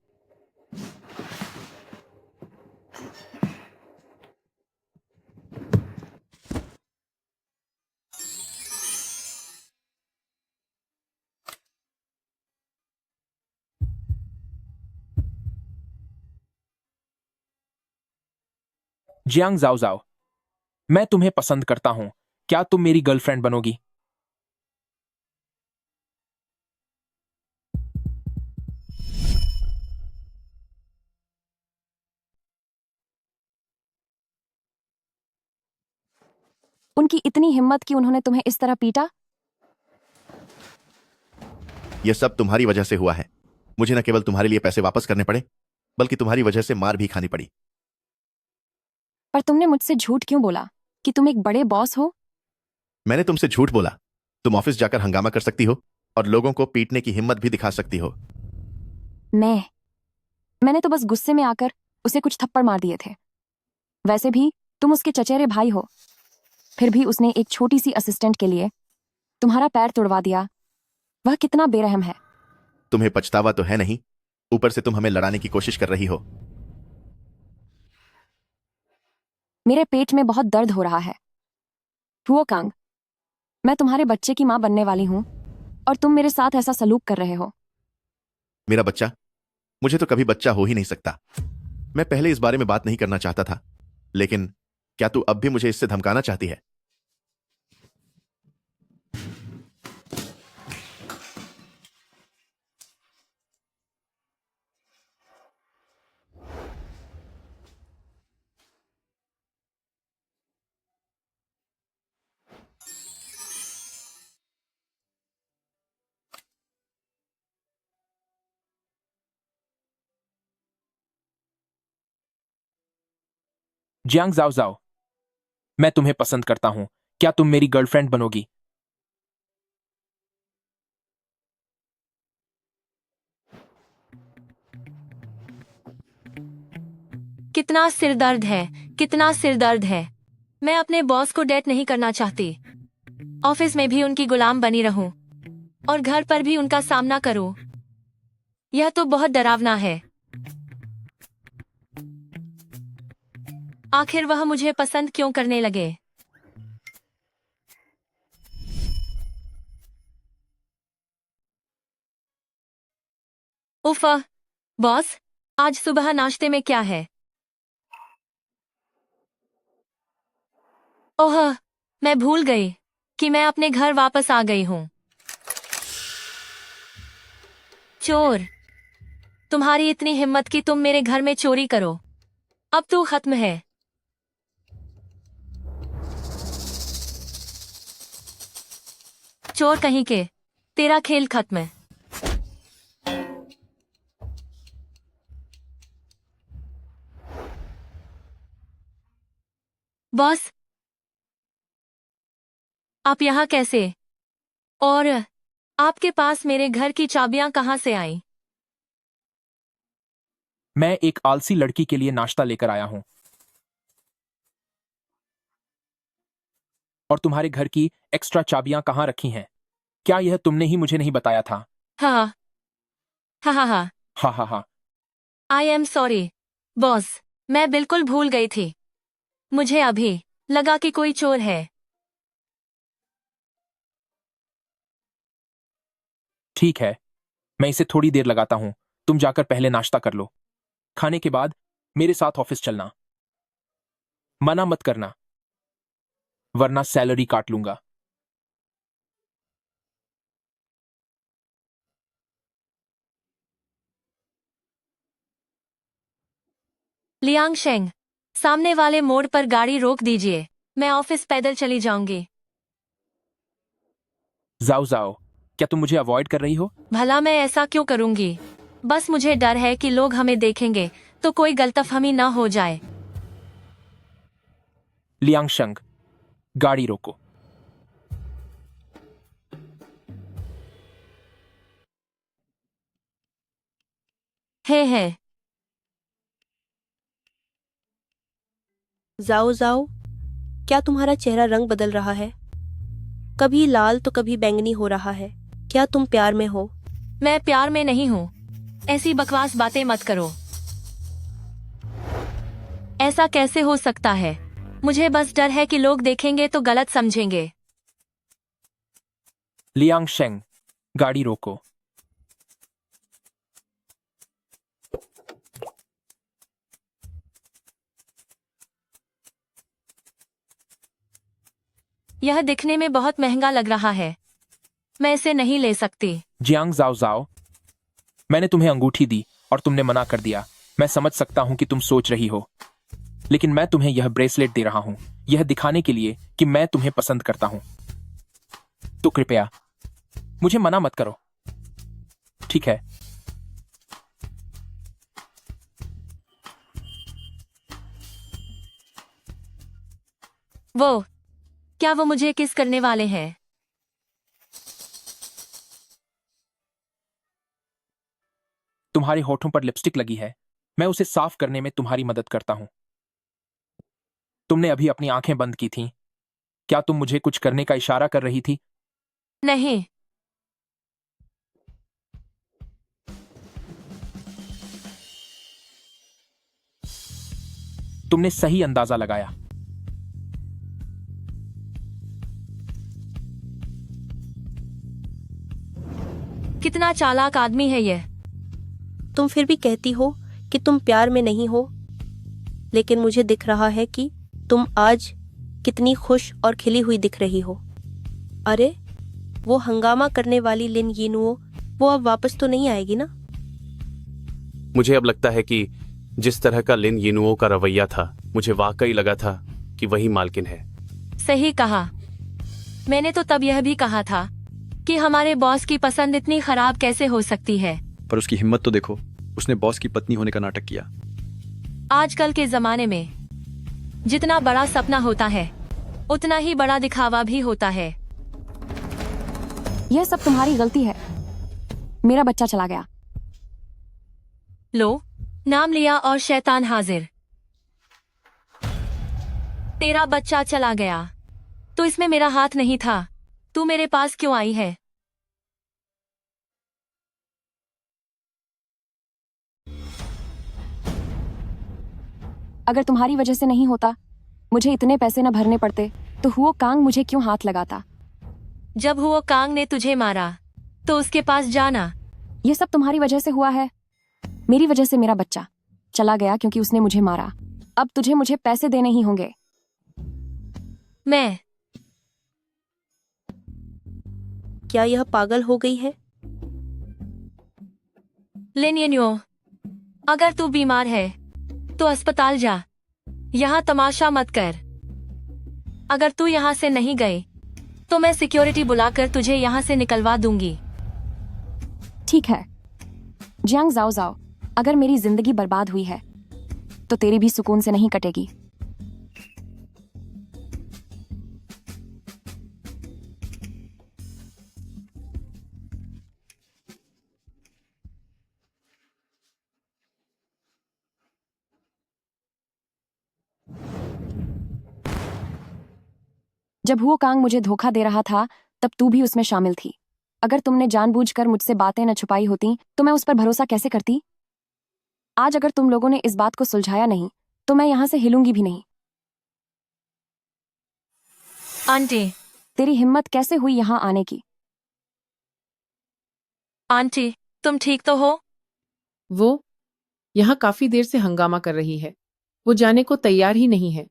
जियांग जाओ जाओ, मैं तुम्हें पसंद करता हूं, क्या तुम मेरी गर्लफ्रेंड बनोगी? उनकी इतनी हिम्मत कि उन्होंने तुम्हें इस तरह पीटा। यह सब तुम्हारी वजह से हुआ है। मुझे न केवल तुम्हारे लिए पैसे वापस करने पड़े, बल्कि तुम्हारी वजह से मार भी खानी पड़ी। पर तुमने मुझसे झूठ क्यों बोला कि तुम एक बड़े बॉस हो? मैंने तुमसे झूठ बोला? तुम ऑफिस जाकर हंगामा कर सकती हो और लोगों को पीटने की हिम्मत भी दिखा सकती हो। मैंने तो बस गुस्से में आकर उसे कुछ थप्पड़ मार दिए थे। वैसे भी तुम उसके चचेरे भाई हो। फिर भी उसने एक छोटी सी असिस्टेंट के लिए तुम्हारा पैर तोड़वा दिया। वह कितना बेरहम है। तुम्हें पछतावा तो है नहीं, ऊपर से तुम हमें लड़ाने की कोशिश कर रही हो। मेरे पेट में बहुत दर्द हो रहा है। हुओ कांग, मैं तुम्हारे बच्चे की मां बनने वाली हूं और तुम मेरे साथ ऐसा सलूक कर रहे हो। मेरा बच्चा? मुझे तो कभी बच्चा हो ही नहीं सकता। मैं पहले इस बारे में बात नहीं करना चाहता था, लेकिन क्या तू अब भी मुझे इससे धमकाना चाहती है? जियांग जाओ जाओ, मैं तुम्हें पसंद करता हूं, क्या तुम मेरी गर्लफ्रेंड बनोगी? कितना सिरदर्द है, कितना सिरदर्द है। मैं अपने बॉस को डेट नहीं करना चाहती। ऑफिस में भी उनकी गुलाम बनी रहूं और घर पर भी उनका सामना करूं। यह तो बहुत डरावना है। आखिर वह मुझे पसंद क्यों करने लगे? उफ, बॉस, आज सुबह नाश्ते में क्या है? ओह, मैं भूल गई कि मैं अपने घर वापस आ गई हूँ। चोर, तुम्हारी इतनी हिम्मत कि तुम मेरे घर में चोरी करो। अब तो खत्म है। चोर कहीं के, तेरा खेल खत्म है। बॉस, आप यहाँ कैसे? और आपके पास मेरे घर की चाबियां कहाँ से आई? मैं एक आलसी लड़की के लिए नाश्ता लेकर आया हूं और तुम्हारे घर की एक्स्ट्रा चाबियां कहाँ रखी हैं? क्या यह तुमने ही मुझे नहीं बताया था? हाँ हाँ हाँ हाँ। हा हा हा। आई एम सॉरी बॉस, मैं बिल्कुल भूल गई थी। मुझे अभी लगा कि कोई चोर है। ठीक है, मैं इसे थोड़ी देर लगाता हूं। तुम जाकर पहले नाश्ता कर लो। खाने के बाद मेरे साथ ऑफिस चलना। मना मत करना, वरना सैलरी काट लूंगा। लियांग शेंग, सामने वाले मोड़ पर गाड़ी रोक दीजिए। मैं ऑफिस पैदल चली जाऊंगी। जाओ जाओ, क्या तुम मुझे अवॉइड कर रही हो? भला मैं ऐसा क्यों करूंगी? बस मुझे डर है कि लोग हमें देखेंगे तो कोई गलतफहमी ना हो जाए। लियांग शंग, गाड़ी रोको। है जाओ जाओ, क्या तुम्हारा चेहरा रंग बदल रहा है? कभी लाल तो कभी बैंगनी हो रहा है। क्या तुम प्यार में हो? मैं प्यार में नहीं हूँ। ऐसी बकवास बातें मत करो। ऐसा कैसे हो सकता है? मुझे बस डर है कि लोग देखेंगे तो गलत समझेंगे। लियांग शेंग, गाड़ी रोको। यह दिखने में बहुत महंगा लग रहा है, मैं इसे नहीं ले सकती। जियांग जाओ जाओ, मैंने तुम्हें अंगूठी दी और तुमने मना कर दिया। मैं समझ सकता हूं कि तुम सोच रही हो, लेकिन मैं तुम्हें यह ब्रेसलेट दे रहा हूं, यह दिखाने के लिए कि मैं तुम्हें पसंद करता हूं। तो कृपया मुझे मना मत करो, ठीक है? वो क्या वो मुझे किस करने वाले हैं? तुम्हारे होठों पर लिपस्टिक लगी है, मैं उसे साफ करने में तुम्हारी मदद करता हूं। तुमने अभी अपनी आंखें बंद की थीं। क्या तुम मुझे कुछ करने का इशारा कर रही थी? नहीं। तुमने सही अंदाजा लगाया। कितना चालाक आदमी है यह। तुम फिर भी कहती हो कि तुम प्यार में नहीं हो, लेकिन मुझे दिख रहा है कि तुम आज कितनी खुश और खिली हुई दिख रही हो। अरे, वो हंगामा करने वाली लिन यिनुओ, वो अब वापस तो नहीं आएगी ना? मुझे अब लगता है कि जिस तरह का लिन यिनुओ का रवैया था, मुझे वाकई लगा था कि वही मालकिन है। सही कहा। मैंने तो तब यह भी कहा था कि हमारे बॉस की पसंद इतनी खराब कैसे हो सकती है। पर उसकी हिम्मत तो देखो, उसने बॉस की पत्नी होने का नाटक किया। आजकल के जमाने में जितना बड़ा सपना होता है, उतना ही बड़ा दिखावा भी होता है। यह सब तुम्हारी गलती है। मेरा बच्चा चला गया। लो, नाम लिया और शैतान हाजिर। तेरा बच्चा चला गया तो इसमें मेरा हाथ नहीं था। तू मेरे पास क्यों आई है? अगर तुम्हारी वजह से नहीं होता, मुझे इतने पैसे न भरने पड़ते, तो हुओ कांग मुझे क्यों हाथ लगाता? जब हुओ कांग ने तुझे मारा तो उसके पास जाना। यह सब तुम्हारी वजह से हुआ है। मेरी वजह से मेरा बच्चा चला गया क्योंकि उसने मुझे मारा। अब तुझे मुझे पैसे देने ही होंगे। मैं क्या यह पागल हो गई है? लिन यिनुओ, अगर तू बीमार है तो अस्पताल जा, यहाँ तमाशा मत कर। अगर तू यहाँ से नहीं गई तो मैं सिक्योरिटी बुलाकर तुझे यहाँ से निकलवा दूंगी। ठीक है जियांग जाओ जाओ, अगर मेरी जिंदगी बर्बाद हुई है तो तेरी भी सुकून से नहीं कटेगी। जब हुओ कांग मुझे धोखा दे रहा था, तब तू भी उसमें शामिल थी। अगर तुमने जानबूझकर मुझसे बातें न छुपाई होती तो मैं उस पर भरोसा कैसे करती? आज अगर तुम लोगों ने इस बात को सुलझाया नहीं तो मैं यहां से हिलूंगी भी नहीं। आंटी, तेरी हिम्मत कैसे हुई यहां आने की? आंटी, तुम ठीक तो हो? वो यहाँ काफी देर से हंगामा कर रही है। वो जाने को तैयार ही नहीं है।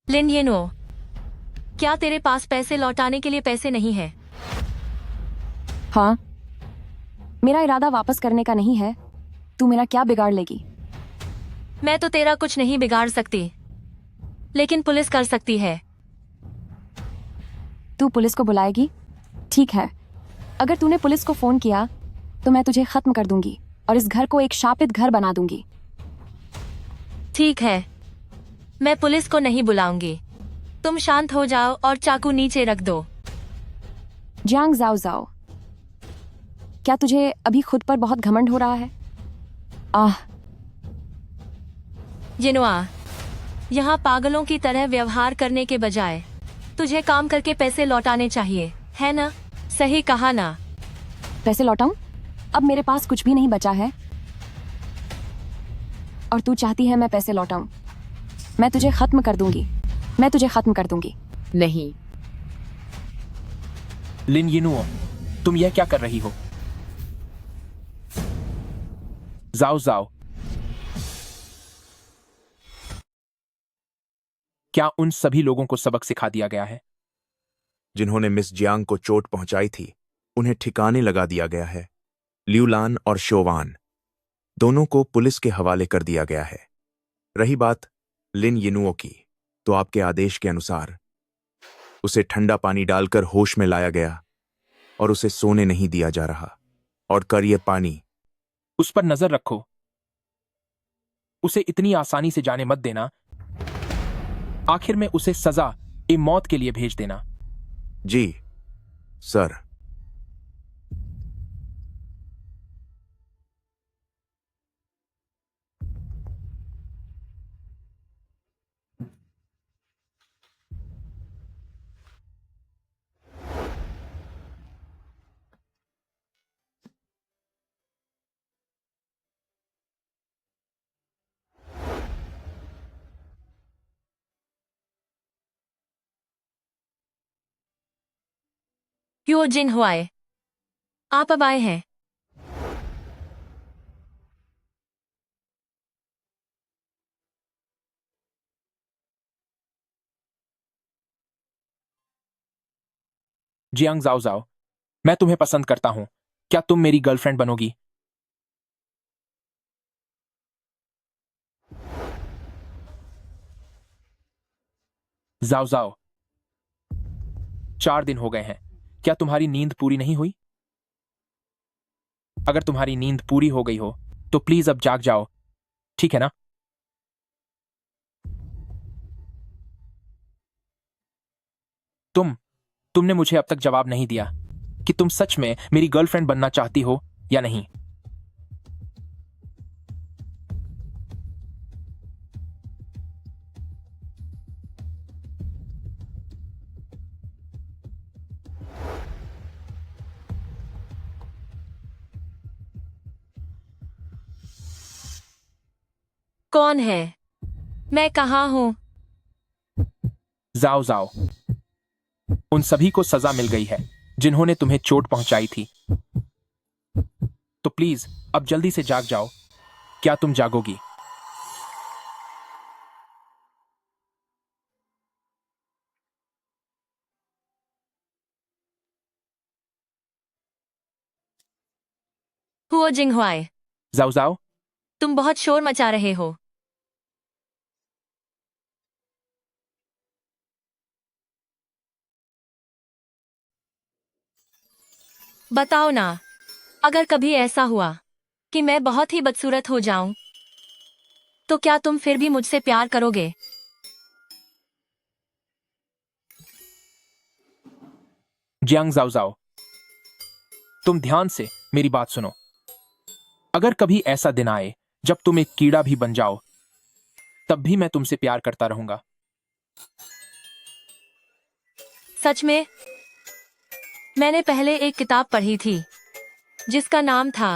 लिन यिनुओ, क्या तेरे पास पैसे लौटाने के लिए पैसे नहीं है? हाँ, मेरा इरादा वापस करने का नहीं है। तू मेरा क्या बिगाड़ लेगी? मैं तो तेरा कुछ नहीं बिगाड़ सकती, लेकिन पुलिस कर सकती है। तू पुलिस को बुलाएगी? ठीक है, अगर तूने पुलिस को फोन किया तो मैं तुझे खत्म कर दूंगी और इस घर को एक शापित घर बना दूंगी। ठीक है, मैं पुलिस को नहीं बुलाऊंगी। तुम शांत हो जाओ और चाकू नीचे रख दो। जियांग जाओ जाओ, क्या तुझे अभी खुद पर बहुत घमंड हो रहा है? यिनुआ, यहाँ पागलों की तरह व्यवहार करने के बजाय तुझे काम करके पैसे लौटाने चाहिए, है ना? सही कहा ना? पैसे लौटाऊं? अब मेरे पास कुछ भी नहीं बचा है और तू चाहती है मैं पैसे लौटाऊं? मैं तुझे खत्म कर दूंगी। मैं तुझे खत्म कर दूंगी। नहीं। लिन यिनुओ, तुम यह क्या कर रही हो? जाओ जाओ, क्या उन सभी लोगों को सबक सिखा दिया गया है? जिन्होंने मिस जियांग को चोट पहुंचाई थी उन्हें ठिकाने लगा दिया गया है। ल्यूलान और शोवान दोनों को पुलिस के हवाले कर दिया गया है। रही बात लिन यिनुओ की, तो आपके आदेश के अनुसार उसे ठंडा पानी डालकर होश में लाया गया और उसे सोने नहीं दिया जा रहा। और कर ये पानी उस पर नजर रखो, उसे इतनी आसानी से जाने मत देना। आखिर में उसे सजा ए मौत के लिए भेज देना। जी सर। क्यों जिन हुआए, आप अब आए हैं। जियांग जाओ जाओ, मैं तुम्हें पसंद करता हूं। क्या तुम मेरी गर्लफ्रेंड बनोगी? जाओ जाओ, 4 दिन हो गए हैं। क्या तुम्हारी नींद पूरी नहीं हुई? अगर तुम्हारी नींद पूरी हो गई हो तो प्लीज अब जाग जाओ, ठीक है ना? तुमने मुझे अब तक जवाब नहीं दिया कि तुम सच में मेरी गर्लफ्रेंड बनना चाहती हो या नहीं। कौन है? मैं कहाँ हूँ? जाओ जाओ, उन सभी को सजा मिल गई है जिन्होंने तुम्हें चोट पहुंचाई थी। तो प्लीज अब जल्दी से जाग जाओ। क्या तुम जागोगी? हुओ जिंग हुआए, जाओ जाओ, तुम बहुत शोर मचा रहे हो। बताओ ना, अगर कभी ऐसा हुआ कि मैं बहुत ही बदसूरत हो जाऊं, तो क्या तुम फिर भी मुझसे प्यार करोगे? जियांग जाओ जाओ, तुम ध्यान से मेरी बात सुनो। अगर कभी ऐसा दिन आए जब तुम एक कीड़ा भी बन जाओ, तब भी मैं तुमसे प्यार करता रहूंगा। सच में? मैंने पहले एक किताब पढ़ी थी जिसका नाम था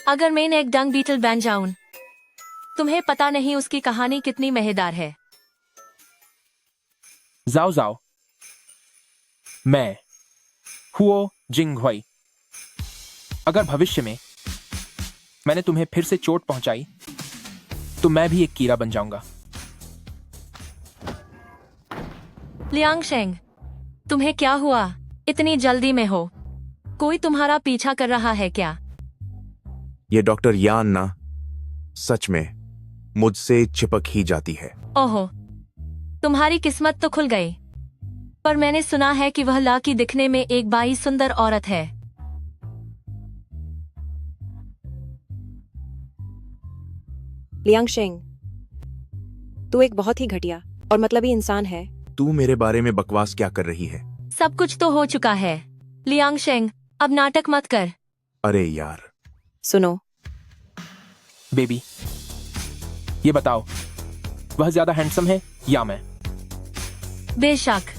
अगर मैं एक डंग बीटल बन जाऊं। तुम्हें पता नहीं उसकी कहानी कितनी मजेदार है। जाओ जाओ, मैं हुओ जिंग हुई। अगर भविष्य में मैंने तुम्हें फिर से चोट पहुंचाई तो मैं भी एक कीड़ा बन जाऊंगा। लियांग शेंग, तुम्हें क्या हुआ? इतनी जल्दी में हो? कोई तुम्हारा पीछा कर रहा है क्या? ये डॉक्टर यान ना सच में मुझसे चिपक ही जाती है। ओहो, तुम्हारी किस्मत तो खुल गई। पर मैंने सुना है कि वह लाकी दिखने में एक बाई सुंदर औरत है। लियांग शेंग, तू एक बहुत ही घटिया और मतलबी इंसान है। तू मेरे बारे में बकवास क्या कर रही है? सब कुछ तो हो चुका है। लियांग शेंग, अब नाटक मत कर। अरे यार। सुनो बेबी, ये बताओ, वह ज्यादा हैंडसम है या मैं? बेशक,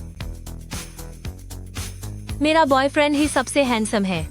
मेरा बॉयफ्रेंड ही सबसे हैंडसम है।